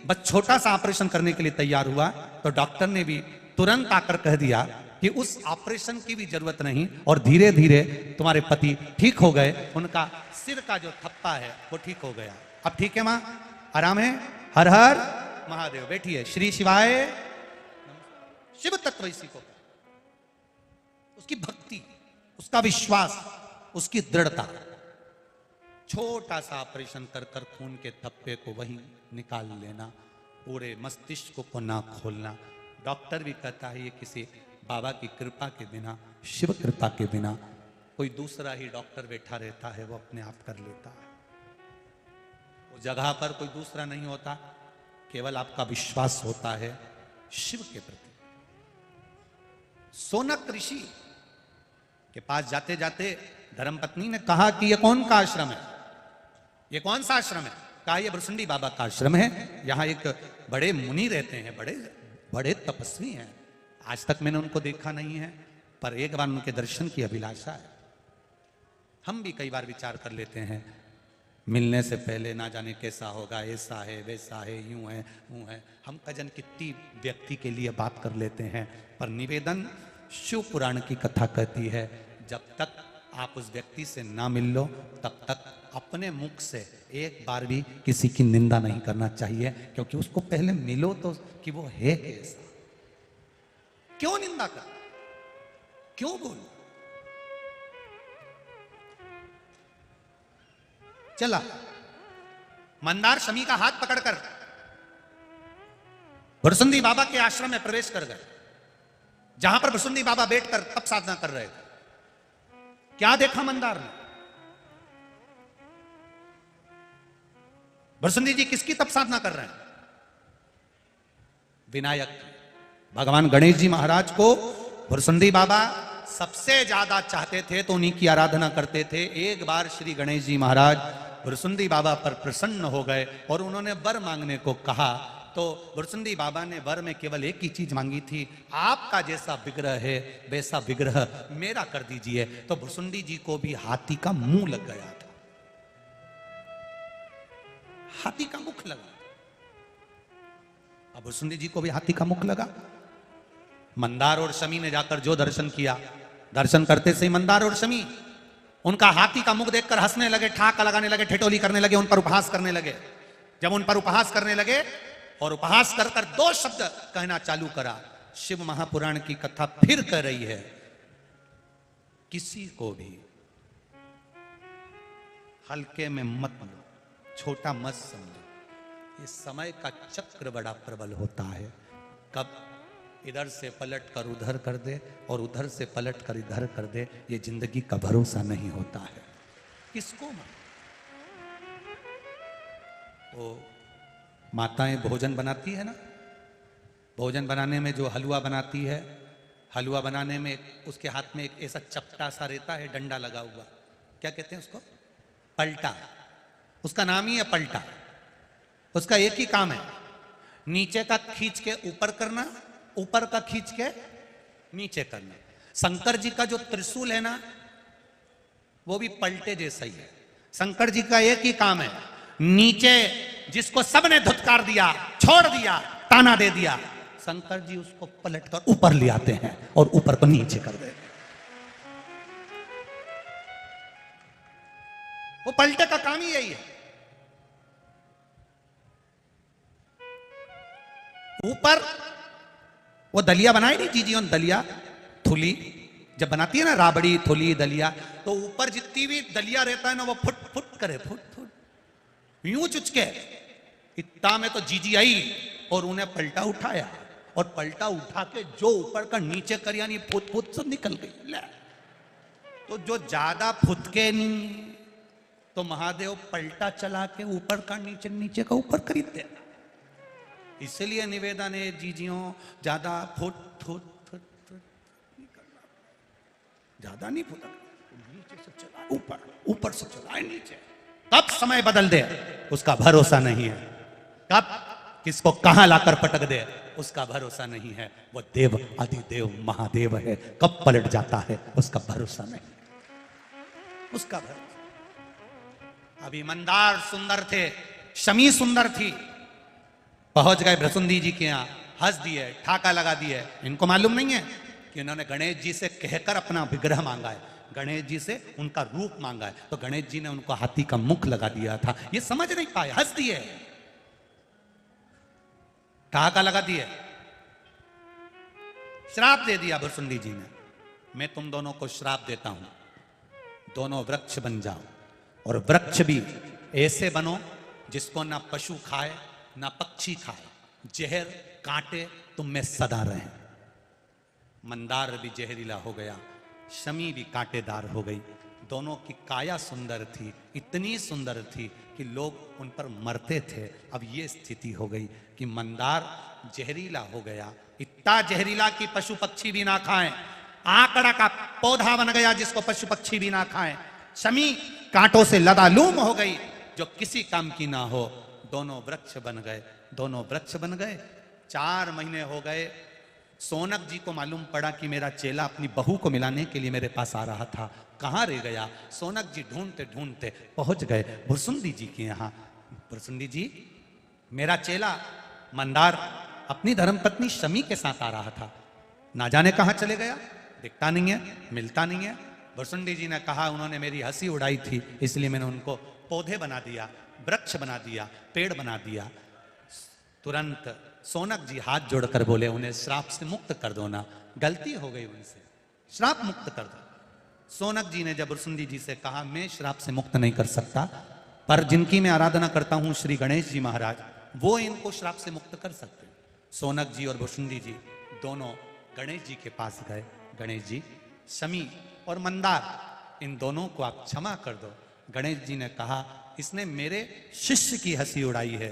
बस छोटा सा ऑपरेशन करने के लिए तैयार हुआ तो डॉक्टर ने भी तुरंत आकर कह दिया कि उस ऑपरेशन की भी जरूरत नहीं और धीरे धीरे तुम्हारे पति ठीक हो गए, उनका सिर का जो थप्पा है वो ठीक हो गया। अब ठीक है मां, आराम है। हर हर महादेव, बैठिए। श्री शिवाय। शिव तत्व इसी को, उसकी भक्ति, उसका विश्वास, उसकी दृढ़ता। छोटा सा ऑपरेशन कर कर खून के थप्पे को वहीं निकाल लेना, पूरे मस्तिष्क को ना खोलना। डॉक्टर भी कहता है ये किसी बाबा की कृपा के बिना, शिव कृपा के बिना, कोई दूसरा ही डॉक्टर बैठा रहता है वो अपने आप कर लेता है। उस जगह पर कोई दूसरा नहीं होता, केवल आपका विश्वास होता है शिव के प्रति। सोनक ऋषि के पास जाते जाते धर्मपत्नी ने कहा कि ये कौन का आश्रम है, ये कौन सा आश्रम है? कहा ये भुसुंडी बाबा का आश्रम है, यहाँ एक बड़े मुनि रहते हैं, बड़े बड़े तपस्वी हैं। आज तक मैंने उनको देखा नहीं है, पर एक बार उनके दर्शन की अभिलाषा है। हम भी कई बार विचार कर लेते हैं, मिलने से पहले ना जाने कैसा होगा, ऐसा है वैसा है, यूं है यूं है। हम कजन कितनी व्यक्ति के लिए बात कर लेते हैं, पर निवेदन शिव पुराण की कथा कहती है जब तक आप उस व्यक्ति से ना मिल लो तब तक अपने मुख से एक बार भी किसी की निंदा नहीं करना चाहिए, क्योंकि उसको पहले मिलो तो कि वो है कैसा। क्यों निंदा कर, क्यों बोल? चला मंदार शमी का हाथ पकड़कर भुसुंडी बाबा के आश्रम में प्रवेश कर गए, जहां पर भुसुंडी बाबा बैठकर तप साधना कर रहे थे। क्या देखा मंदार ने? भुसुंडी जी किसकी तप साधना कर रहे हैं? विनायक की। भगवान गणेश जी महाराज को भुरसुंडी बाबा सबसे ज्यादा चाहते थे तो उन्हीं की आराधना करते थे। एक बार श्री गणेश जी महाराज भुरसुंडी बाबा पर प्रसन्न हो गए और उन्होंने वर मांगने को कहा। तो भुरसुंडी बाबा ने वर में केवल एक ही चीज मांगी थी, आपका जैसा विग्रह है वैसा विग्रह मेरा कर दीजिए। तो भुरसुंडी जी को भी हाथी का मुंह लग गया था, हाथी का मुख लगा। अब भुरसुंडी जी को भी हाथी का मुख लगा। मंदार और शमी ने जाकर जो दर्शन किया, दर्शन करते से ही मंदार और शमी उनका हाथी का मुख देखकर हंसने लगे, ठाका लगाने लगे, ठिठोली करने लगे, उन पर उपहास करने लगे। जब उन पर उपहास करने लगे और उपहास कर कर दो शब्द कहना चालू करा, शिव महापुराण की कथा फिर कह रही है, किसी को भी हल्के में मत लो, छोटा मत समझो। ये समय का चक्र बड़ा प्रबल होता है, कब इधर से पलट कर उधर कर दे और उधर से पलट कर इधर कर दे, ये जिंदगी का भरोसा नहीं होता है। किसको तो माताएं भोजन बनाती है ना, भोजन बनाने में जो हलवा बनाती है, हलवा बनाने में उसके हाथ में एक ऐसा चपटा सा रहता है, डंडा लगा हुआ, क्या कहते हैं उसको? पलटा। उसका नाम ही है पलटा। उसका एक ही काम है, नीचे का खींच के ऊपर करना, ऊपर का खींच के नीचे करना। शंकर जी का जो त्रिशूल है ना, वो भी पलटे जैसा ही है। शंकर जी का एक ही काम है, नीचे जिसको सबने धुतकार दिया, छोड़ दिया, ताना दे दिया, शंकर जी उसको पलट कर ऊपर ले आते हैं और ऊपर को नीचे कर देते हैं। वो पलटे का काम ही यही है। ऊपर वो दलिया बनाई नहीं जीजी, उन दलिया थुली जब बनाती है ना, राबड़ी थुली दलिया, तो ऊपर जितनी भी दलिया रहता है ना, वो फुट फुट करे, फुट फुट यूं चुचके। इतना में तो जीजी आई और उन्हें पलटा उठाया, और पलटा उठा के जो ऊपर का नीचे कर, यानी फुट फुट सब निकल गई। ले तो जो ज्यादा फुटके नहीं तो महादेव पलटा चला के ऊपर का नीचे, नीचे का ऊपर खरीद देना। इसलिए निवेदन है जीजियों, ज्यादा फुट फुट फुट फुट ज्यादा नहीं फुटा, नीचे से चला ऊपर, ऊपर से चलाए नीचे। कब समय बदल दे उसका भरोसा नहीं है, कब किसको कहां लाकर पटक दे उसका भरोसा नहीं है। वो देव आदिदेव महादेव है, कब पलट जाता है उसका भरोसा नहीं, उसका भरोसा। अभी मंदार सुंदर थे, शमी सुंदर थी, पहुंच गए भुरसुंडी जी के यहां, हंस दिए, ठाका लगा दिए। इनको मालूम नहीं है कि उन्होंने गणेश जी से कहकर अपना विग्रह मांगा है, गणेश जी से उनका रूप मांगा है, तो गणेश जी ने उनको हाथी का मुख लगा दिया था। ये समझ नहीं पाए, हंस दिए, ठाका लगा दिए, श्राप दे दिया भुरसुंडी जी ने। मैं तुम दोनों को श्राप देता हूं, दोनों वृक्ष बन जाओ, और वृक्ष भी ऐसे बनो जिसको ना पशु खाए ना पक्षी खाए, जहर कांटे तुम में सदा रहे। मंदार भी जहरीला हो गया, शमी भी कांटेदार हो गई। दोनों की काया सुंदर थी, इतनी सुंदर थी कि लोग उन पर मरते थे। अब ये स्थिति हो गई कि मंदार जहरीला हो गया, इतना जहरीला कि पशु पक्षी भी ना खाएं, आंकड़ा का पौधा बन गया जिसको पशु पक्षी भी ना खाएं। शमी कांटों से लदालूम हो गई, जो किसी काम की ना हो। दोनों वृक्ष बन गए, दोनों वृक्ष बन गए। 4 महीने हो गए, सोनक जी को मालूम पड़ा कि मेरा चेला अपनी बहू को मिलाने के लिए मेरे पास आ रहा था, कहाँ रह गया। सोनक जी ढूंढते ढूंढते पहुंच गए भुरसुंडी जी के यहाँ। भुरसुंडी जी, मेरा चेला मंदार अपनी धर्मपत्नी शमी के साथ आ रहा था, ना जाने कहाँ चले गया, दिखता नहीं है, मिलता नहीं है। भुरसुंडी जी ने कहा उन्होंने मेरी हंसी उड़ाई थी, इसलिए मैंने उनको पौधे बना दिया, वृक्ष बना दिया, पेड़ बना दिया। तुरंत सोनक जी हाथ जोड़कर बोले, उन्हें श्राप से मुक्त कर दो ना, गलती हो गई उनसे, श्राप मुक्त कर दो। सोनक जी ने जब भुरसुंडी जी से कहा, मैं श्राप से मुक्त नहीं कर सकता, पर जिनकी मैं आराधना करता हूं श्री गणेश जी महाराज, वो इनको श्राप से मुक्त कर सकते हैं। सोनक जी और भुरसुंडी जी दोनों गणेश जी के पास गए। गणेश जी, शमी और मंदार, इन दोनों को आप क्षमा कर दो। गणेश जी ने कहा, इसने मेरे शिष्य की हंसी उड़ाई है।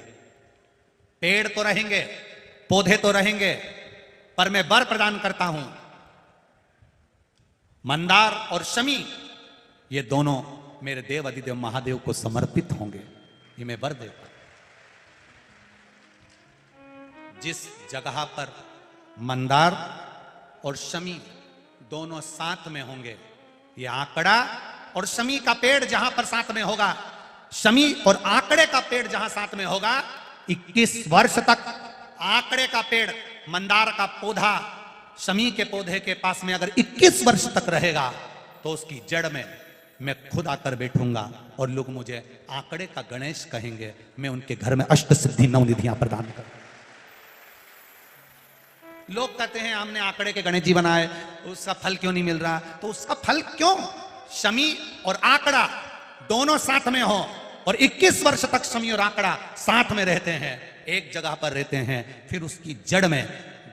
पेड़ तो रहेंगे, पौधे तो रहेंगे, पर मैं वर प्रदान करता हूं, मंदार और शमी ये दोनों मेरे देव अधिदेव महादेव को समर्पित होंगे, ये मैं वर देता हूं। जिस जगह पर मंदार और शमी दोनों साथ में होंगे, ये आंकड़ा और शमी का पेड़ जहां पर साथ में होगा, शमी और आंकड़े का पेड़ जहां साथ में होगा, 21 वर्ष तक आंकड़े का पेड़, मंदार का पौधा शमी के पौधे के पास में अगर 21 वर्ष तक रहेगा तो उसकी जड़ में मैं खुद आकर बैठूंगा और लोग मुझे आंकड़े का गणेश कहेंगे। मैं उनके घर में अष्ट सिद्धि नवनिधियां प्रदान करूंगा। लोग कहते हैं हमने आंकड़े के गणेश जी बनाए, उसका फल क्यों नहीं मिल रहा? तो उसका फल क्यों? शमी और आंकड़ा दोनों साथ में हो और 21 वर्ष तक शमी और आंकड़ा साथ में रहते हैं, एक जगह पर रहते हैं, फिर उसकी जड़ में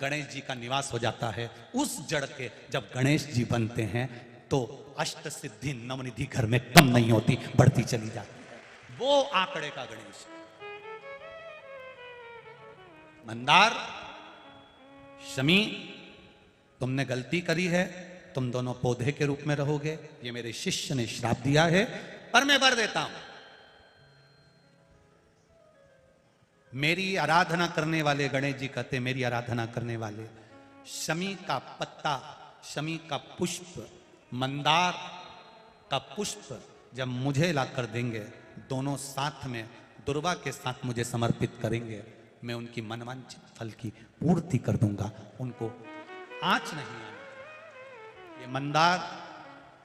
गणेश जी का निवास हो जाता है। उस जड़ के जब गणेश जी बनते हैं तो अष्ट सिद्धि नवनिधि घर में कम नहीं होती, बढ़ती चली जाती है। वो आंकड़े का गणेश। मंदार, शमी, तुमने गलती करी है, तुम दोनों पौधे के रूप में रहोगे, ये मेरे शिष्य ने श्राप दिया है, पर मैं वर देता हूं। मेरी आराधना करने वाले, गणेश जी कहते मेरी आराधना करने वाले, शमी का पत्ता, शमी का पुष्प, मंदार का पुष्प जब मुझे लाकर देंगे, दोनों साथ में दुर्वा के साथ मुझे समर्पित करेंगे, मैं उनकी मनवांछित फल की पूर्ति कर दूंगा, उनको आंच नहीं आएगी। ये मंदार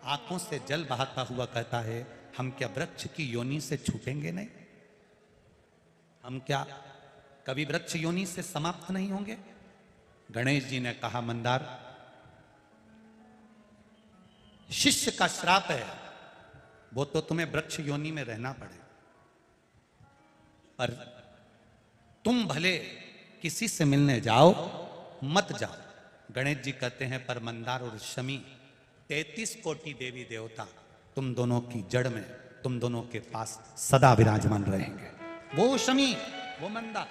आंखों से जल बहाता हुआ कहता है, हम क्या वृक्ष की योनि से छूटेंगे नहीं? हम क्या कभी वृक्ष योनि से समाप्त नहीं होंगे? गणेश जी ने कहा, मंदार, शिष्य का श्राप है, वो तो तुम्हें वृक्ष योनि में रहना पड़ेगा, पर तुम भले किसी से मिलने जाओ मत जाओ। गणेश जी कहते हैं, पर मंदार और शमी 33 कोटि देवी देवता तुम दोनों की जड़ में, तुम दोनों के पास सदा विराजमान रहेंगे। वो शमी, वो मंदार,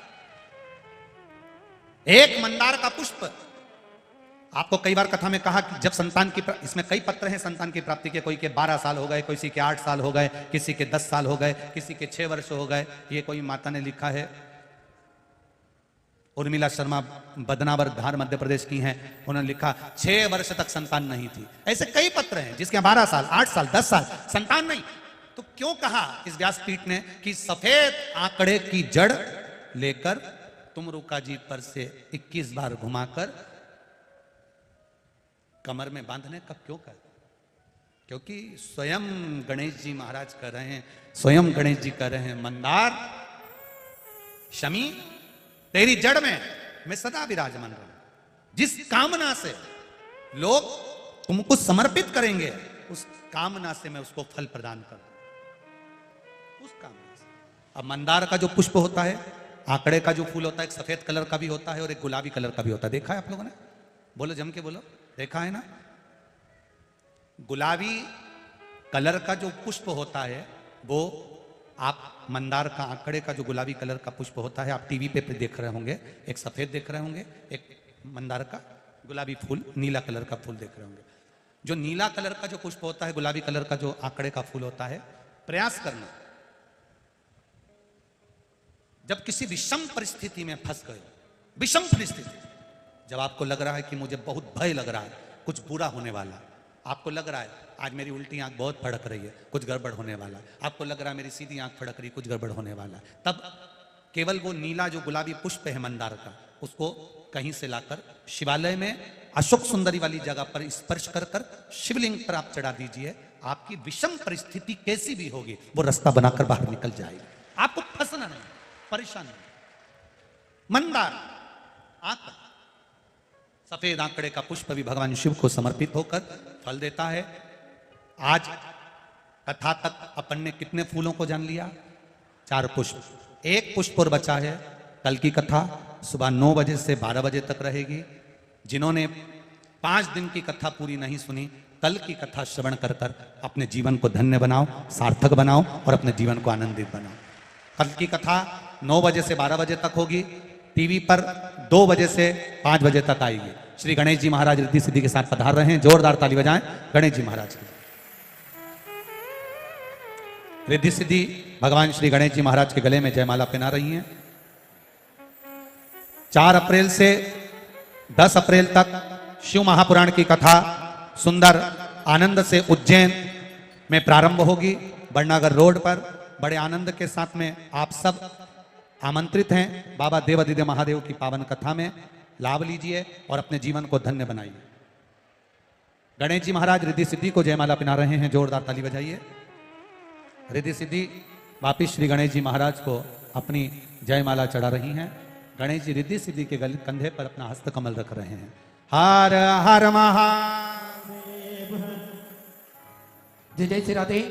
एक मंदार का पुष्प। आपको कई बार कथा में कहा कि जब संतान की, इसमें कई पत्र हैं संतान की प्राप्ति के, कोई के 12 साल हो गए, किसी के 8 साल हो गए, किसी के 10 साल हो गए, किसी के 6 वर्ष हो गए। ये कोई माता ने लिखा है, उर्मिला शर्मा, बदनावर धार मध्य प्रदेश की हैं, उन्होंने लिखा 6 वर्ष तक संतान नहीं थी। ऐसे कई पत्र हैं जिसके 12 साल, 8 साल, 10 साल संतान नहीं। तो क्यों कहा इस व्यासपीठ ने कि सफेद आंकड़े की जड़ लेकर तुम रुका जी पर से 21 बार घुमाकर कमर में बांधने का क्यों कर? क्योंकि स्वयं गणेश जी महाराज कर रहे हैं, स्वयं गणेश जी कर रहे हैं, मंदार, शमी, तेरी जड़ में मैं सदा विराजमान रहूं। जिस कामना से लोग तुमको समर्पित करेंगे, उस कामना से मैं उसको फल प्रदान करूं, उस कामना से। अब मंदार का जो पुष्प होता है, आंकड़े का जो फूल होता है, एक सफेद कलर का भी होता है और एक गुलाबी कलर का भी होता है। देखा है आप लोगों ने? बोलो, जम के बोलो, देखा है ना? गुलाबी कलर का जो पुष्प होता है, वो आप मंदार का, आंकड़े का जो गुलाबी कलर का पुष्प होता है, आप टीवी पे देख रहे होंगे, एक सफेद देख रहे होंगे, एक मंदार का गुलाबी फूल, नीला कलर का फूल देख रहे होंगे। जो नीला कलर का जो पुष्प होता है, गुलाबी कलर का जो आंकड़े का फूल होता है, प्रयास करना, जब किसी विषम परिस्थिति में फंस गए, विषम परिस्थिति, जब आपको लग रहा है कि मुझे बहुत भय लग रहा है, कुछ बुरा होने वाला, आपको लग रहा है आज मेरी उल्टी आंख बहुत फड़क रही है, कुछ गड़बड़ होने वाला है, आपको लग रहा है मेरी सीधी आंख फड़क रही, कुछ गड़बड़ होने वाला है, तब केवल वो नीला जो गुलाबी पुष्प है मंदार का, उसको कहीं से लाकर शिवालय में अशोक सुंदरी वाली जगह पर स्पर्श कर कर शिवलिंग पर आप चढ़ा दीजिए। आपकी विषम परिस्थिति कैसी भी होगी, वो रास्ता बनाकर बाहर निकल जाएगी, आपको फंसना नहीं, परेशान नहीं। मंदार आंकड़ा, सफेद आंकड़े का पुष्प भी भगवान शिव को समर्पित होकर फल देता है। आज कथा तक अपन ने कितने फूलों को जान लिया? 4 पुष्प, एक पुष्प और बचा है। कल की कथा सुबह 9 बजे से 12 बजे तक रहेगी। जिन्होंने 5 दिन की कथा पूरी नहीं सुनी, कल की कथा श्रवण कर कर अपने जीवन को धन्य बनाओ, सार्थक बनाओ और अपने जीवन को आनंदित बनाओ। कल की कथा 9 बजे से 12 बजे तक होगी। टीवी पर 2 बजे से 5 बजे तक आएगी। श्री गणेश जी महाराज रिद्धि सिद्धि के साथ पधार रहे हैं, जोरदार ताली बजाएं गणेश जी महाराज की। रिद्धि सिद्धि भगवान श्री गणेश जी महाराज के गले में जयमाला पहना रही हैं। 4 अप्रैल से 10 अप्रैल तक शिव महापुराण की कथा सुंदर आनंद से उज्जैन में प्रारंभ होगी, बड़नागर रोड पर। बड़े आनंद के साथ में आप सब आमंत्रित हैं बाबा देवादिदेव महादेव की पावन कथा में। लाभ लीजिए और अपने जीवन को धन्य बनाइए। गणेश जी महाराज रिद्धि सिद्धि को जयमाला पहना रहे हैं, जोरदार ताली बजाइए। रिद्धि सिद्धि वापिस श्री गणेश जी महाराज को अपनी जयमाला चढ़ा रही हैं। गणेश जी रिद्धि सिद्धि के कंधे पर अपना हस्त कमल रख रहे हैं। हर हर महादेव। जय जय श्री राधे।